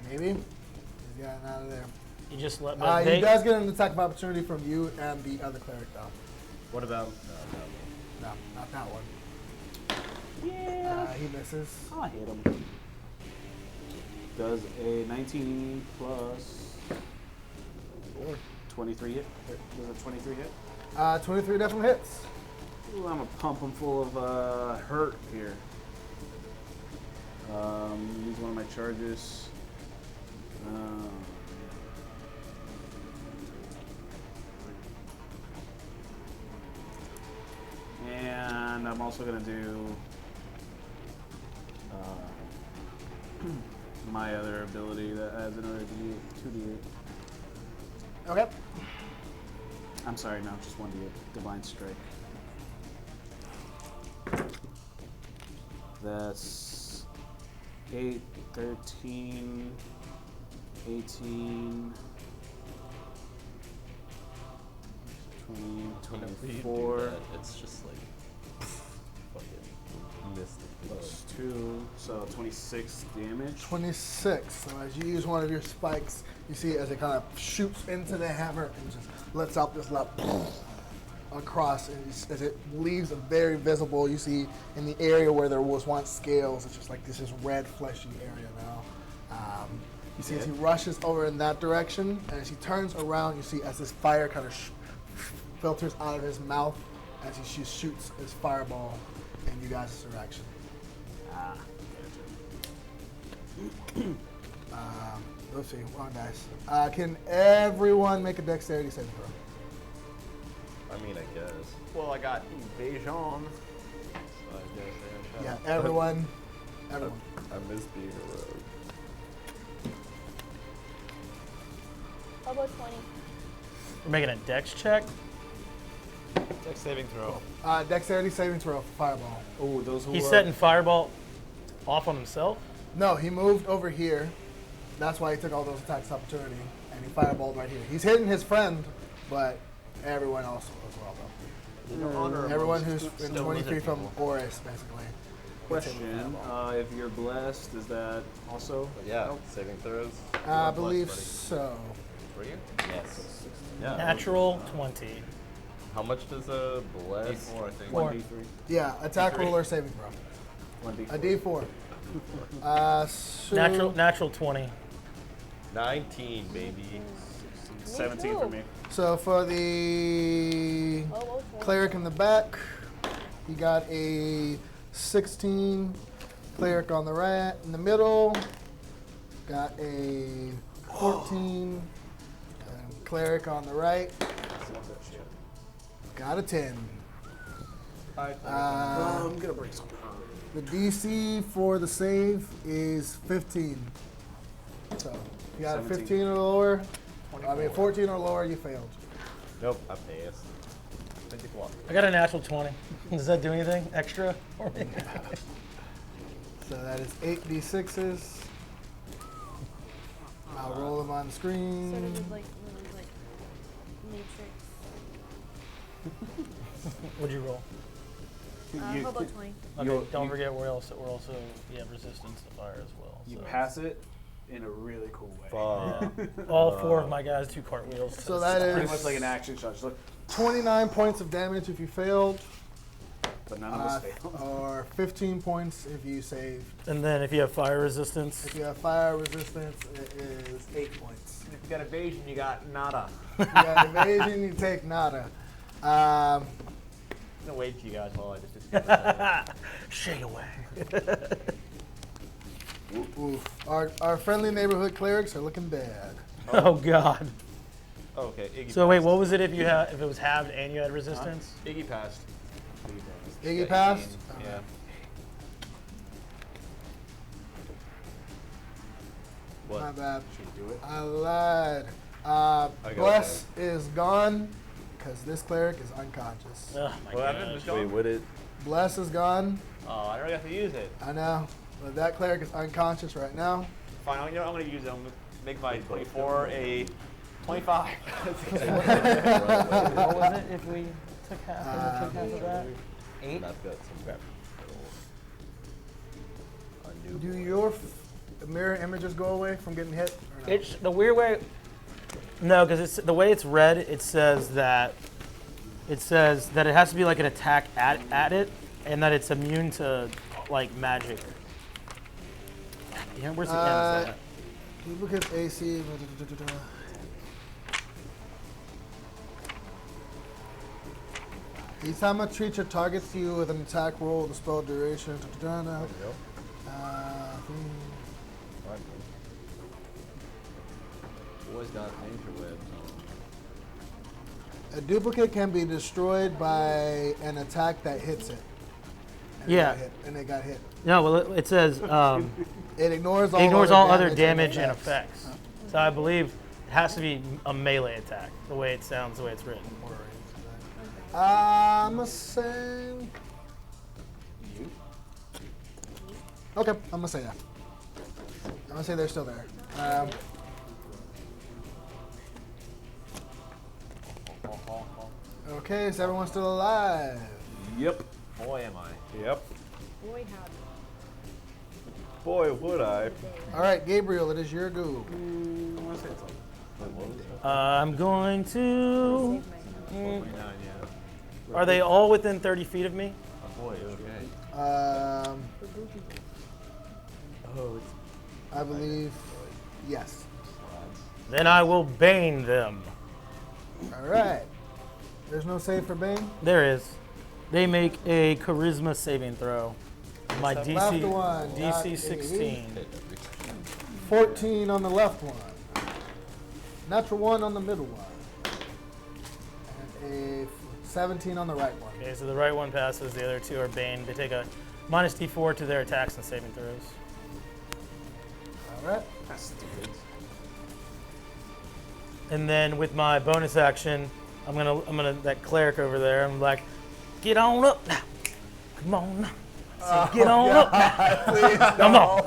Maybe. He's gotten out of there. You just let He does get an attack of opportunity from you and the other cleric, though. What about? No, not that one. Yeah. He misses. I'll hit him. Does a 19 plus 23 hit? Does a 23 hit? 23 definitely hits. Ooh, I'm gonna pump him full of hurt here. Use one of my charges. And I'm also gonna do my other ability that adds another 2d8. Okay. I'm sorry, no, just 1d8. Divine Strike. That's 8, 13, 18, 20, Whenever you do 24. that, it's just like fucking missed the blow. Plus 2, so 26 damage. 26. So as you use one of your spikes, you see as it kind of shoots into the hammer and just lets out this loud across, and as it leaves a very visible, you see in the area where there was once scales, it's just like this is red fleshy area now. You see as he rushes over in that direction, and as he turns around, you see as this fire kind of filters out of his mouth as he shoots his fireball in you guys' direction. Let's see, one dice. Can everyone make a dexterity saving throw? I mean, I guess. Well, I got evasion. So I guess I Yeah, shot. everyone. I miss being a rogue. How about 20? We're making a dex check. Dex saving throw. Dexterity saving throw for fireball. Oh, those who He's are setting fireball off on himself. No, he moved over here. That's why he took all those attacks of opportunity, and he fireballed right here. He's hitting his friend, but everyone else as well, though. Everyone who's in Still 23 lizard from people. Orys, basically. question, if you're blessed, is that also? But yeah, saving throws. I You're believe blessed, so. buddy. Were you? Yes. Yeah. Natural 20. How much does a bless? D4, I think. Four. 1d3. Yeah, attack roll or saving throw. 1d4. A D4. So Natural 20. 19, baby. 17 for me. So for the Oh, cleric in the back, he got a 16. Cleric on the right, in the middle, got a 14. And cleric on the right, got a 10. I'm gonna break something. The DC for the save is 15. you got a 17. 15 or lower, 24. 14 or lower, you failed. Nope, I passed. 24. I got a natural 20. Does that do anything extra for me? So that is 8d6s. I'll roll them on the screen. Sort of like one of those like Matrix. What'd you roll? How about 20? Okay, don't forget we're also we have resistance to fire as well. You so. pass it in a really cool way. Yeah. All 4 of my guys do cartwheels. So that Pretty is much like an action shot. Just like, 29 points of damage if you failed, but none of us failed. or 15 points if you saved. And then if you have fire resistance, If you have fire resistance, it is 8 points. If you got evasion, you got nada. If you got evasion, you take nada. I'm gonna wait for you guys while I just escape. shade away. Oof. Our friendly neighborhood clerics are looking bad. Oh God. Oh, okay. Iggy So wait, passed. what was it if it was halved and you had resistance? Iggy passed. Iggy Got passed? 18, Yeah. What? My bad. Should we do it? I lied. got Bless is gone because this cleric is unconscious. Oh my What happened? God. Just Wait, gone? would it? Bless is gone. Oh, I never got to use it. I know. But that cleric is unconscious right now. Fine, you know what, I'm gonna use it. I'm gonna make my 24 a 25. What was it if we took half of that? 8? And I've got some Do your mirror images go away from getting hit? Or no? It's the weird way. No, because it's the way it's read. It says that it has to be like an attack at it, and that it's immune to like magic. Yeah, where's the end of that? Duplicate AC. Each time a creature targets you with an attack roll, the spell duration. Boys got nature webs A duplicate can be destroyed by an attack that hits it. And Yeah. it got hit. No, well, it says It ignores all other damage and effects. So I believe it has to be a melee attack, the way it sounds, the way it's written. I'm gonna say. Okay, I'm gonna say that. I'm gonna say they're still there. Okay, is everyone still alive? Yep. Boy, am I. Yep. Boy, howdy. Boy, would I. All right, Gabriel, it is your go. I'm going to. Save my 49, yeah. Are they all within 30 feet of me? Oh, boy, okay. I believe yes. Then I will bane them. All right. There's no save for Bane. There is. They make a charisma saving throw. My Left DC one, got DC a 16. 14 on the left one. Natural 1 on the middle one. And a 17 on the right one. Okay, so the right one passes. The other two are bane. They take a minus D4 to their attacks and saving throws. All right. That's stupid. And then with my bonus action, I'm gonna that cleric over there. I'm like, get on up now. Come on now. Get on up now. Please Come on.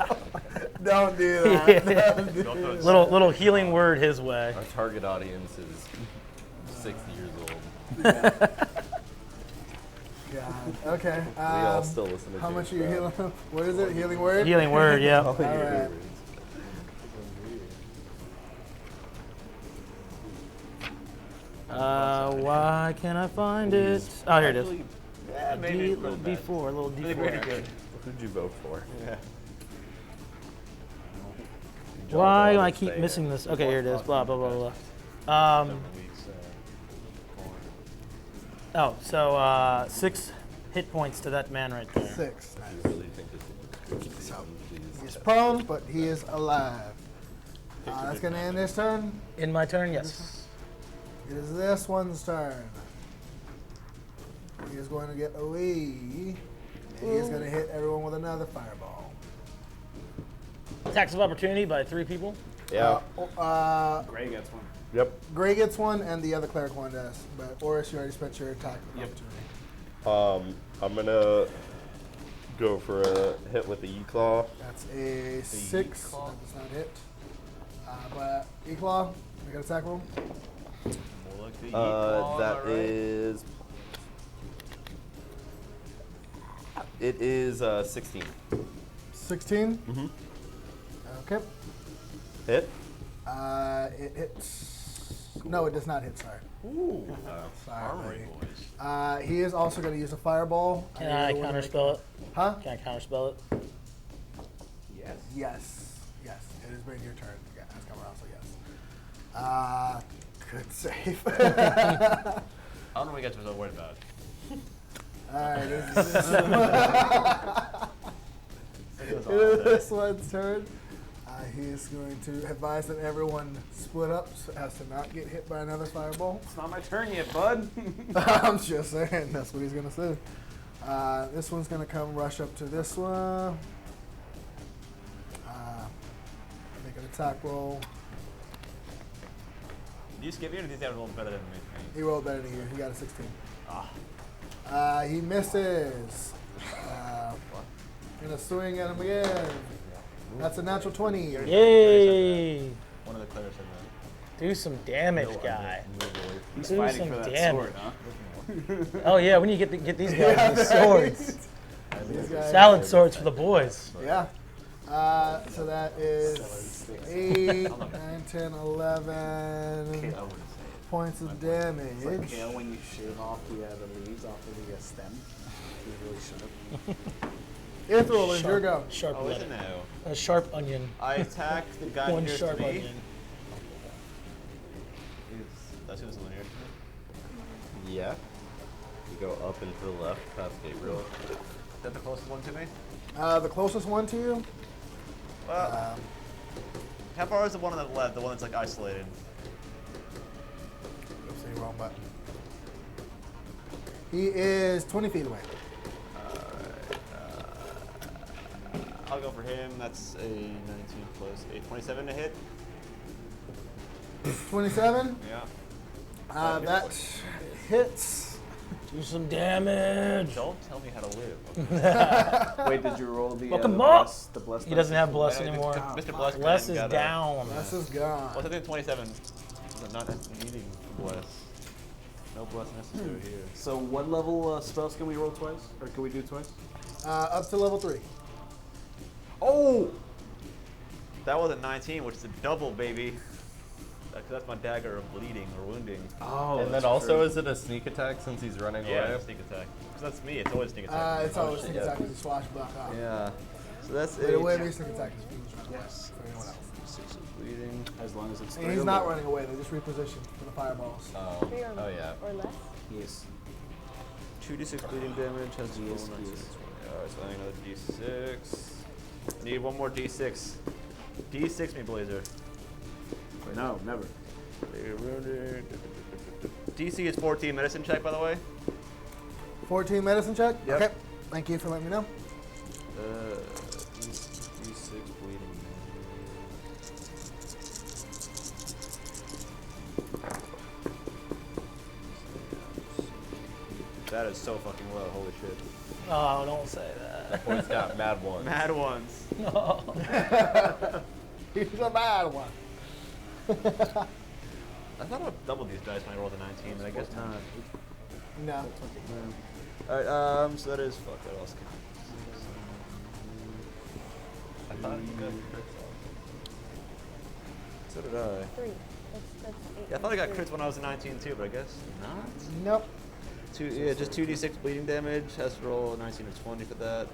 don't do that. Yeah. Don't do that. Little healing word his way. Our target audience is 60 years old. God. Okay. We all still listen to How James much are you Brown. healing? What is it? Healing word? Healing word, yeah. All right. Why can't I find it? Oh, here it is. Yeah, A maybe. D, little D4, little Really D4. pretty good. Who'd you vote for? Yeah. Why do I keep missing this? Okay, here it is. Blah blah blah blah. Oh, so 6 hit points to that man right there. 6. I really think this is He's prone, but he is alive. That's going to end his turn. In my turn, yes. It is this one's turn. He is going to get away. And he is going to hit everyone with another fireball. Attacks of opportunity by 3 people. Yeah. Gray gets one. Yep. Gray gets one, and the other cleric one does. But Orys, you already spent your attack opportunity. I'm gonna go for a hit with the E-Claw. That's a 6. E-Claw. That does not hit. But E-Claw, we got attack roll. More like the E-Claw, That am I right? is. It is 16. 16. Mm-hmm. Okay. Hit. It hits. No, it does not hit. Sorry. Ooh. Sorry. Armory lady. boys. He is also going to use a fireball. Can I counterspell it? Huh? Can I counterspell it? Yes. Yes. Yes. It has been your turn. Yeah, it's coming around, so yes. Good save. I don't know what you guys are so worried about. Alright, It was this one's turn. He's going to advise that everyone split up so as to not get hit by another fireball. It's not my turn yet, bud. I'm just saying, that's what he's going to do. This one's going to come rush up to this one. Make an attack roll. Do you skip me or do these guys roll better than me? He rolled better than you. He got a 16. Ah. He misses. Gonna swing at him again. That's a natural 20. Yay! One of the clerics said that. Do some damage, guy. He's Do fighting some for that damage. sword, huh? Oh yeah, we need to get these guys these swords. These guys- Salad swords for the boys. Yeah. So that is 8, 9, 10, 11 I wouldn't say it. points of Like damage. Kale when you shave off the leaves off of the stem. You really should have. Ithryl, is your go. Sharp Oh, is it onion. now? A sharp onion. I attack the guy One nearest sharp to me. onion. That's who's the one nearest to me. Yeah. You go up and to the left past Gabriel. Is that the closest one to me? The closest one to you. Well, how far is the one on the left? The one that's like isolated. Oops, the wrong button. He is 20 feet away. I'll go for him. That's a 19 plus 8, 27 to hit. 27. Yeah. That hits. Do some damage. Don't tell me how to live. Wait, did you roll the Look him up. the bless? He doesn't have bless I- anymore. Mr. Bless. Bless is got a- down. This is What's gone. I think 27? Not needing bless. No bless necessary here. So what level spells can we roll twice? Or can we do twice? Up to level 3. Oh! That was a 19, which is a double, baby. That's my dagger of bleeding or wounding. Oh, And then also, is it a sneak attack since he's running Yeah, away? sneak attack. Because that's me. It's always sneak attack. It's always shit, sneak yeah. attack because you slash block off. Yeah. So that's The it. way they sneak attack is if he was running away. Yes. For anyone else. 6 of bleeding. as long as it's. And he's not running away. They just repositioned for the fireballs. 3 or, Oh yeah. or less. Yes. 2d6 bleeding damage has to roll 19. Alright, so I need another d6. I need one more d6. D6 me, Blazer. No, never. They're wounded. DC is 14 medicine check, by the way. 14 medicine check? Yep. Okay. Thank you for letting me know. D6 bleeding. That is so fucking low, holy shit. Oh, don't say that. Boy's got mad ones. Mad ones. No. He's a bad one. I thought I would double these dice when I rolled a 19, but I guess not. No. Alright, so that is, fuck, what else can I thought you got So did I. 3. That's 8. Yeah, I thought I got crits when I was a 19 too, but I guess not. Nope. Just 2d6 bleeding damage. Has to roll a 19 or 20 for that.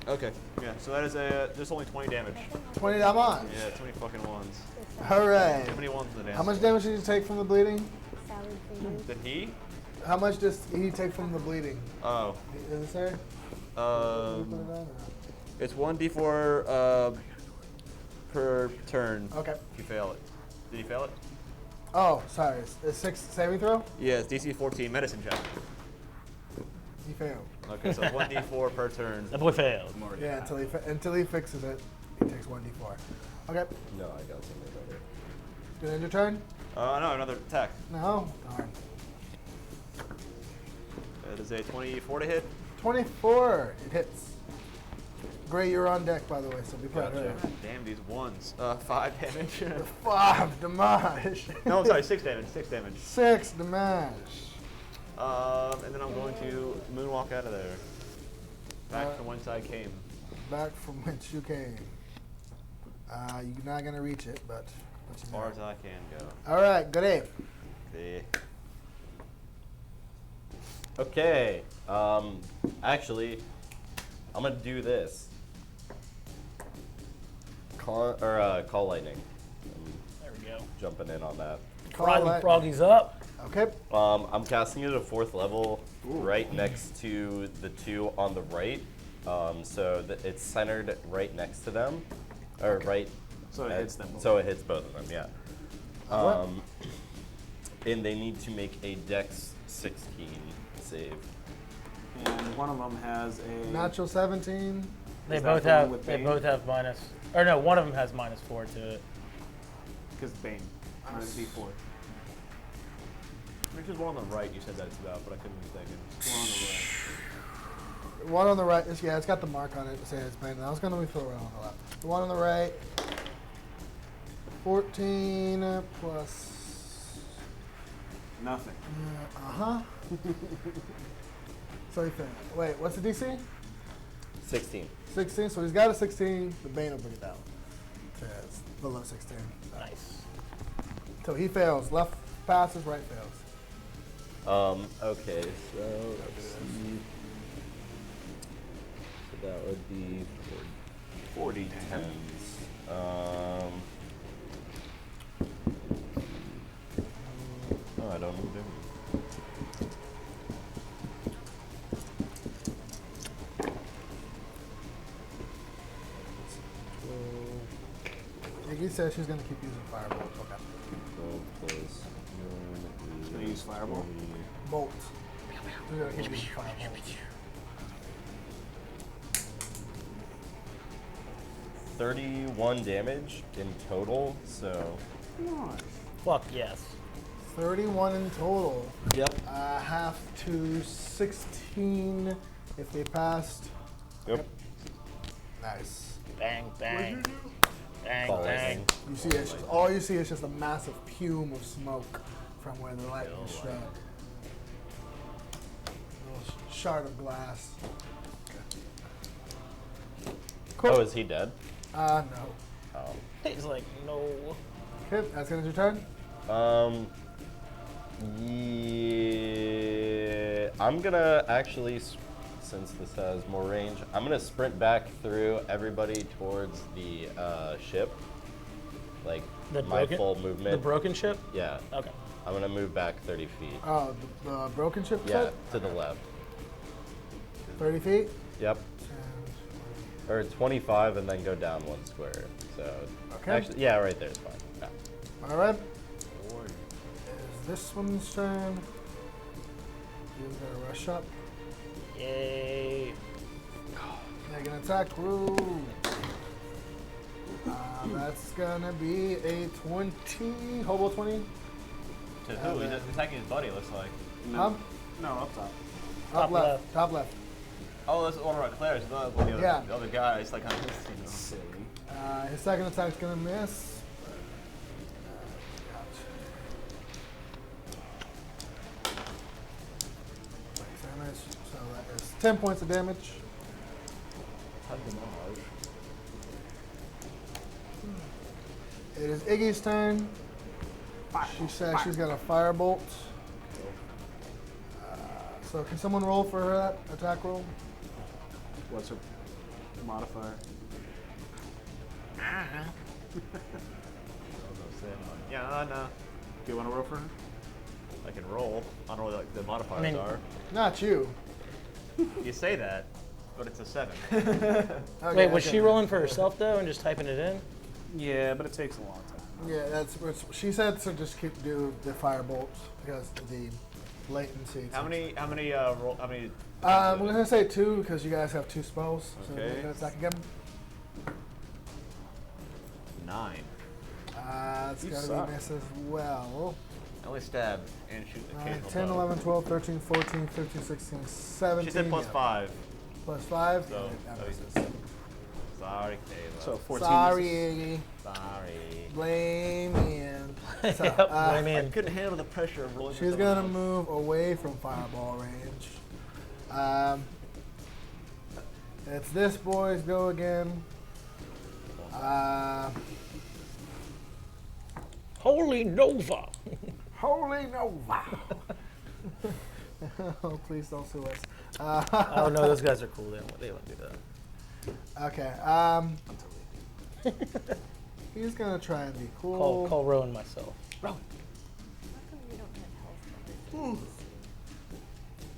Okay, yeah, so that is just only 20 damage. 20 damage. Yeah, 20 fucking ones. Alright. Too many ones in the dance. How much damage did you take from the bleeding? Salad fingers. Did he? How much does he take from the bleeding? Oh. Is it there? It's 1d4 per turn Okay. if you fail it. Did he fail it? Oh, sorry. It's 6 saving throw? Yeah, it's DC 14 medicine check. He failed. Okay, so 1d4 per turn. That boy failed. Yeah, until he fixes it, he takes 1d4. Okay. No, I got something better. Did it end your turn? No, another attack. No. Darn. That is a 24 to hit. 24. It hits. Gray, you're on deck, by the way, so be prepared. Damn these ones. 5 damage. 5 damage. No, I'm sorry, 6 damage. 6 damage. 6 damage. And then I'm going to moonwalk out of there. Back from whence I came. Back from whence you came. You're not going to reach it, but... As far as I can go. All right, good day. Okay. Actually, I'm gonna do this. Call lightning. There we go. Jumping in on that. Froggy Froggy's up. Okay. I'm casting it at 4th level, right next to the 2 on the right. So that it's centered right next to them, or right. So it hits them. So it hits both of them, yeah. And they need to make a Dex 16 save. And one of them has a Natural 17. They Is that both the one have. with They Bane? both have minus. Or no, one of them has -4 to it. because Bane. D4. Which is one on the right you said that's about, but I couldn't be thinking. One on the right. One on the right, yeah, it's got the mark on it to say it's been. I was going to throw it on the left. The one on the right, 14 plus. Nothing. So he failed. Wait, what's the DC? 16. 16. So he's got a 16. The Bane will bring it down. So it's below 16. Nice. So he fails. Left passes, right fails. Okay, so let's see. So that would be 40 tens. Oh, I don't know. Iggy says she's going to keep using Firebolt. Okay. 12 plus 1 is Gonna use Fireball. 20. Bolt. She's gonna keep using Firebolt. 31 damage in total, so. Fuck yes. 31 in total. Yep. Half to 16 if they passed. Yep. Nice. Bang bang. Bang Falls. bang. You see, it's just, all you see is just a massive plume of smoke from where the lightning struck. A little shard of glass. Cool. Oh, is he dead? No. Oh. He's like, no. Okay, that's gonna do your turn. Yeah, I'm gonna actually, since this has more range, I'm gonna sprint back through everybody towards the ship, like The my broken- full movement. The broken ship? Yeah, Okay. I'm gonna move back 30 feet. Oh, the broken ship Yeah, set? to the left. 30 feet? Yep, or 25 and then go down 1 square. So, Okay. actually, yeah, right there is fine. Yeah. All right. Is this one's turn? He's gonna rush up. Yay. Make an attack roll. That's gonna be a 20. Hobo 20. To who? He's attacking his buddy, it looks like. No, no, up top. Top left. Top left. Oh, that's one of our Clerics. The other, Yeah. the other guy is like on his team. Silly. His second attack's gonna miss. Damage. So that is 10 points of damage. It is Iggy's turn. She says she's got a firebolt. So can someone roll for her that attack roll? What's her modifier? Yeah, no. Do you want to roll for her? I can roll. I don't know what the modifiers I mean- are. Not you. You say that, but it's a 7. Okay, Wait, was okay. she rolling for herself though and just typing it in? Yeah, but it takes a long time. Yeah, that's what she said. To just do the firebolt because of the latency. How many? We're gonna say 2 because you guys have 2 spells. So Okay. we're gonna attack again. 9. It's You going to suck. be miss as well. I only stab and shoot 9, occasional 10, bow. 11, 12, 13, 14, 15, 16, 17. She said plus yeah. 5. Plus 5. So, that so misses. Sorry, Kayla. So 14 Sorry, misses. Iggy. Sorry. Blame Ian. So, Yep, blame I Ian. couldn't handle the pressure of rolling. she's with going to someone else. move away from fireball range. It's this boy's go again. Holy Nova. Holy Nova. Oh, please don't sue us. Oh no, those guys are cool. They don't do that. Okay. He's gonna try and be Call cool. Rowan myself. Rowan. How come you don't have health?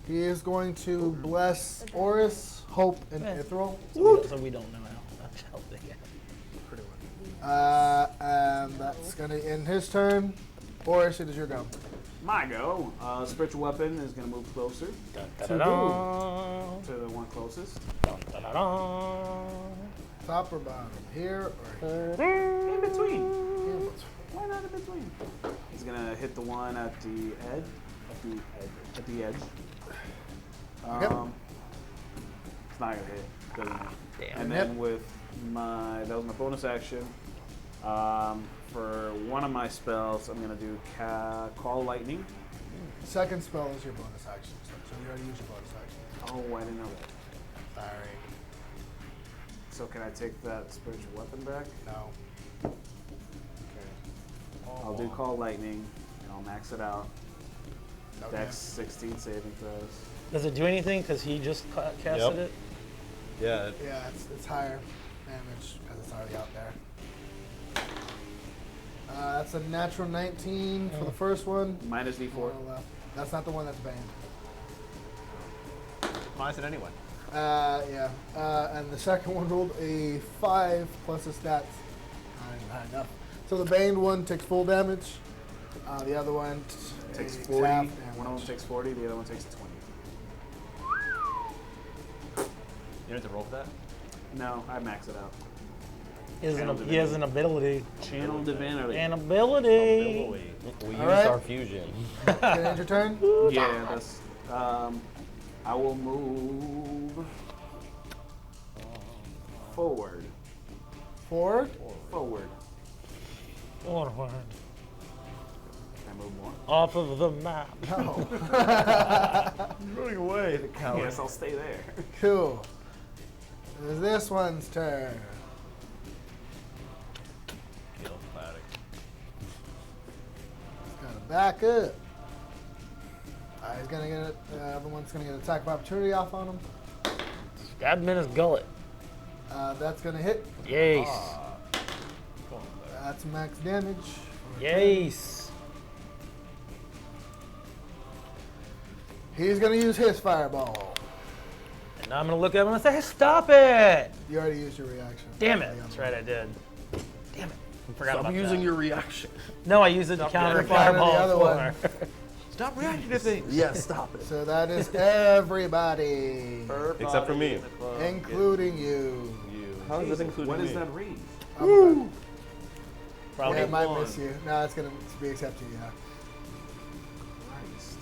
He is going to bless Orys, Hope, and Yeah. Ithryl. So we don't know how much health they get. Pretty much. And that's gonna end his turn. Orys, it is your go. My go. Spiritual weapon is going to move closer Dun-dun-dun. to the one closest. Dun-dun-dun-dun. Top or bottom? Here or here? In between. Yeah. Why not in between? He's going to hit the one at the edge. At the edge. Okay. It's not going to hit. Doesn't hit. Damn. And then with that was my bonus action. For one of my spells, I'm going to do Call Lightning. Second spell is your bonus action. So you already used your bonus action. Oh, I didn't know that. Sorry. So can I take that spiritual weapon back? No. Okay. I'll do Call Lightning, and I'll max it out. Okay. Dex 16 saving throws. Does it do anything? Because he just casted Yep. it. Yeah. Yeah, it's higher damage because it's already out there. That's a natural 19 for the first one. Minus D4. One left. That's not the one that's banned. Minus it anyway. Yeah. And the second one rolled a 5 plus his stats. Not enough. So the banned one takes full damage. The other one Takes takes 40. half One of damage. them takes 40, the other one takes 20. You don't have to roll for that? No, I max it out. He has, Channel he has an ability. Channel Divinity. An ability. Ability. We used Alright. our fusion. End your turn. Yeah, that's. I will move forward. Forward. Forward. Forward. Can I move more? Off of the map. No. Running away, the coward. Yes, I'll stay there. Cool. It is this one's turn. Kill Cleric. Gotta back up. He's gonna get it. Everyone's gonna get an attack of opportunity off on him. Stab him in his gullet. That's gonna hit. Yes. Come on, Cleric. That's max damage. Yes. He's gonna use his fireball. And now I'm going to look at him and say, stop it. You already used your reaction. Damn it. That's right, I did. Damn it. I forgot about that. your reaction. No, I used it to counter a reacting. Counter the fireball other one. before. Stop reacting to things. Yeah, stop it. So that is everybody, Except for me. including you. How is it including What me? is that read? Woo! Probably. Yeah, it might one. miss you. No, it's gonna be except you. Yeah. Christ.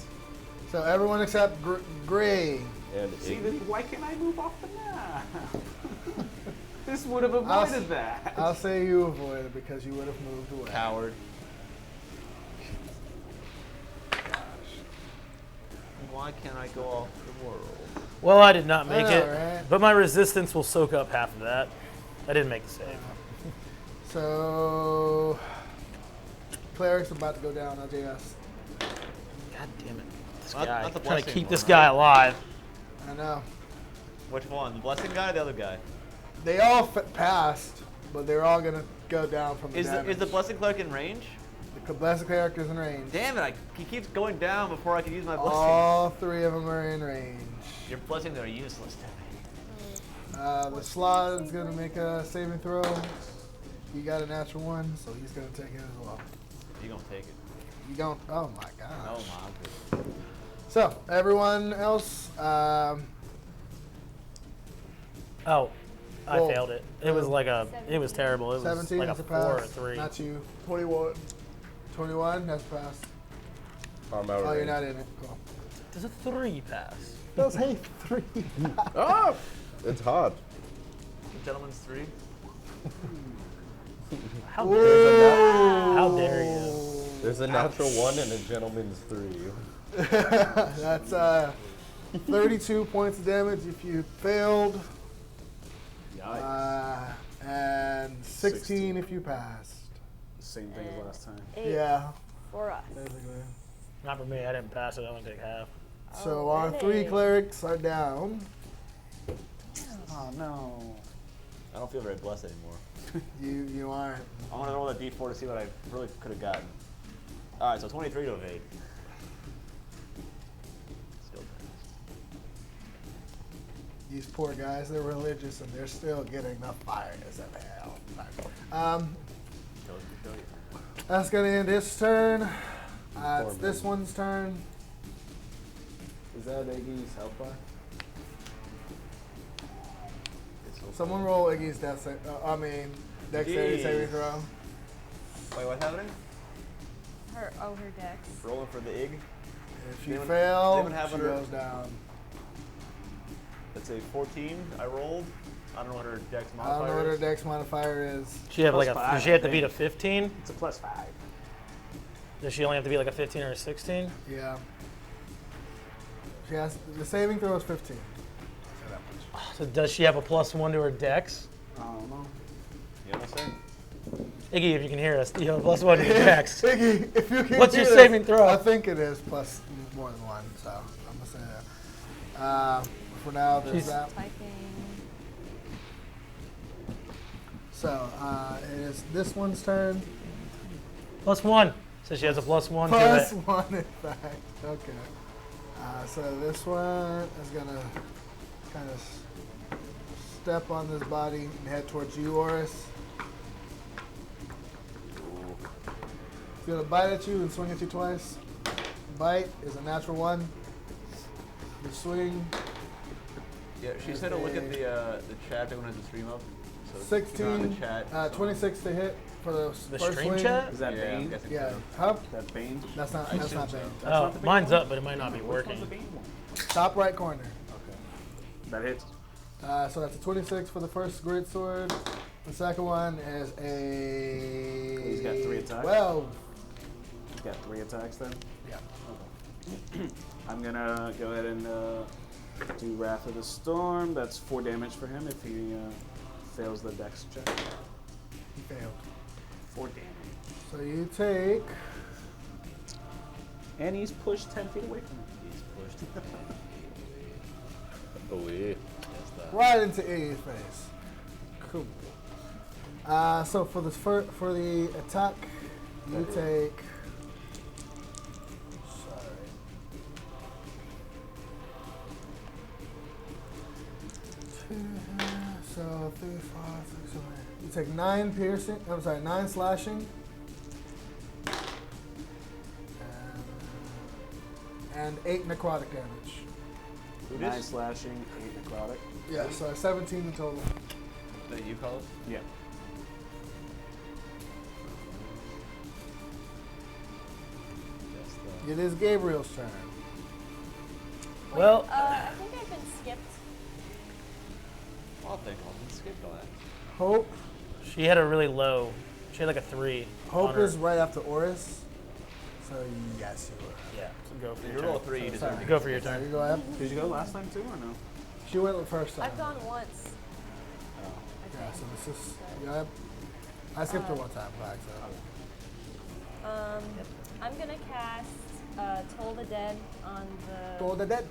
So everyone except Gray. And See, Iggy. why can't I move off the map? This would have I'll avoided that. I'll say you avoided it because you would have moved away. Coward. Why can't I go off the world? Well, I did not make I know, it, right? but my resistance will soak up half of that. I didn't make the save. So Cleric's about to go down. LJS. God damn it. This Not- guy. not the I'm trying to blessing keep one, this huh? guy alive. I know. Which one? The blessing guy or the other guy? They all passed, but they're all gonna go down from the Is damage. the blessing cleric in range? The blessed character's in range. Damn it! He keeps going down before I can use my blessing. All three of them are in range. Your blessings are useless to me. The Slod's gonna make a saving throw. He got a natural one, so he's gonna take it as well. You gonna take it? You don't. Oh my gosh. Oh my. I'm good. So everyone else, Oh, I Roll. failed it. It was like a. It was terrible. It was 17 like a is a 4 or pass. 3. Not you. 21. 21, that's a pass. I'm out of Oh, you're range. not in it. Cool. Does a 3 pass? Those hate 3. Ah! It's hot. Gentleman's 3. How dare, how dare you? There's a natural 1 and a gentleman's 3. That's 32 points of damage if you failed. And 16 if you passed. Same thing as last time. 8 Yeah, for us. basically. Not for me. I didn't pass it. I only take half. So our 3 clerics are down. Oh no. I don't feel very blessed anymore. You aren't. I want to roll that d4 to see what I really could have gotten. All right, so 23 to evade. Still passed. These poor guys, they're religious and they're still getting the fires of hell. Kill you. That's gonna end his turn. It's Poor this man. one's turn. Is that Iggy's health bar? It's so Someone roll Iggy's dexterity Iggy. saving throw. Wait, what's happening? Her dex. Rolling for the Iggy. If you Anyone- fail, anyone have she under- goes down. That's a 14 I rolled. I don't know what her dex I modifier don't know what her is. dex modifier is. She have like Plus a. 5, Does she have to I beat a think. 15? It's a +5. Does she only have to be like a 15 or a 16? Yeah. She has the saving throw is 15. I'll say that much. So does she have a +1 to her dex? I don't know. You know what I'm saying? Iggy, if you can hear us, you have a +1 to your dex. Iggy, if you can What's do your this, saving throw? I think it is plus more than 1, so I'm gonna say that. For now, there's She's- that. Typing. So it is this one's turn. +1. So she has a +1 to Plus it. 1, in fact. Okay. So this one is gonna kind of step on this body and head towards you, Orys. It's gonna bite at you and swing at you twice. Bite is a natural 1. You swing. Yeah, she said to look at the chat that went to the stream up. So 16, the chat, 26 to hit for the The first stream swing. chat? Is that Yeah, I'm Bane? guessing Yeah. so. Huh? That Bane? That's not I Bane. That's Oh, not the Bane mine's one? up, but it might not be Which one's working. the Bane one? Top right corner. Okay. That hits. So that's a 26 for the first great sword. The second one is a. He's got 3 attacks? 12. He's got 3 attacks then. Yeah. Okay. I'm gonna go ahead and do Wrath of the Storm. That's 4 damage for him if he fails the dex check. He failed. 4 damage. So you take. And he's pushed 10 feet away from me. He's pushed. Oh, yeah. Right into Iggy's face. Cool. So for the attack, you take. Sorry. So 3, 5, 6, 7. You take 9 piercing. I'm sorry, 9 slashing. And 8 necrotic damage. 9 slashing, 8 necrotic. Yeah, so 17 in total. That you call it? Yeah. It is Gabriel's turn. Wait, Well- I think I've been skipped. I'll think I'll skip on that. Hope. She had a really low. She had like a 3. Hope on her. is right after Orys. So yes, you were. Yeah, so go for You your roll a turn. 3, you deserve Sorry. to Go for your So you turn. go ahead. Did you go last time too or no? She went the first time. I've gone once. Oh. I Yeah, think. so this is. Yeah, I skipped her one time back. So. I'm gonna cast Toll the Dead on Toll the dead.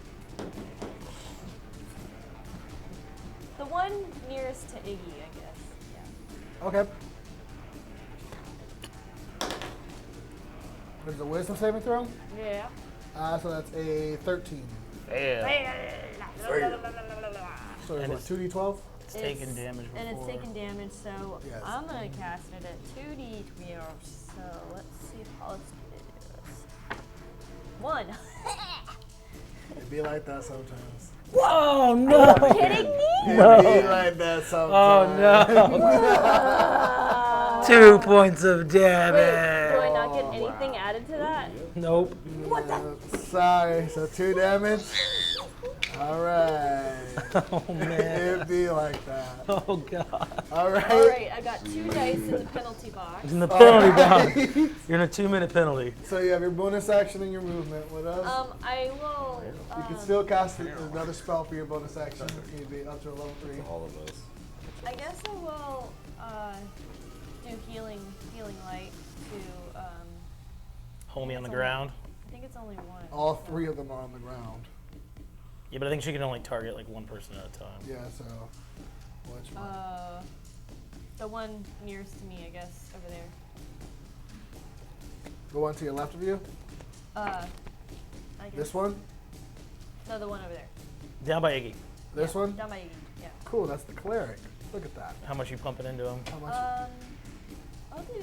the one nearest to Iggy, I guess. Yeah. Okay. There's a wisdom saving throw. Yeah. So that's a 13. Yeah. So And it's it's- what, 2d12? It's taking damage before. And it's taking damage, so Yes. I'm gonna cast it at 2d12. So let's see how let's do this. 1. It'd be like that sometimes. Whoa, no! Kidding me? It'd be like that sometimes. Oh, no! 2 points of damage. Do I not get anything added to that? Nope. What the? Sorry, so 2 damage. Alright. Oh, man. It'd be like that. Oh, God. Alright. Alright, I got 2 dice in the penalty box. In the penalty box. You're in a 2-minute penalty. So you have your bonus action and your movement. What else? I will. You can still cast another spell for your bonus action if you be up to a level 3. All of us. I guess I will do healing light to. Hold me on the It's ground. I think it's only 1. All 3 of them are on the ground. Yeah, but I think she can only target like 1 person at a time. Yeah, so which one? The one nearest to me, I guess, over there. The one to your left of you? I guess. This one? No, the one over there. Down by Iggy. This one? Down by Iggy. Yeah. Cool, that's the cleric. Look at that. How much you pumping into him? How much? I'll do.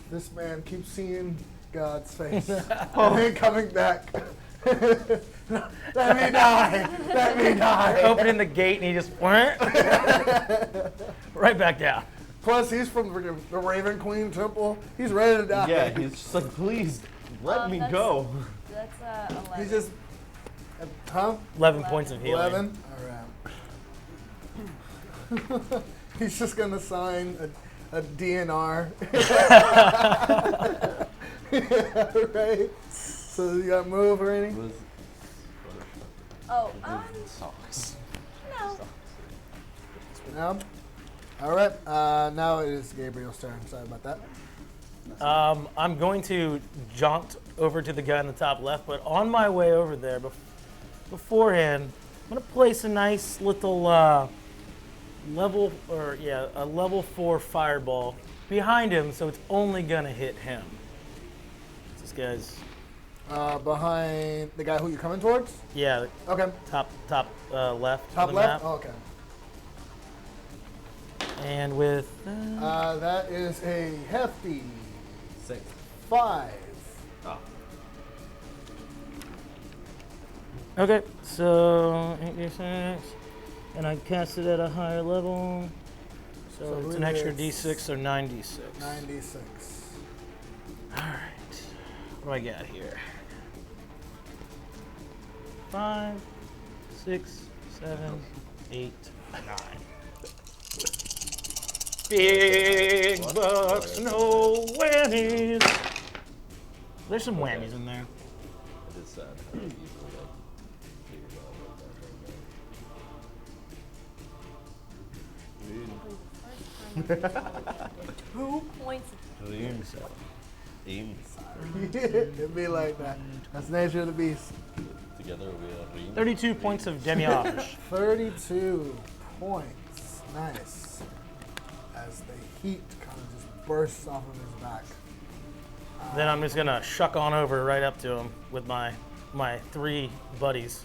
This man keeps seeing God's face. And then coming back. Let me die! Let me die! Opening the gate and he just right back down. Plus, he's from the Raven Queen Temple. He's ready to die. Yeah, he's just like, please, let me go. That's 11. He's just. Huh? 11 points of healing. 11? Alright. He's just gonna sign a DNR. Yeah, right? So you got move or anything? Oh, Socks. no. No? Alright, now it is Gabriel's turn. Sorry about that. I'm going to jaunt over to the guy in the top left, but on my way over there, beforehand, I'm going to place a nice little a level 4 fireball behind him, so it's only going to hit him. This guy's, Behind the guy who you're coming towards? yeah, Okay. top left. Top of the left? map. Oh, okay. And with That is a hefty 6. 5. Oh. okay, so 8d6, and I cast it at a higher level, so it's an extra d6, so 9d6. 96. All right, what do I got here? 5, 6, 7, 8, 9. Big bucks, no whammies. There's some whammies in there. It is sad. How easily I figured out 2 points. It'd be like that. That's the nature of the beast. Together we are 32 points of damage. 32 points. Nice. As the heat kind of just bursts off of his back. Then I'm just gonna shuck on over right up to him with my 3 buddies.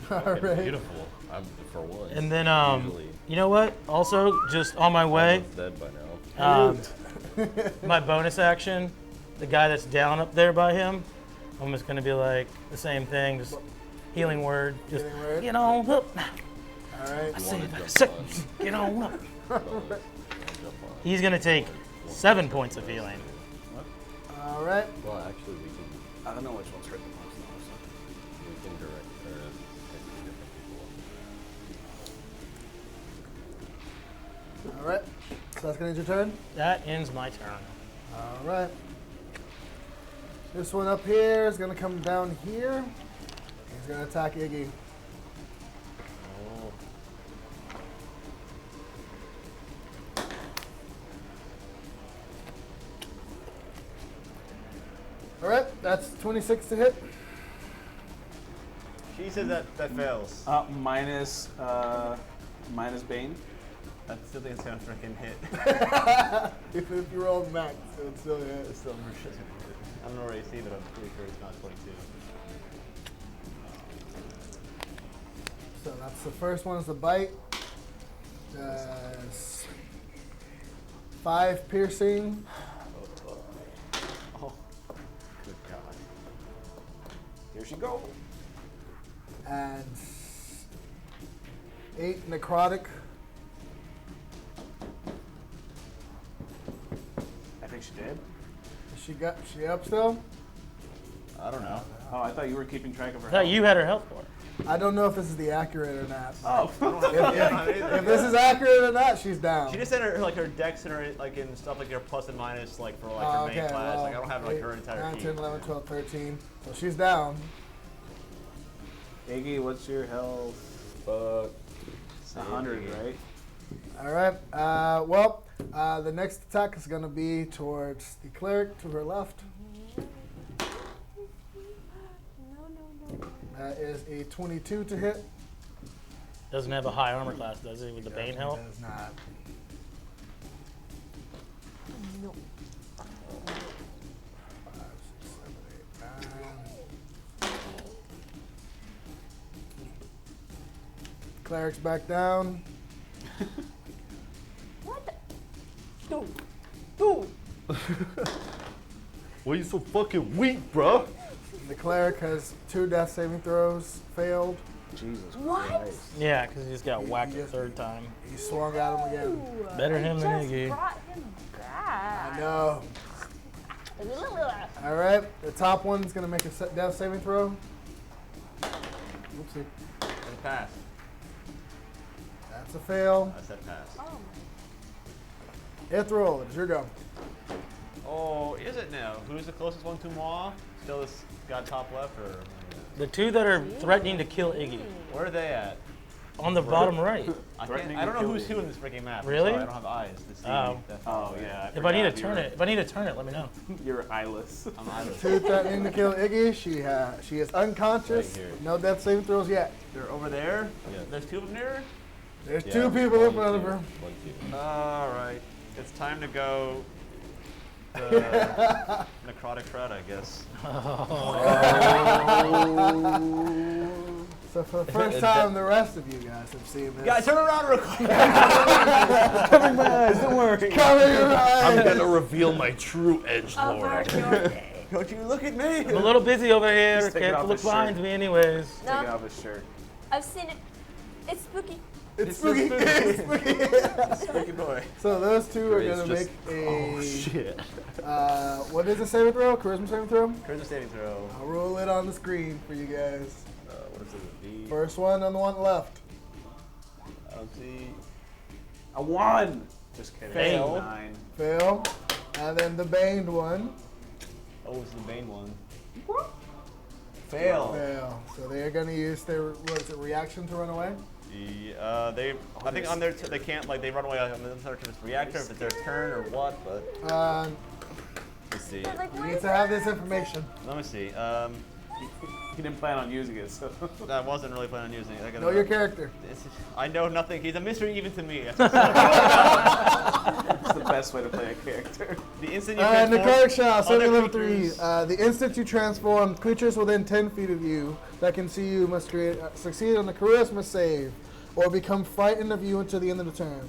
All right. beautiful. I'm for once. And then Usually you know what? Also, just on my way, almost dead by now. my bonus action, the guy that's down up there by him, I'm just gonna be like the same thing, just healing word, just Healing word? get on up. All right. I say that, sick, get on up. He's gonna take 7 points of healing. All right. Well, actually, we can I don't know which one's hurt the most. direct or pick different people. All right. So that's gonna end your turn. That ends my turn. All right. This one up here is gonna come down here. He's gonna attack Iggy. Oh. All right. That's 26 to hit. She said that fails. Minus Bane. I still think it's gonna freaking hit. If you roll max, it would still hit. It's still I don't know where AC, but I'm pretty sure it's not 22. So that's the first one is the bite. 5 piercing. Oh, good God. Here she goes. and 8 necrotic. I think she did. She up still? I don't know. Oh, I thought you were keeping track of her. I thought you had her health bar. I don't know if this is the accurate or not. Oh. If this is accurate or not, she's down. She just said her dex and her and stuff like her plus and minus for her main class. Well, I don't have her entire 9, team. 10, 11, 12, 13. So she's down. Iggy, what's your health? Fuck. It's 100, right? All right. The next attack is going to be towards the cleric to her left. No. That is a 22 to hit. Doesn't have a high armor class, does it, with the Bane health? Does not. No. 5, 6, 7, 8, 9. Cleric's back down. What the? Dude. Why you so fucking weak, bro? The cleric has 2 death saving throws failed. Jesus What? Christ. Yeah, because he just got whacked He a just- third time. He swung at him again. Ooh, Better I him than just Iggy. brought him back. I know. All right. The top one's going to make a death saving throw. Oopsie. And pass. That's a fail. I said pass. Oh Ithryl, it's your go. Oh, is it now? Who's the closest one to moi? Still this guy top left, or The 2 that are threatening to kill Iggy. where are they at? On the bottom right. I Threatening don't to know kill who's Iggy. who in this freaking map. Really? So I don't have eyes to see. Oh. that Oh, far. yeah. If I need to turn it, let me know. You're eyeless. I'm eyeless. 2 threatening to kill Iggy. She is unconscious. Right here. No death saving throws yet. They're over there? Yes. There's 2 of them there? There's Yeah, 2 people in 1, front of 2, her. 1, 2. Alright. It's time to go the necrotic shroud, I guess. So for the first time, the rest of you guys have seen this. Guys, turn around real quick! Covering my eyes, don't worry. Cover your I'm eyes. gonna reveal my true edgelord. Of your day. Don't you look at me! I'm a little busy over here. Just take it Can't off look his shirt. behind me anyways. Take No, off his shirt. I've seen it. It's spooky. It's spooky. It's spooky. Spooky boy. So those 2 are It's going to just- make a. Oh shit. What is a saving throw? Charisma saving throw? Charisma saving throw. I'll roll it on the screen for you guys. What is it? B? First one on the one left. I don't see. A 1! Just kidding. Fail. 9. Fail. And then the baned one. Oh, it's the Bane one. Fail. Fail. So they're going to use their reaction to run away? I think on their they can't they run away on the other turn's reactor if it's their turn or what, but let's see. I was like, You where need is to have that? this information. Let me see. He didn't plan on using it, so. I wasn't really planning on using it. I gotta Know your character. I know nothing. He's a mystery even to me. It's the best way to play a character. The instant you And the transform cleric shot, other 7 level 3. creatures- The instant you transform, creatures within 10 feet of you that can see you must succeed on the charisma save or become frightened of you until the end of the turn.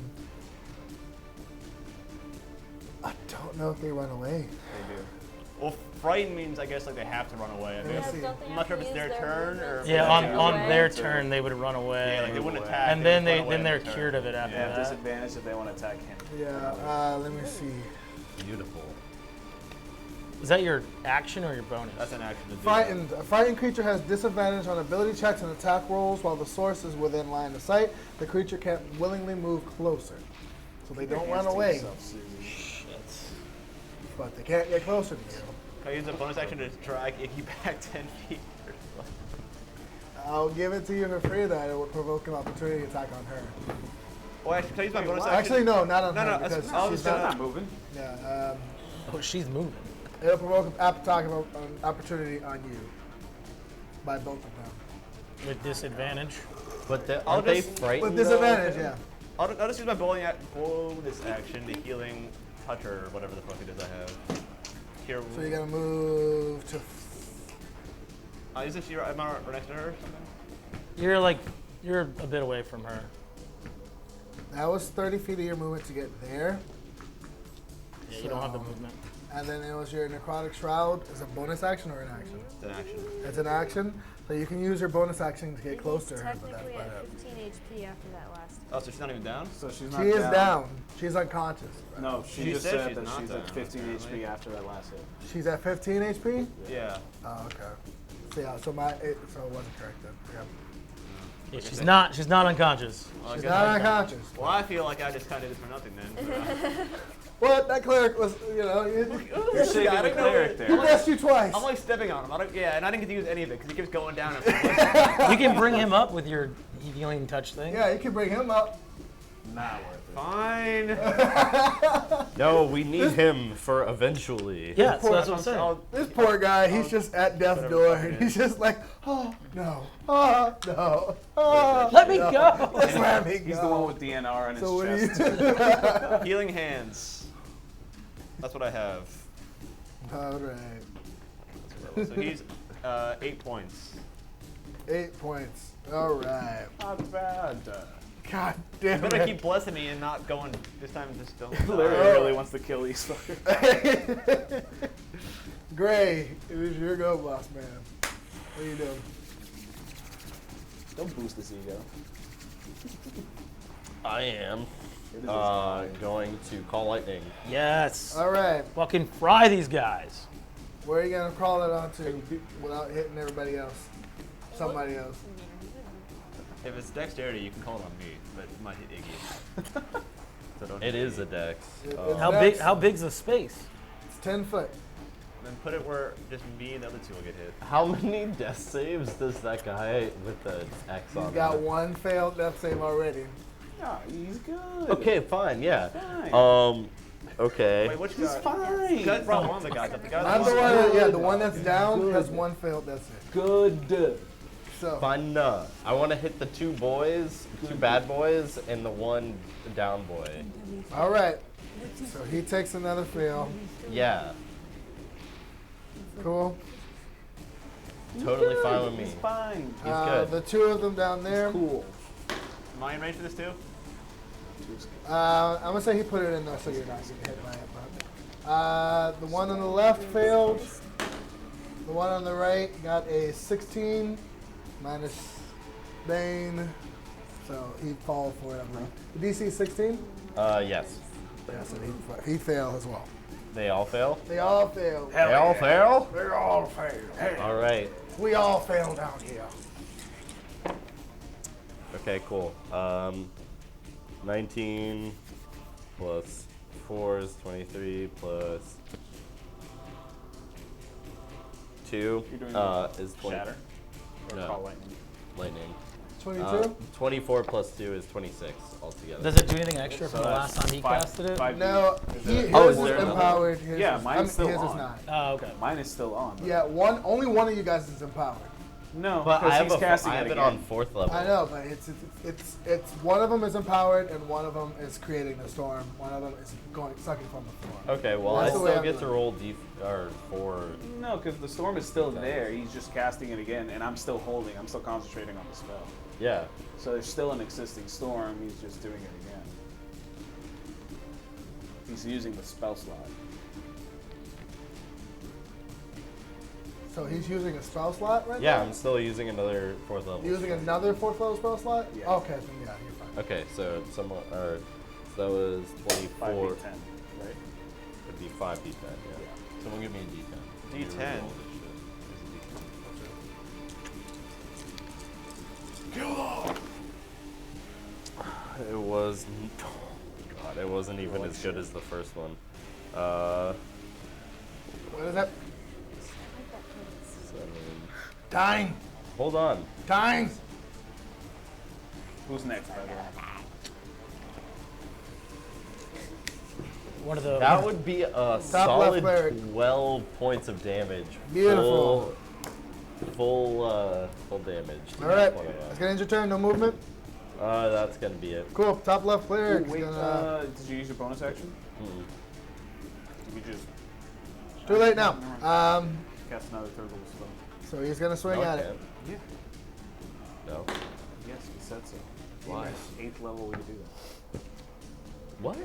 I don't know if they run away. They do. Well, frightened means I guess they have to run away. I Yeah, guess. see. Don't they I'm have not sure to if it's use their turn or. movement? Yeah, Yeah, on yeah. their Right. turn they would run away. Yeah, they wouldn't away. attack. and then would run away then they're on their cured turn. of it after They have that. disadvantage if they want to attack him. Yeah, let me see. Beautiful. Is that your action or your bonus? That's an action to do. Frightened. A frightened creature has disadvantage on ability checks and attack rolls while the source is within line of sight. The creature can't willingly move closer. So they don't run away, but they can't get closer to you. Can I use a bonus action to drag Iggy back 10 feet? I'll give it to you for free that it would provoke an opportunity attack on her. Well, actually, can I use my bonus action? Actually, no, not on No, her no, because I'll she's just, not. Not moving. Yeah, Oh, she's moving. it'll provoke an attack of an opportunity on you by both of them. With disadvantage. But I'll aren't they just- frightened? With disadvantage, yeah. I'll just use my bonus action to healing toucher or whatever the fuck it is I have. Here. So you're gonna move to. Is this your? Am I right next to her or something? You're a bit away from her. That was 30 feet of your movement to get there. Yeah, you don't have the movement. And then it was your necrotic shroud. Is it a bonus action or an action? It's an action. It's an action. So you can use your bonus action to get And close he's to her. But that's technically about at it. 15 HP after that last. Oh, so she's not even down? So she's not She is down. She's unconscious. Right? No, she She just said said she's that not she's down, at 15 apparently. HP after that last hit. She's at 15 HP? Yeah. Oh, okay. So yeah, so it wasn't correct then. Yeah. Yeah, she's not unconscious. Well, I She's guess not I- unconscious. Well, I feel like I just kind of did this for nothing then. What? That cleric was, you know, You're shaking I the don't know cleric he there. blessed you twice. I'm like stepping on him. And I didn't get to use any of it because he keeps going down. You can bring him up with your healing touch thing. Yeah, you can bring him up. Not worth it. Fine. No, we need him for eventually. Yeah, so that's what I'm saying. This poor guy, he's just at death's whatever door, fucking and it he's just like, oh, no, oh, no, oh, Let me no. go. Just let me go. He's the one with DNR on his So what do chest. you Healing hands. That's what I have. All right. So he's 8 points. 8 points. All right. Not bad. God You damn better it. keep blessing me and not going this time. Just don't. Larry Oh. really wants to kill these fuckers. Gray, it was your go, boss man. What are you doing? Don't boost his ego. I am It is his time. going to call lightning. Yes. All right. Fucking fry these guys. Where are you going to crawl it onto without hitting everybody else? Somebody else. If it's dexterity, you can call it on me, but it might hit Iggy. So don't It hit is Iggy. a dex. It's How Dex. big? How big's the space? It's 10 foot. Then put it where just me and the other two will get hit. How many death saves does that guy with the X on He's got him? one failed death save already. No, he's good. Okay, fine, yeah. Fine. Okay. Wait, which He's guy? fine. You guys brought one of the guys up. The guy I'm the one that, yeah, the one that's down has one failed death save. Good. So, Fine, no. I want to hit the two boys, two bad boys, and the one down boy. all right. So he takes another fail. Yeah, Cool. totally fine with me. He's fine. He's good. The two of them down there. Cool. Am I in range for this too? I'm gonna say he put it in there so you're not getting hit by it. But, the one on the left failed. The one on the right got a 16 minus Bane, so he'd fall for it. I believe. The DC is 16. Yes. Yeah, so he'd fail as well. They all fail? They all failed. They all fail? They all failed. All right. We all fail down here. Okay, cool. 19 plus 4 is 23 plus 2 You're doing is 20. Shatter. Or No. call lightning. Lightning. 22. 24 plus 2 is 26 altogether. Does it do anything extra So from the that's last time he casted it? 5 No, Is his it- Oh, is is there another? empowered. His Yeah, is, mine's still his on. is not. Oh, okay. Mine is still on. but- Yeah, only one of you guys is empowered. No, But I because have, he's casting I have it again. on 4th level. I know, but it's one of them is empowered and one of them is creating the storm. One of them is sucking from the floor. Okay, well, That's I the way still I'm get to doing it. roll for. No, because the storm is still there. He's just casting it again, and I'm still holding. I'm still concentrating on the spell. Yeah. So there's still an existing storm. He's just doing it again. He's using the spell slot. So he's using a spell slot right Yeah, now? I'm still using another 4th level. Using another 4th level spell slot? Yeah. Okay, then yeah, you're fine. Okay, so so that was 24. 5d10, right? It'd be 5d10, yeah. Someone give me a d10. D10. Reroll this shit. It was. Oh God, it wasn't even as good as the first one. What is that? 7. Dying! Hold on. Dying! Who's next, by the way? One of the. That would be a left solid cleric. 12 points of damage. Beautiful. Full damage. to Alright, each one of us. let's get into your turn, no movement. That's gonna be it. Cool, top left player. Wait, gonna, did you use your bonus action? Mm. Did you just too late now. cast another third level spell? So he's gonna swing No, I at it. can't. Yeah. No. Yes, we said so. Why? 8th level, we could do What?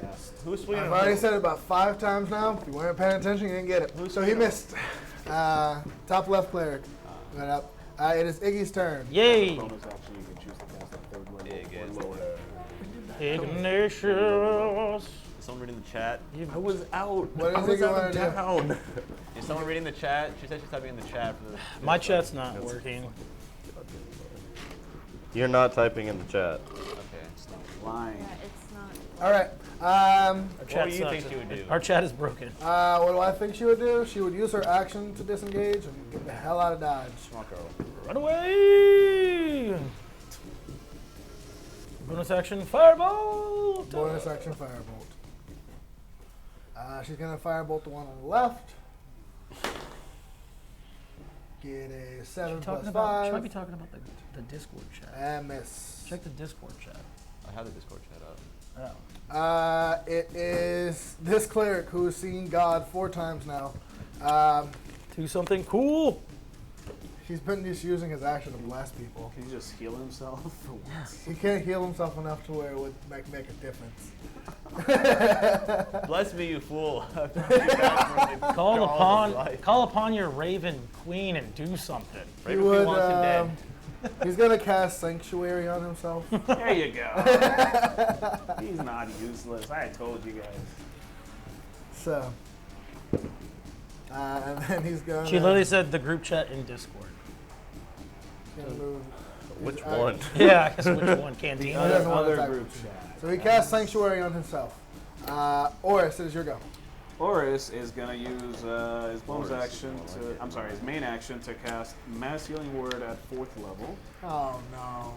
Who's swinging? I've already said it about 5 times now. If you weren't paying attention, you didn't get it. So he missed. Top left cleric went up. It is Iggy's turn. Yay! Bonus action, you can choose to cast a third level Iggy. or lower. Ignatius. Is someone reading the chat? I was out. What I is was it you out wanna of do? town. Is someone reading the chat? She said she's typing in the chat for the. My chat's not working. You're not typing in the chat. Okay. Lying. Yeah, it's not. All right. Our What chat do you sucks. think she would do? Our chat is broken. What do I think she would do? She would use her action to disengage and get the hell out of dodge. Run away! Bonus action, firebolt! Bonus action firebolt. She's gonna firebolt the one on the left. Get a 7 plus She 5 might be talking about the Discord chat. and miss. Check the Discord chat. I have the Discord chat up. Oh. It is this cleric who has seen God 4 times now. Do something cool! He's been just using his action to bless people. Can he just heal himself? He can't heal himself enough to where it would make a difference. Bless me, you fool. Call upon your Raven Queen and do something. Raven Queen wants him dead. He's gonna cast Sanctuary on himself. There you go. He's not useless. I told you guys. So, and then he's gonna. She literally said the group chat in Discord. gonna move. Which his one? Yeah, I guess which one? Canteen. He doesn't want to Other attack group with you. chat. So he casts Sanctuary on himself. Orys, it is your go. Orys is gonna use his bonus action to, I'm sorry, his main action to cast Mass Healing Word at 4th level Oh no.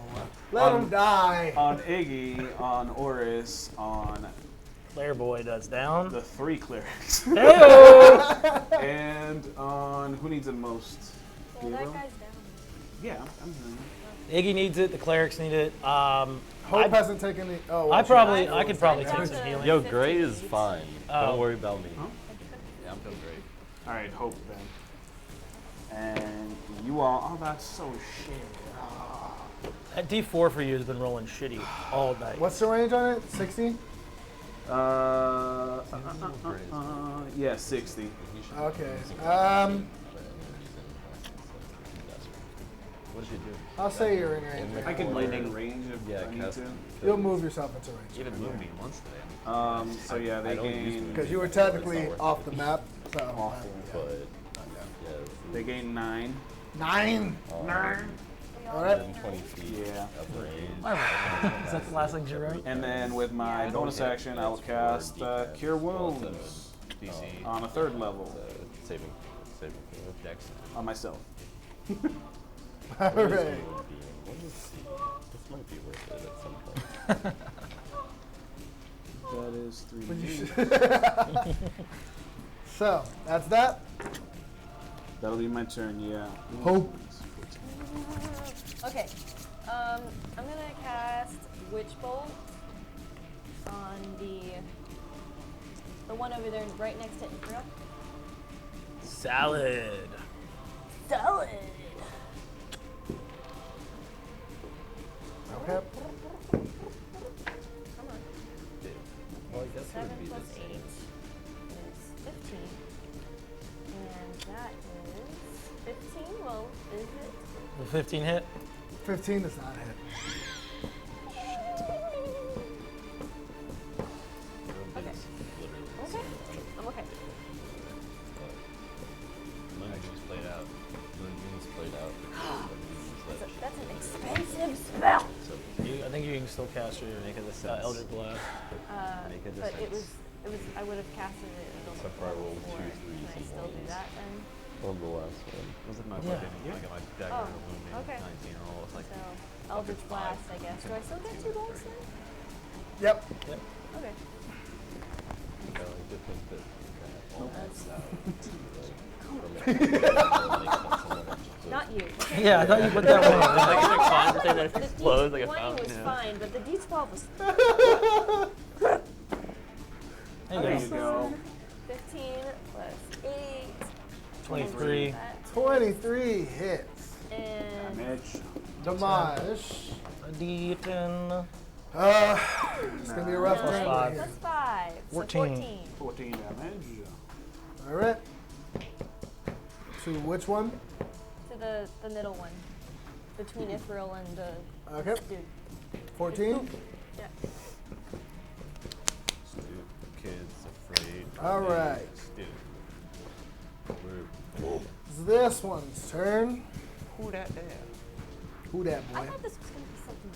Let him die. on Iggy, on Orys, on Player boy does down. the 3 clerics, Heyo! and on who needs it most? Well, that Gabriel? guy's down. Yeah, I'm doing Iggy needs it. The clerics need it. Hope hasn't taken the. Oh, well, I probably, I I could probably down take to some healing. Yo, 15 Gray is feet. fine. Oh. Don't worry about me. Yeah, I'm feeling great. All right, Hope then. And you all, oh, that's so shit. That D4 for you has been rolling shitty all night. What's the range on it? 60? Yeah, 60. Okay. What did you do? I'll say you're in range. I can lightning range if Yeah, I need cast to. You'll move yourself into range. You even moved me once today. So yeah, they I don't use gain. Because you were technically off the map. So. Awful. But yeah, They gain 9. 9. um, All right. 120 feet Yeah. of range. Is that the last thing you wrote? And then with my Yeah. bonus action, I will cast Cure Wounds DC. on a 3rd level Saving throw. Dex. on myself. All What is right. human being? Let me see. This might be worth it at some point. That is 3. So, that's that. That'll be my turn. Yeah. Hope. Okay. I'm gonna cast Witch Bolt on the one over there right next to Ithryl. Salad. Solid. Okay. Come on. Well, I guess it 7 would be plus the 8 same. is 15. And that is 15. Well, is it? The 15 hit. 15 does not hit. Okay. Okay. I'm okay. Actions played out. Moonbeams played out. That's an expensive spell. I think you can still cast your Eldritch Blast. Make a But distance. it was. I would have casted it a little So far I rolled before. 2 3s Can I and still do 1s. that then? On the last one. Was it my Yeah. fucking, I got my dagger Oh, and wounding, okay. 19 roll. It's like, So Eldritch Blast, I guess. Do I still get 2 bolts then? Yep. Okay. Yeah, I did think that. Not you. Yeah, I thought you put that one. it's like it's fine to say that it The explodes like a D20 fountain. was yeah. fine, but the D12 was There There you you go. go. 15 plus 8. 23. 23 hits. And Damage. Damage. A D10. It's gonna be a rough Nine turn. five. here. plus 5. So 14. 14 damage. All right. To which one? To the middle one. Between Ithryl and the Okay. dude. 14. Yeah. Stupid kids afraid. All right. Stupid. It's this one's turn. Who that there? Who that I boy? thought this was gonna be something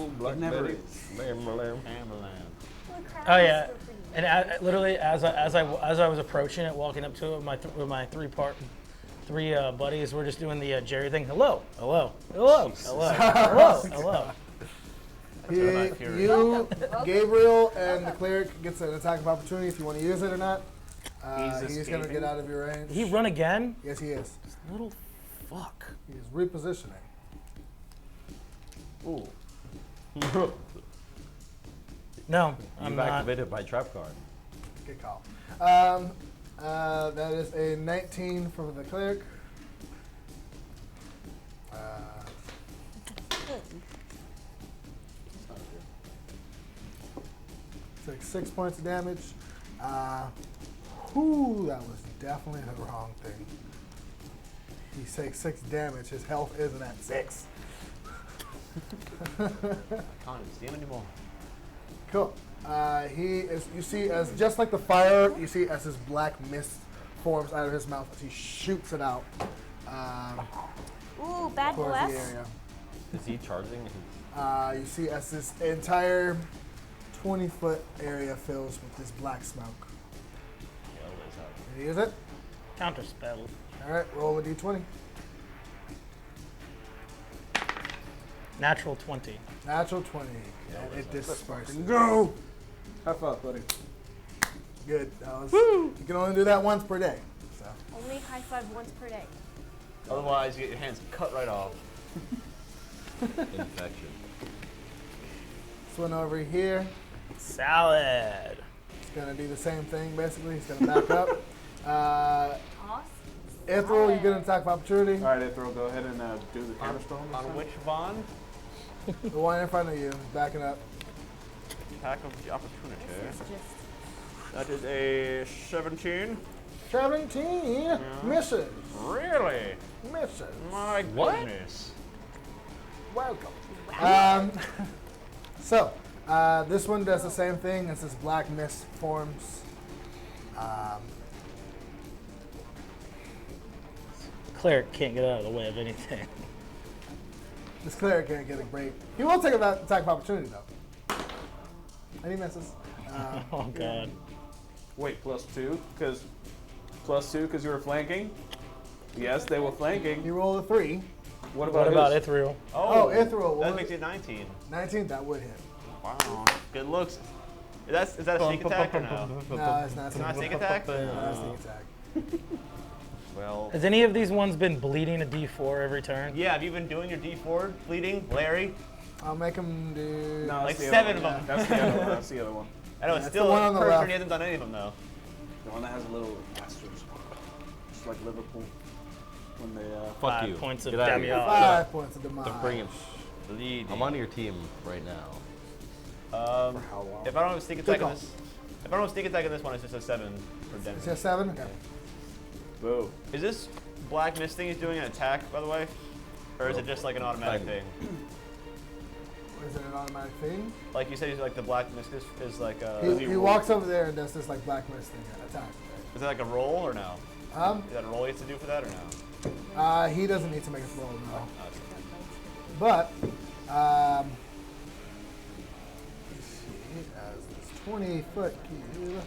like Ooh, black never Betty. is. Lamb, lamb. Amberland. holy crap. Oh this yeah, is so pretty. and literally as I was approaching it, walking up to it with my three buddies, we're just doing the Jerry thing. Hello, hello, hello, hello, hello, hello. You, Gabriel, and the cleric gets an attack of opportunity if you want to use it or not. He's going to get out of your range. Did he run again? Yes, he is. Little fuck. He is repositioning. Ooh. No, I'm You've not. activated my trap card. Good call. That is a 19 for the cleric. Take 6 points of damage. That was definitely the wrong thing. He takes 6 damage. His health isn't at 6. I can't see him anymore. Cool. He is. You see, as just like the fire, you see as his black mist forms out of his mouth as he shoots it out Ooh, bad towards bless. the area. Is he charging? You see as this entire 20-foot area fills with this black smoke. Did he use it? Counter spell. All right, roll a d20. Natural 20. Natural 20. And it disperses. Go! High five, buddy. Good. You can only do that once per day. So. Only high five once per day. Otherwise, you get your hands cut right off. Infection. This one over here. Salad. It's gonna do the same thing basically. He's gonna back up. Awesome. Ithryl, you get an attack of opportunity. All right, Ithryl, go ahead and do the counterspell. On which Vaughn? The one in front of you, backing up. Attack of the opportunity. This is just That is a 17. 17 misses. Really? Misses. My goodness. Welcome. So, this one does the same thing as this black mist forms. Cleric can't get out of the way of anything. This cleric can't get a break. He will take an attack of opportunity though. And he misses. Oh god. Wait, +2? Because you were flanking? Yes, they were flanking. He rolled a 3. What What about his? Ithryl? Oh, Ithryl. That What? makes it 19. 19, that would hit. Wow. Good looks. Is that a sneak attack or no? No, it's not. It's not a sneak attack? No, it's sneak attack. Well, Has any of these ones been bleeding a D4 every turn? yeah, have you been doing your D4 bleeding, Larry? I'll make him do. No, Like that's the 7 other of one. them. That's the other one. That's the other one. I know, it's That's still the one on the person, left. he hasn't done any of them though. The one that has a little asterisk. Just like Liverpool. When they, Fuck 5 you. points of Get out of here. damage. 5 points of demise. Don't bring him. Bleeding. I'm on your team right now. for how long? If I don't have a sneak attack Good in this, if I don't have a sneak attack in this one, it's just a 7 for damage. It's just 7? Okay. Boo. Is this black mist thing he's doing an attack, by the way? Or is it just like an automatic Fine. thing? Is it an automatic thing? Like you said, he's like the black mist is like He walks over there and does this like black mist thing attack. is that like a roll or no? Um, Is that a roll he has to do for that or no? he doesn't need to make a roll, no. Oh, it's- But, let's see, as this 20-foot cube.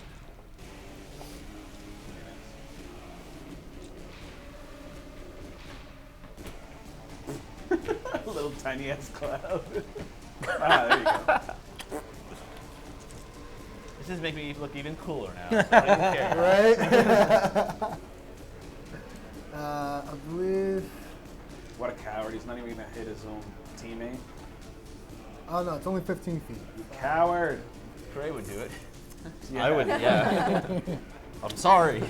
Little tiny ass cloud. There you go. This is making me look even cooler now. I don't even care. Right? I believe. What a coward. He's not even going to hit his own teammate. Oh no, it's only 15 feet. You coward. Trey would do it. I would, yeah. I'm sorry.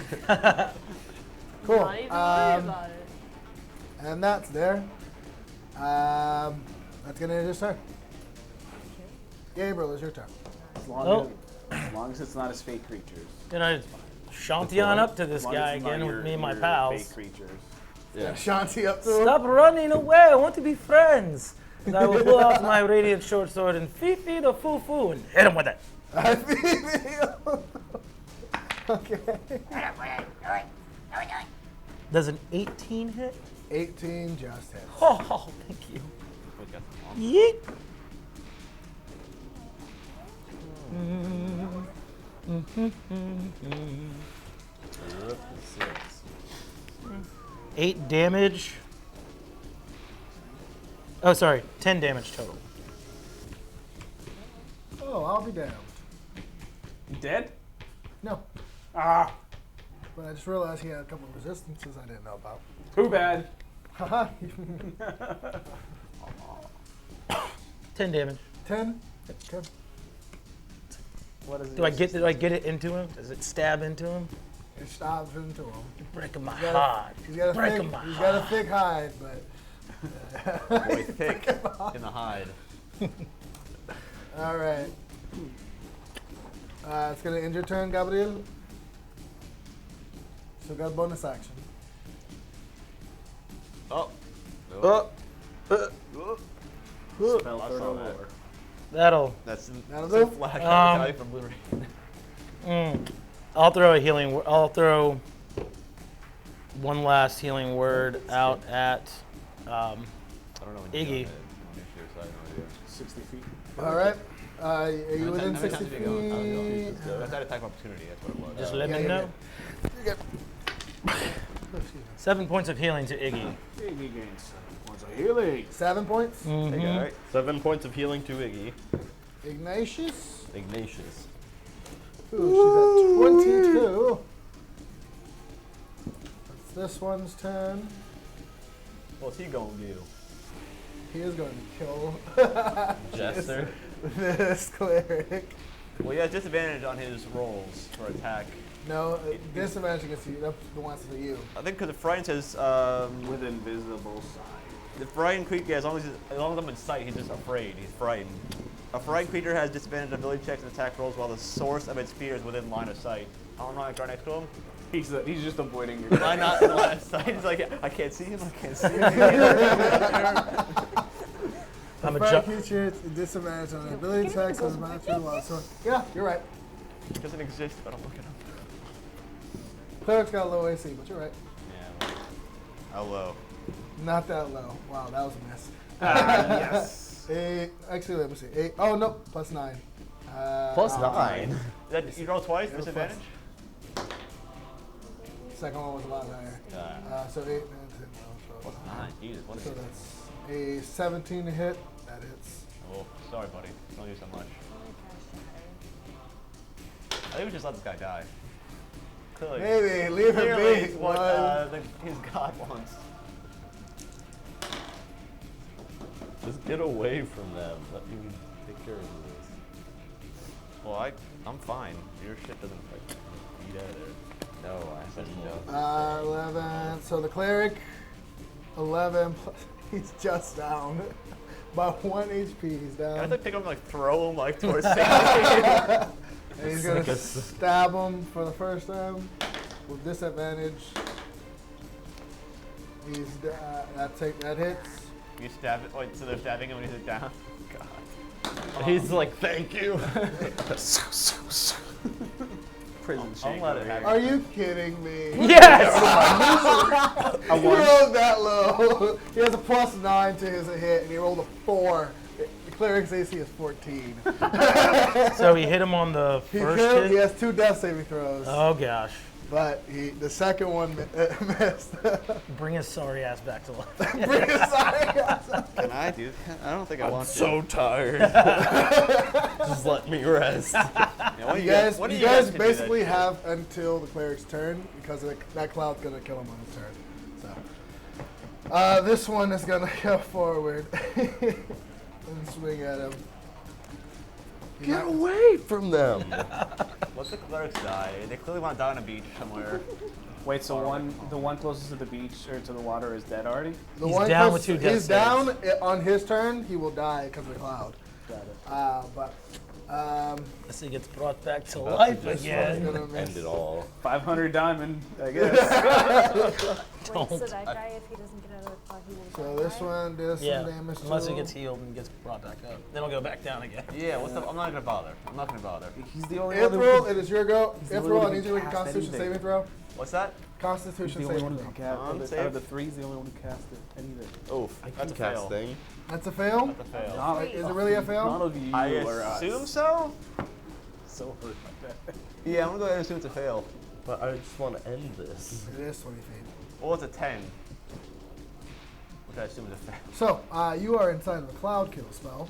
Cool. not even worried about it. And that's there. That's gonna end his turn. Gabriel, it's your turn. As long, Oh. as long as it's not his fake creatures. Then I shanty on up to this As long guy as it's not again with your- me and my your pals. Fake creatures. Yeah. Shanti up to him. Stop running away! I want to be friends. And I will pull out my radiant short sword and fee the foo and hit him with it. I feel Okay. Does an 18 hit? 18 just hits. Oh, thank you. We got some on. Yeet. You're up to 6. 8 damage. Oh, sorry. 10 damage total. Oh, I'll be damned. You dead? No. Ah, But I just realized he had a couple of resistances I didn't know about. too bad. Haha. 10 damage. 10? Okay. What is it? Do I get it into him? Does it stab into him? It stabs into him. Breaking my He's got a- heart. He's got a Breaking thick, my he's got a heart. thick hide, but Boy, thick in the hide. all right. It's gonna end your turn, Gabriel. So got a bonus action. Oh. Oh. Spell I third saw or that. lower. That'll. That's That'll a do. flag Um, value from Blue Rain. I'll throw a healing. I'll throw one last healing word out at. I don't know when Iggy. you go ahead. I'm not sure, so I have no idea. 60 feet. All right. Are you within How many 60 times did you go? I don't know if you feet? just go. That's that attack of opportunity. That's what it was. Just let Yeah, me you're know. good. You're good. 7 points of healing to Iggy. Iggy gains 7 points of healing. 7 points. There you go, right? 7 points of healing to Iggy. Ignatius. Ignatius. Ooh, she's at 22. It's this one's turn. What's he gonna do? He is going to kill Jester. this cleric. Well, he has disadvantage on his rolls for attack. No, disadvantage against you. That's the ones for you. I think because the frighten says With invisible sign. the frightened creature, as long as I'm in sight, he's just afraid. He's frightened. A frightened creature has disadvantage on ability checks and attack rolls while the source of its fear is within line of sight. I don't know, like right next to him. He's just avoiding your. Am I not in line of sight? He's like, I can't see him. I can't see him. I'm a Friend ju- creature, disadvantage on ability checks as a master while so. Yeah, you're right. It doesn't exist if I don't look at him. Cleric's got a low AC, but you're right. Yeah. How low? Not that low. Wow, that was a miss. Yes. 8. Actually, let me see. 8. Oh, no. +9. Plus 9. Is that, you roll twice, Yeah, disadvantage? Second one was a lot higher. So 8, 9, 10, 11, 12. Plus 9. Jesus, what is So it? that's a 17 to hit. That hits. Oh, sorry, buddy. Don't use so much. I think we just let this guy die. Clearly. Maybe. Leave him Clearly, be. it's what his god wants. Just get away from them. Let me take care of this. Well, I'm fine. Your shit doesn't affect me. Get out of there. No, I said no. 11. So the cleric, 11 plus. He's just down by 1 HP. He's Can I down. like pick him and like throw him like towards Sadie? And he's gonna stab him for the first time with disadvantage. He's that hits. You stab it. Wait, so they're stabbing him when he's down? God. He's like, thank you. Prison I'll shake. let it over happen. here. Are you kidding me? Yes! He rolled that low. He has a +9 to his hit, and he rolled a 4. The cleric's AC is 14. So he hit him on the He first he hit. has 2 death saving throws, Oh gosh. but the second one missed. Bring his sorry ass back to life. Bring his side. Can I do? I don't think I I'm want so tired. Just let me rest. to. Yeah, You guys, one of you guys can do that basically shit. have until the cleric's turn because that cloud's gonna kill him on his turn. So, this one is gonna go forward and swing at him. He Get might- away from them. Let the clerics die. They clearly want to die on a beach somewhere. Wait, so the one closest to the beach or to the water is dead already? The He's one down person- with 2 death He's saves. down on his turn. He will die because of the cloud. Got it. But Unless he gets brought back to About to life just again. gonna miss. End it all. 500 diamond, I guess. Wait, so Don't. that guy, if he doesn't get out of the cloud, he will So die? this one does Yeah, some damage unless to he him. gets healed and gets brought back up. Then he'll go back down again. Yeah, what's up? I'm not gonna bother. I'm not gonna bother. He's the only one who Ithryl, can, it is your go. He's the only Ithryl, one I who need you to make a can cast Constitution anything. saving throw. What's that? he's Constitution the only saving one who throw. can cast. Con Out of save? the three, he's the only one who casted anything. Oof. I That's can a cast fail. thing. That's a fail. That's a fail. Not, Is it really a None fail? of you I or assume us. so. So hurt by that. Yeah, I'm gonna go ahead and assume it's a fail. But I just want to end this. It is 20 feet. Well, it's a 10. Which I assume is a fail. So, you are inside of a cloud kill spell.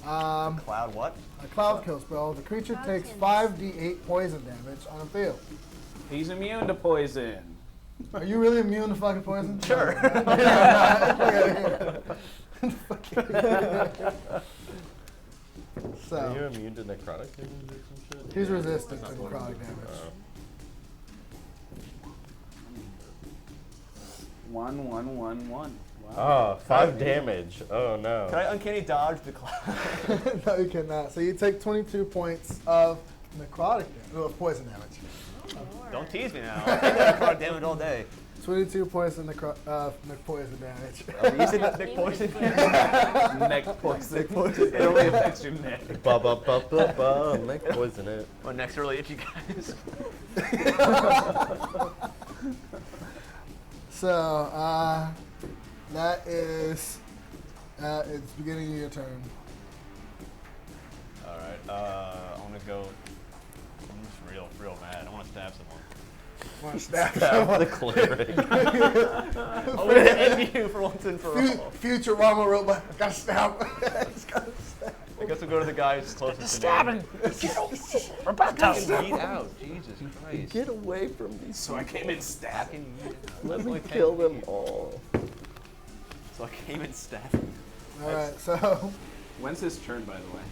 Cloud what? A cloud kill spell. The creature Cloud takes kill. 5d8 poison damage on a fail. He's immune to poison. Are you really immune to fucking poison? Sure. Are you So, immune to necrotic damage or some shit? he's resistant to necrotic damage. Oh. 1, 1, 1, 1. Wow. Oh, 5 damage. Oh no. Can I uncanny dodge the cloud? No, you cannot. So you take 22 points of necrotic damage, of poison damage. Don't tease me now. I think that card damage all day. 22 points of poison damage. You said Nick Poison? Neck poison. It only affects your neck. Ba ba ba ba ba. Make poison it. My neck's really itchy, guys. So, that is, it's beginning of your turn. Alright, I want to go. I'm just real mad. I want to stab someone. Want to stab Stab the cleric. I'm going to end you for once and for all. Futurama robot. Gotta stab. Just gotta stab. I guess we'll go to the guy who's closest to me. Stabbing! Roberto! Yeet out. Jesus Christ. Get away from these. So I came in stabbing. Fucking yeet out. Let That's me only 10 kill them feet. all. So I came in stabbing. Alright, so, When's his turn, by the way?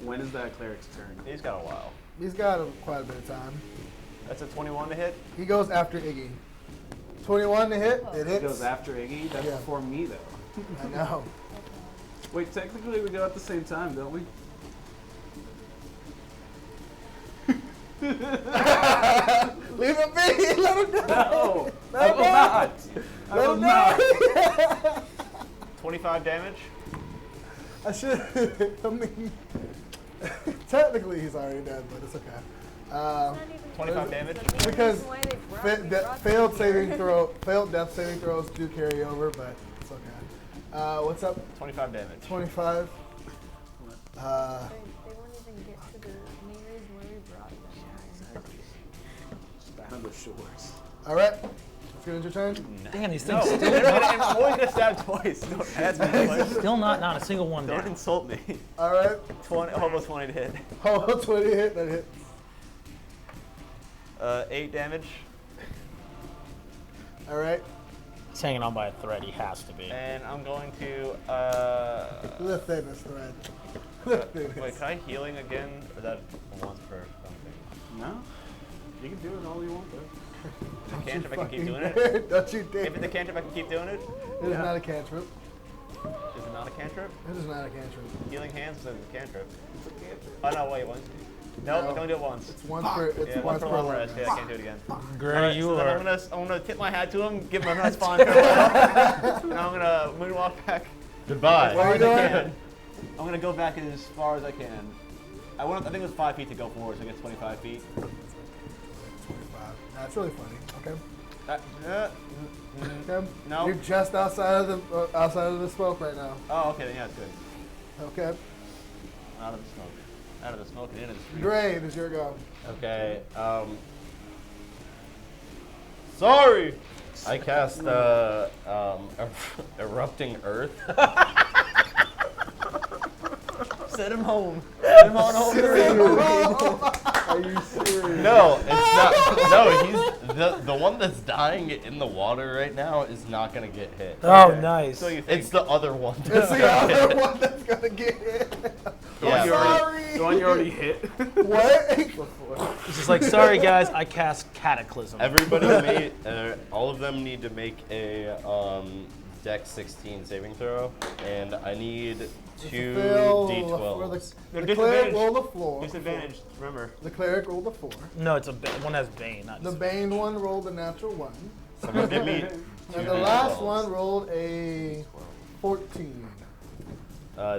When is that cleric's turn? He's got a while. He's got quite a bit of time. That's a 21 to hit. He goes after Iggy. 21 to hit, it He hits. goes after Iggy. That's Yeah. before me, though. I know. Wait, technically we go at the same time, don't we? Leave him be! Let him go! No! I will not! I will not! 25 damage. I should. I mean, technically he's already dead, but it's okay. Not even 25 damage. the main Because reason why they brought me failed here. failed death saving throws do carry over, but it's okay. What's up? 25 damage. 25. They won't even get to the main reason why we brought them. Back on the shores. All right. Let's get into your turn. Damn, these No, things I'm always gonna stab twice. Don't ask me twice. still not a single one Don't down. insult me. All right. 20, almost 20 to hit. Oh, 20 hit. That hit. 8 damage. All right. He's hanging on by a thread, he has to be. And I'm going to. Lift this thread. Lift this. Wait, can I healing again? Or is that once per something? No? You can do it all you want, though. Is it cantrip? I can keep Fucking doing it? dare. Don't you If dare. it's a cantrip, I can keep doing it? It is not a cantrip. Is it not a cantrip? It is not a cantrip. Healing hands says it's a cantrip. Oh no, wait, once. Nope, I can only do it once. It's once per. It's Yeah, once once per long long rest. rest. Yeah, I can't do it again. Gray, Alright, you so then are. I'm gonna tip my hat to him, give him a nice fond farewell, and I'm gonna moonwalk back Goodbye. as far Where as you I going? can. I'm gonna go back as far as I can. I think it was 5 feet to go forward, so I get 25 feet. 25. That's really funny. Okay. Okay. No. You're just outside of the smoke right now. Oh, okay, then yeah, it's good. Okay. Out of the smoke. Out of the smoke and into the street. Gray, it is your go. Okay. Sorry. I cast erupting earth. Send him home. Send him on home. Are you serious? No, it's not. No, he's the one that's dying in the water right now is not gonna get hit. Oh, nice. So you think? It's the other one. It's that's the gonna other hit. one that's gonna get hit. Yeah. Sorry. The one you already hit. What? It's just like, sorry guys, I cast Cataclysm. Everybody made. All of them need to make a Dex 16 saving throw, and I need It's a 2 fail for D12s. The cleric roll the floor. Disadvantage, remember. The cleric rolled a 4. No, it's one has Bane, not The Bane one rolled a natural 1. Someone give me And 2 the last D12s. one rolled a 14.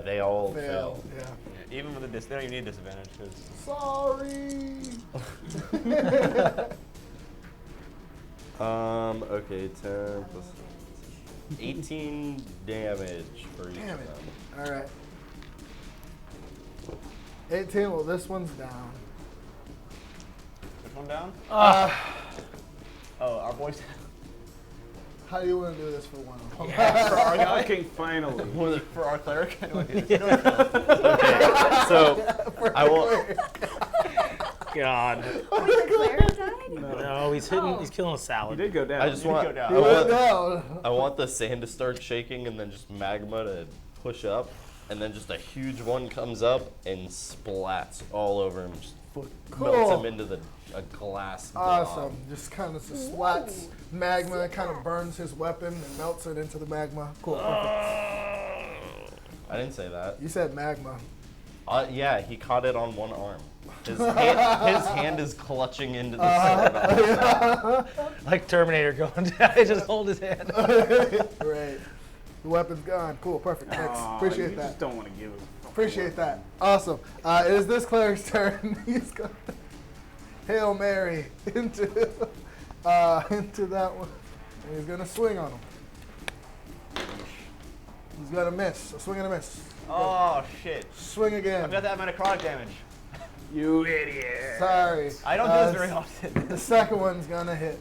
They all Fail. fail. Yeah. Yeah, even with a they don't even need disadvantage because Sorry. Okay, 10 plus 18 damage for each Damn of it. them. All right. 18. Well, this one's down. which one down? Uh, Oh, our boys. how do you want to do this for one? For our guy? Fucking finally. For our cleric? How do I do this? How do I do this? Okay, so I will. God. Claire died? No, he's hitting. Oh. He's killing a He salad. did go down. I just You want. go down. He went I down. want the sand to start shaking and then just magma to push up, and then just a huge one comes up and splats all over him, just melts him into a glass blob. Awesome. Just kind of splats magma, kind of burns his weapon and melts it into the magma. Cool. Perfect. I didn't say that. You said magma. Yeah, he caught it on one arm. His hand is clutching into the sword. Like Terminator going down. He just hold his hand. Right. The weapon's gone. Cool. Perfect. Thanks. Aw, Appreciate you that. just don't want to give him. Appreciate that. Awesome. It is this cleric's turn. He's going to Hail Mary into that one. And he's going to swing on him. He's going to miss. A swing and a miss. Oh, shit. Swing again. I've got that amount of necrotic damage. You idiot. Sorry. I don't do this very often. The second one's going to hit.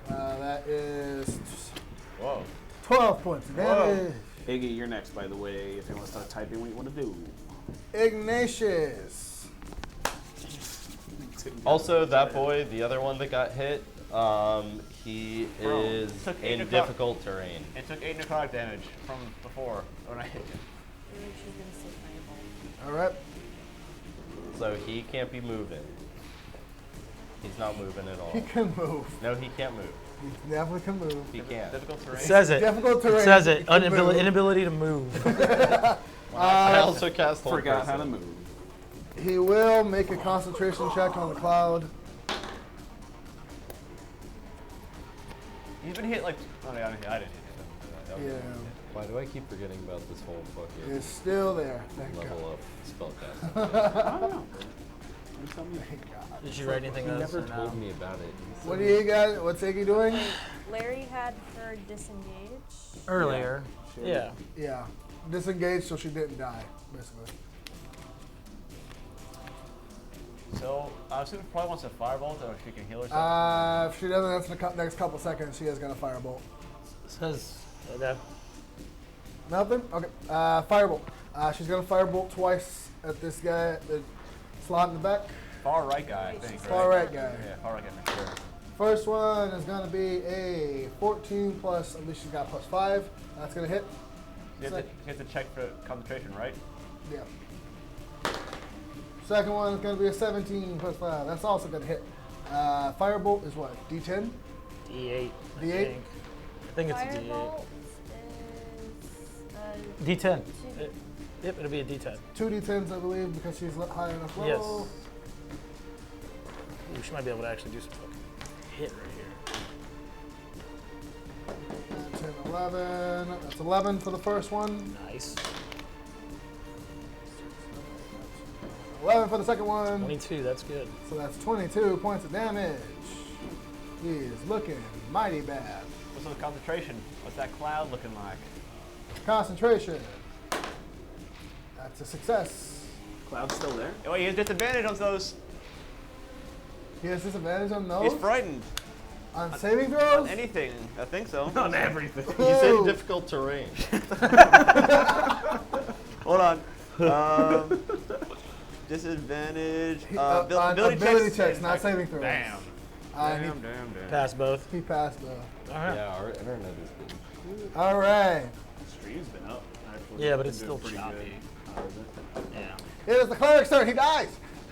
That is Whoa. 12 points of damage. Iggy, you're next, by the way. If you want to start typing what you want to do. Ignatius. Also, that boy, the other one that got hit, he Bro, is took 8 in necrotic- difficult terrain. It took 8 necrotic damage from before when I hit you. I feel like she's gonna sit my All right. So he can't be moving. He's not moving at all. He can move. No, he can't move. He definitely can move. He can't. Difficult terrain. It says it. Difficult terrain. It says it. He can move. Inability to move. I also cast Hold Forgot Person. how to move. He will make a concentration check on the cloud. He's been hit like. Oh, yeah, I didn't hit him. Yeah. Why do I keep forgetting about this whole fucking It's still there. Thank level up spellcast? I don't know. You tell me. God. Did she write anything He else? never or no? told me about it. He What said- do you got? What's Iggy doing? Larry had her disengage. Earlier. Yeah. Yeah. Disengaged so she didn't die, basically. So, I assume she probably wants a firebolt or she can heal herself. If she doesn't answer the next couple seconds, she is going to firebolt. It says. Okay. Nothing? Okay. Firebolt. She's going to firebolt twice at this guy, the slot in the back. Far right guy, I think. Far right guy. Yeah, far right guy for sure. First one is going to be a 14 plus, at least she's got plus 5. That's going to hit. You have to check for concentration, right? Yeah. Second one is going to be a 17 plus 5. That's also going to hit. Firebolt is what? D10? D8. D8? I think it's a D8. Firebolt is D10. two- Yep, it'll be a D10. 2 D10s, I believe, because she's high enough Yes. level. Ooh, she might be able to actually do some fucking hit right here. 10, 11. That's 11 for the first one. Nice. 11 for the second one. 22, that's good. So that's 22 points of damage. He is looking mighty bad. What's the concentration? What's that cloud looking like? Concentration. That's a success. Cloud's still there? Oh, he has disadvantage on those. He has disadvantage on those. He's frightened. On saving On throws? anything. I think so. On everything. He's in Ooh. difficult terrain. Hold on. Disadvantage. On ability checks, not saving throws. Damn. Damn. Pass both. He passed though. All right. Yeah, our internet is good. All right. Stream's been up, actually. Yeah, but it's Been doing still pretty choppy. good. Is Yeah. It is the cleric's turn. He dies.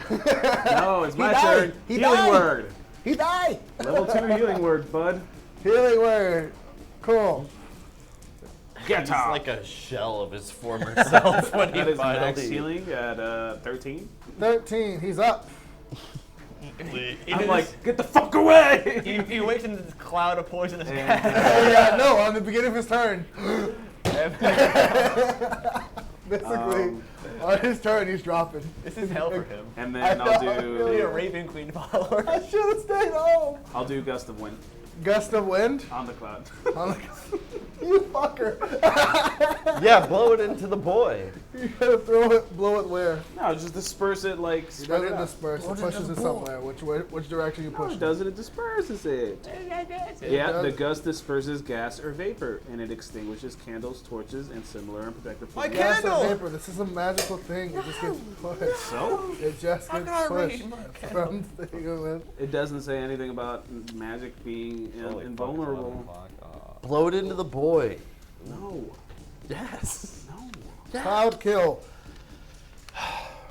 it? No, it's He my died. turn. He Healing died. word. He died! Level 2 healing word, bud. Healing word. Cool. Get He's top. like a shell of his former self when he That is max finally. healing at 13. 13. He's up. I'm like, get the fuck away! He wakes in this cloud of poisonous And, gas. Oh, yeah, no, on the beginning of his turn. Basically, on his turn, he's dropping. This is hell for him. and then I'll Really a do Raven Queen follower. I should have stayed home. I'll do gust of wind Gust of wind. on the cloud. I'm like, you fucker. Yeah, blow it into the boy. You gotta throw it, blow it where? No, just disperse it like He spread it doesn't out. disperse. It Blow it pushes into it the somewhere. Which direction you No, push it doesn't. It disperses it. Yeah, does. the gust disperses gas or vapor, and it extinguishes candles, torches, and similar unprotected My flames. Gas or Candle! vapor. This is a magical thing. It just gets pushed. So? It just How gets can I pushed read my from thing with. It doesn't say anything about magic being invulnerable. Blow it into the boy. No. Yes. No. Cloud kill.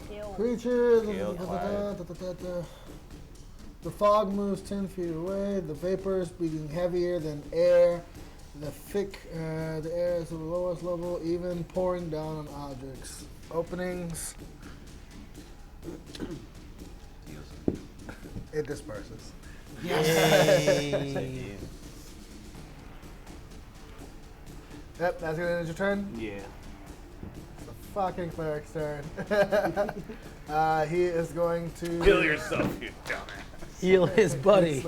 Kill. Creatures. Kill cloud. The fog moves 10 feet away. The vapor is beating heavier than air. The air is at the lowest level, even pouring down on objects. Openings. It disperses. Yay. Yep, that's gonna end your turn. Yeah. The fucking cleric's turn. He is going to yourself, you dumbass. Heal his buddy.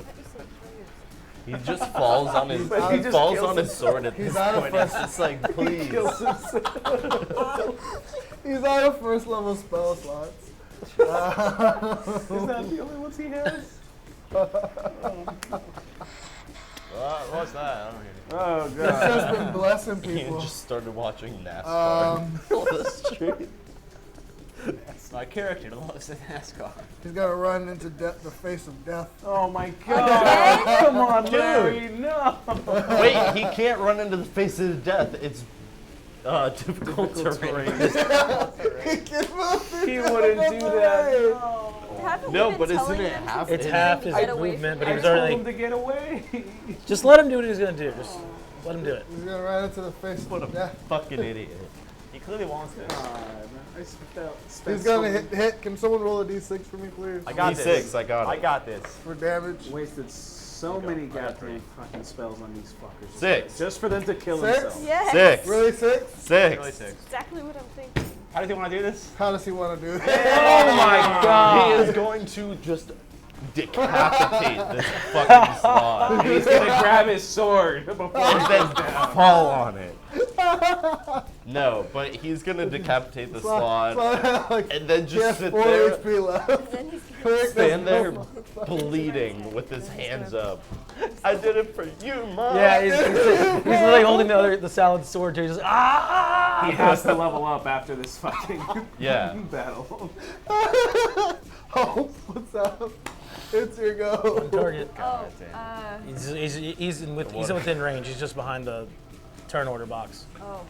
He just falls on his. But He he just falls kills on his sword at He's this out of point. first- It's just like, please. He's out of first level spell slots. Is that the only ones he has? What's that? I don't hear Oh, He's God. just been blessing He people. just started watching NASCAR Um, on the street. That's my character loves the NASCAR. He's got to run into the face of death. Oh, my God. Come on, Larry. No. Wait, he can't run into the face of death. It's difficult terrain. He can move He into wouldn't do that. terrain. No, but isn't it half? It's in- half his Get away movement, from but he I was told already. him to get away. Just let him do what he's gonna do. Just let him do it. He's gonna run into the face What of a death. fucking idiot. He clearly wants this. I spent He's gonna hit. Can someone roll a d6 for me, please? I got D6, this. I got it. I got this. For damage. Wasted so many goddamn fucking spells on these fuckers. 6. Just for them to kill 6? themselves. Yes. 6. Really 6? 6. Really sick. Exactly what I'm thinking. How do you want to do this? How does he want to do that? Oh my god! He is going to just decapitate this fucking slot. He's gonna grab his sword before And then fall on it. No, but he's gonna decapitate the slot Like, and then he has just sit 4 there, HP left. Then he's Cleric stand there doesn't bleeding with his hands up. I did it for you, Mom. Yeah, he's literally holding the salad sword too. He's just ah. he has to level up after this fucking Yeah. battle. Oh, what's up? It's your On go. target. Oh, He's within range. He's just behind the turn order box. oh.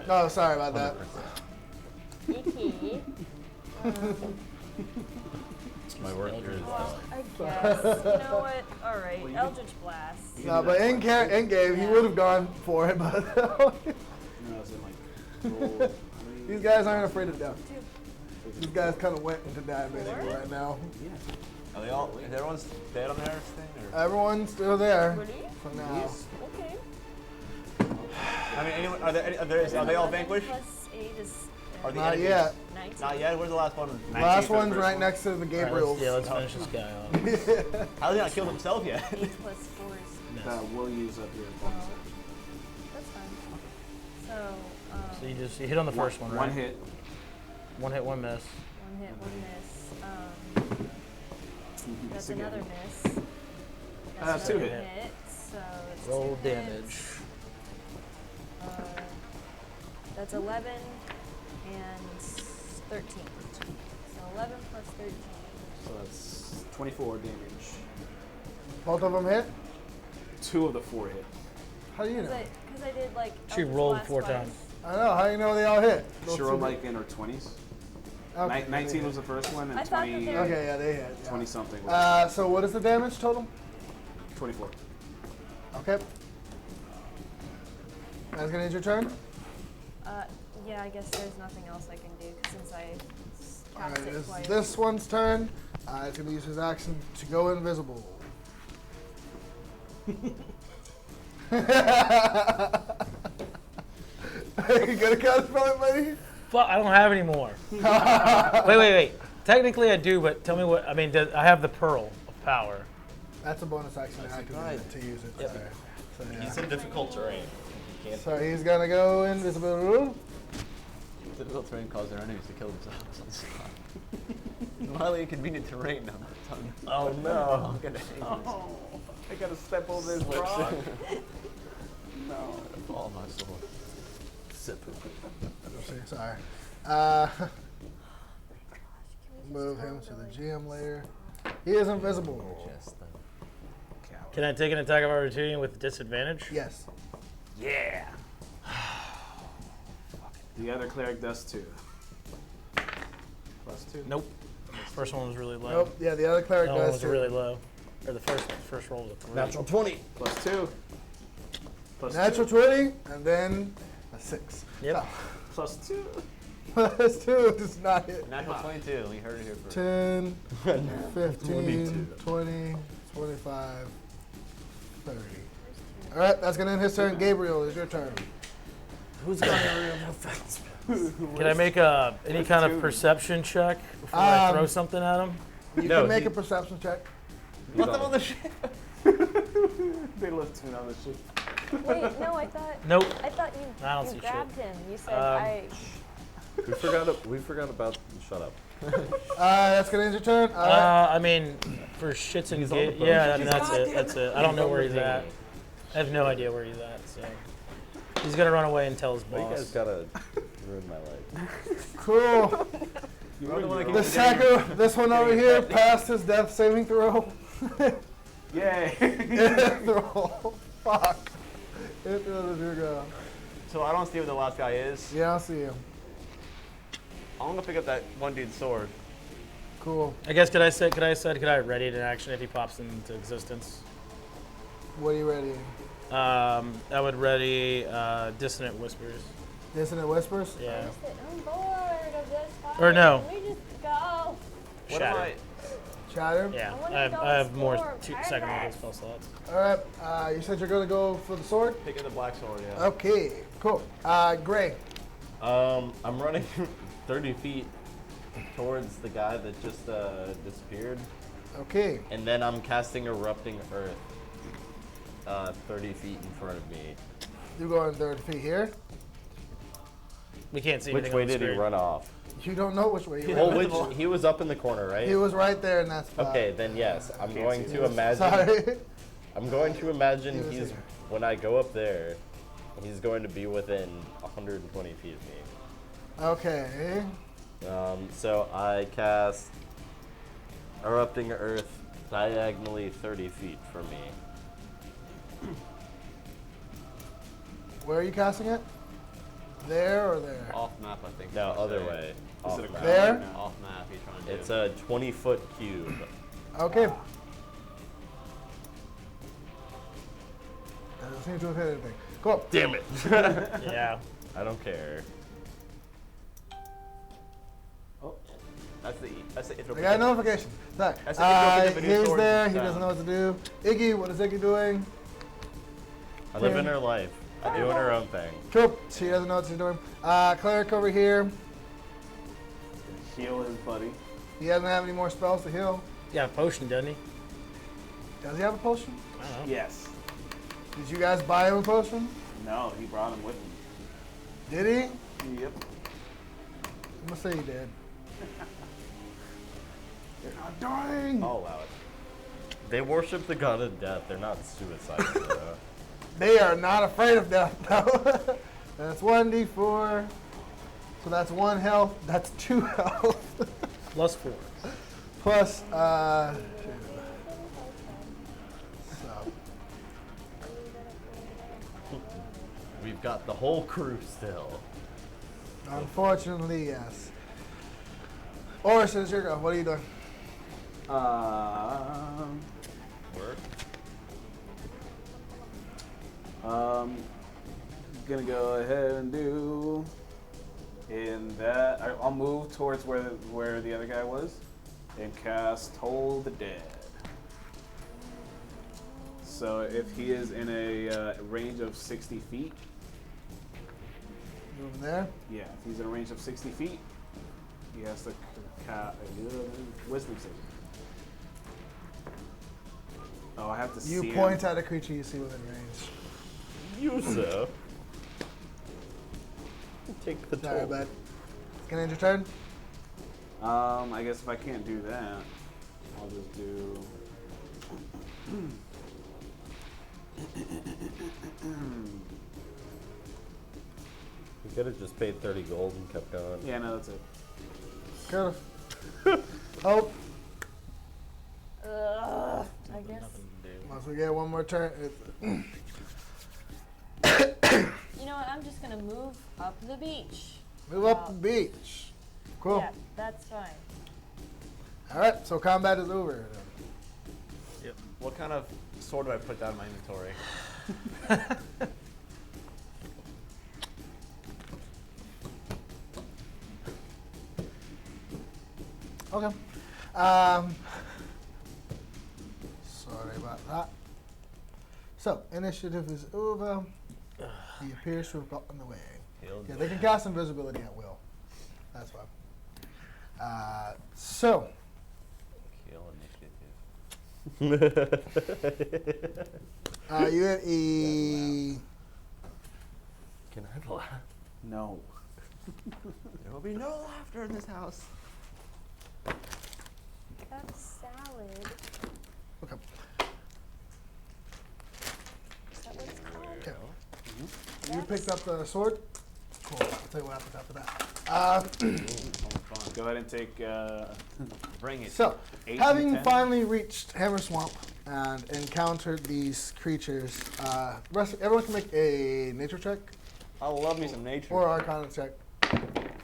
No, sorry about that. Icky. My work here is Well, I guess. You know what? All right. Eldritch Blast. No, but in game, he would have gone for it, but No, it's in like roll. these guys aren't afraid of death. These guys kind of went into diabetic right now. Are they all? Is everyone's dead on their thing? Or? Everyone's still there Ready? for now. Okay. I mean, anyone? Are they all vanquished? Plus 8 is Are the Not enemies- yet. 19. Not yet. Where's the last one? Last 19 for the one's first right one. next to the All right, Gabriel's. let's finish this guy off. How did he not kill himself yet? 8 plus 4 is. We'll use up your Oh. bonus. That's fine. So, So you hit on the first one, right? One hit. One hit, one miss. one hit, one miss. That's Again. another miss. That's Two another hit. So it's Roll 2 damage. hits. That's 11 and 13. So 11 plus 13. So that's 24 damage. Both of them hit? 2 of the 4 hit. How do you know? Because I did like. She Eldritch rolled Blast 4 twice. times. I know. How do you know they all hit? She rolled like in her 20s. Okay, 19 they was the first one, and I thought that 20, they were- Okay, yeah, they hit. Yeah. 20 something was So what is the damage total? 24. Okay. That's gonna end your turn. Yeah, I guess there's nothing else I can do since I Alright, cast it it's twice. this one's turn. It's gonna use his action to go invisible. You gonna cast spell it, buddy? Fuck, I don't have any more. wait. Technically I do, but tell me what, I mean, I have the Pearl of Power. That's a bonus action to activate right. it, to use it. Yep. Sorry. So, yeah. He's in difficult terrain. He can't. So he's gonna go invisible. Difficult terrain cause their enemies to kill themselves on the spot. Highly inconvenient terrain on that tongue. Oh no. Oh, I gotta step over this rock. No. All my soul. Sorry. Move him to the GM layer. He is invisible. Can I take an attack of opportunity with disadvantage? Yes. Yeah. The other cleric does too. +2. Nope. First one was really low. Nope. Yeah, the other cleric That one does was too. really low. Or the first roll was a 3. Natural 20. +2. Natural 20, and then a 6. Yep. +2. +2 does not hit. Natural 22. We heard it here first. 10, 15, 22. 20, 25, 30. All right, that's going to end his turn. Gabriel, it's your turn. Who's got area of offense? Can I make any kind of perception check before I throw something at him? You No, can make he- a perception check. Put them on the ship. They left me on the ship. Wait, no, I thought Nope. I thought I don't you see grabbed him. You said We forgot about. Shut up. That's going to end your turn. All right. I mean, for shits and He's on the giggles. boat. Yeah, I mean, that's it. That's it. I don't know where he's at. He's I have no idea where he's at. So he's gonna run away and tell his Why you guys boss. gotta ruin my life? Cool. This one over here passed his death saving throw. Yay. Throw. Fuck. It does your go. So I don't see where the last guy is. Yeah, I'll see you. I'm gonna pick up that one dude's sword. Cool. I guess could I ready it in action if he pops into existence? What are you ready? I would ready Dissonant Whispers. Dissonant Whispers? Yeah. I'm bored of this fight. Or no. Can we just go? What am Shatter. Chatter? Yeah. I wanna I go have more explore second level paradise. spell slots. All right. You said you're going to go for the sword? Picking the black sword, yeah. Okay, cool. Gray. I'm running 30 feet towards the guy that just disappeared, Okay. and then I'm casting Erupting Earth 30 feet in front of me. You're going 30 feet here. We can't see Which anything way on the did he screen. run off? You don't know which way he Oh, went. which he was up in the corner, right? He was right there in that spot. Okay, then yes. I'm Can't going see to this. imagine. Sorry. I'm going to imagine He was he's here. when I go up there, he's going to be within 120 feet of me. Okay. So I cast Erupting Earth diagonally 30 feet from me. Where are you casting it? There or there? Off map, I think. No, that's other right. way. Is Off it a map. There? Off map, he's trying to do. It's a 20-foot cube. Okay. Doesn't seem to have hit anything. Cool. Damn it! Yeah. I don't care. That's the Ithryl. I got a notification. Sorry. That's the Ithryl with the new He's sword there. He sound. doesn't know what to do. Iggy, what is Iggy doing? I live in her life, doing her own thing. Cool. She doesn't know what she's doing. Cleric over here. Heal his buddy. He doesn't have any more spells to heal. Yeah, potion, doesn't he? Does he have a potion? I don't know. Yes. Did you guys buy him a potion? No, he brought him with him. Did he? Yep. I'm gonna say he did. You're not dying. I'll allow it. They worship the god of death. They're not suicidal. though. They are not afraid of death, though. That's 1d4. So that's 1 health. That's 2 health. Plus 4. Plus, We've got the whole crew still. unfortunately, yes. Orys, it's your go. What are you doing? Work. Gonna go ahead and do in that. I'll move towards where the other guy was, and cast Toll the Dead. So if he is in a range of 60 feet, Moving there. yeah, if he's in a range of 60 feet, he has to wisdom save. Oh, I have to see You him. point at a creature you see within range. You sir. Take the Sorry, toll. bud. Can I end your turn? I guess if I can't do that, I'll just do. You could have just paid 30 gold and kept going. Yeah, no, that's it. Kind of. Hope. I guess. Once we get one more turn. You know what? I'm just gonna move up the beach. Move up the beach. Cool. Yeah, that's fine. All right, so combat is over. What kind of sword do I put down in my inventory? Okay. Sorry about that. So, initiative is over. He appears to have gotten away. Yeah, they can cast invisibility at will. That's fine. So, Kill you had a. Can I laugh? No. There will be no laughter in this house. That's salad. Okay. Is that what it's called? Okay. You picked up the sword. Cool. I'll tell you what happens after that. Go ahead and take. Bring it. So, 8 having and 10. finally reached Hammer Swamp and encountered these creatures, everyone can make a nature check I love me some nature. or Arcana check.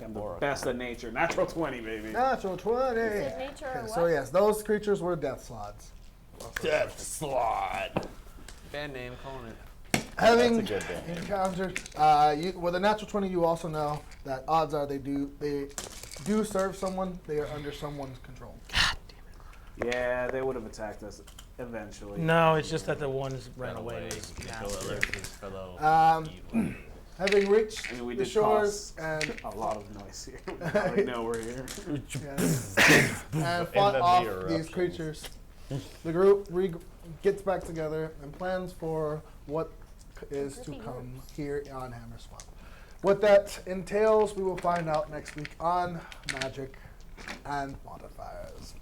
I'm the best at nature. Natural 20, baby. Natural 20. Is it nature or Okay, what? so yes, those creatures were death slots. Death slot. Band name, calling it. Having That's a good band name. encountered, with a natural 20, you also know that odds are they do serve someone. They are under someone's control. Yeah, they would have attacked us eventually. No, it's just that the ones ran Ran away. away. Was Kill massacred. alerts, fellow Um, Having reached I mean, we the did shores cause and a lot of noise here. I know we're here. yes, and fought then off the these eruptions. creatures, the group gets back together and plans for what is to come here on Hammer Swamp. What that entails, we will find out next week on Magic and Modifiers.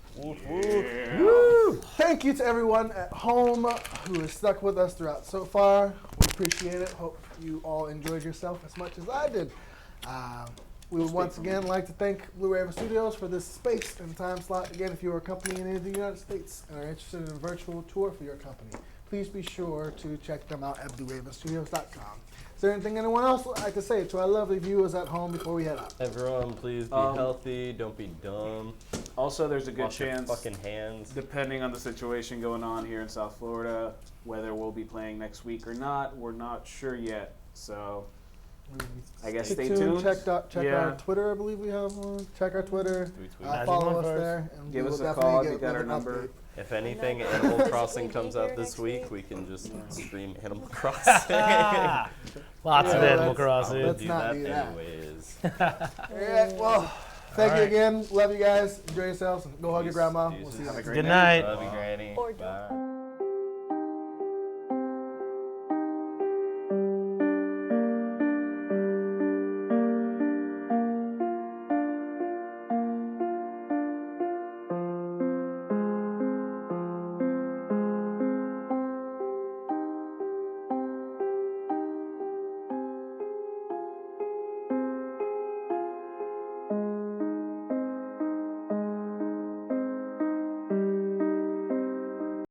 Thank you to everyone at home who has stuck with us throughout so far. We appreciate it. Hope you all enjoyed yourself as much as I did. We would once again like to thank Blue Raven Studios for this space and time slot. Again, if you are a company in the United States and are interested in a virtual tour for your company, please be sure to check them out at blueravenstudios.com. Is there anything anyone else would like to say to our lovely viewers at home before we head out? Everyone, please be healthy. Don't be dumb. Also, there's a good Wash your chance, fucking hands. depending on the situation going on here in South Florida, whether we'll be playing next week or not, we're not sure yet. So, I guess stay tuned. Check Yeah. our Twitter, I believe we have one. Check our Twitter. Tweet. Magic Follow us Modifiers. there. And Give we us will a call if definitely you got our an number. update. If anything, And Animal then- Crossing Will comes you be out here this next week, week? we can just stream Animal Crossing. Ah, lots of Yeah, Animal let's- Crossing. let's do not that do that. anyways. Alright, well, thank you Alright. again. Love you guys. Enjoy yourselves. And go hug your Peace. grandma. Peace. We'll see you Have a next great Good night. night. Love you, Granny. Or don't. Bye.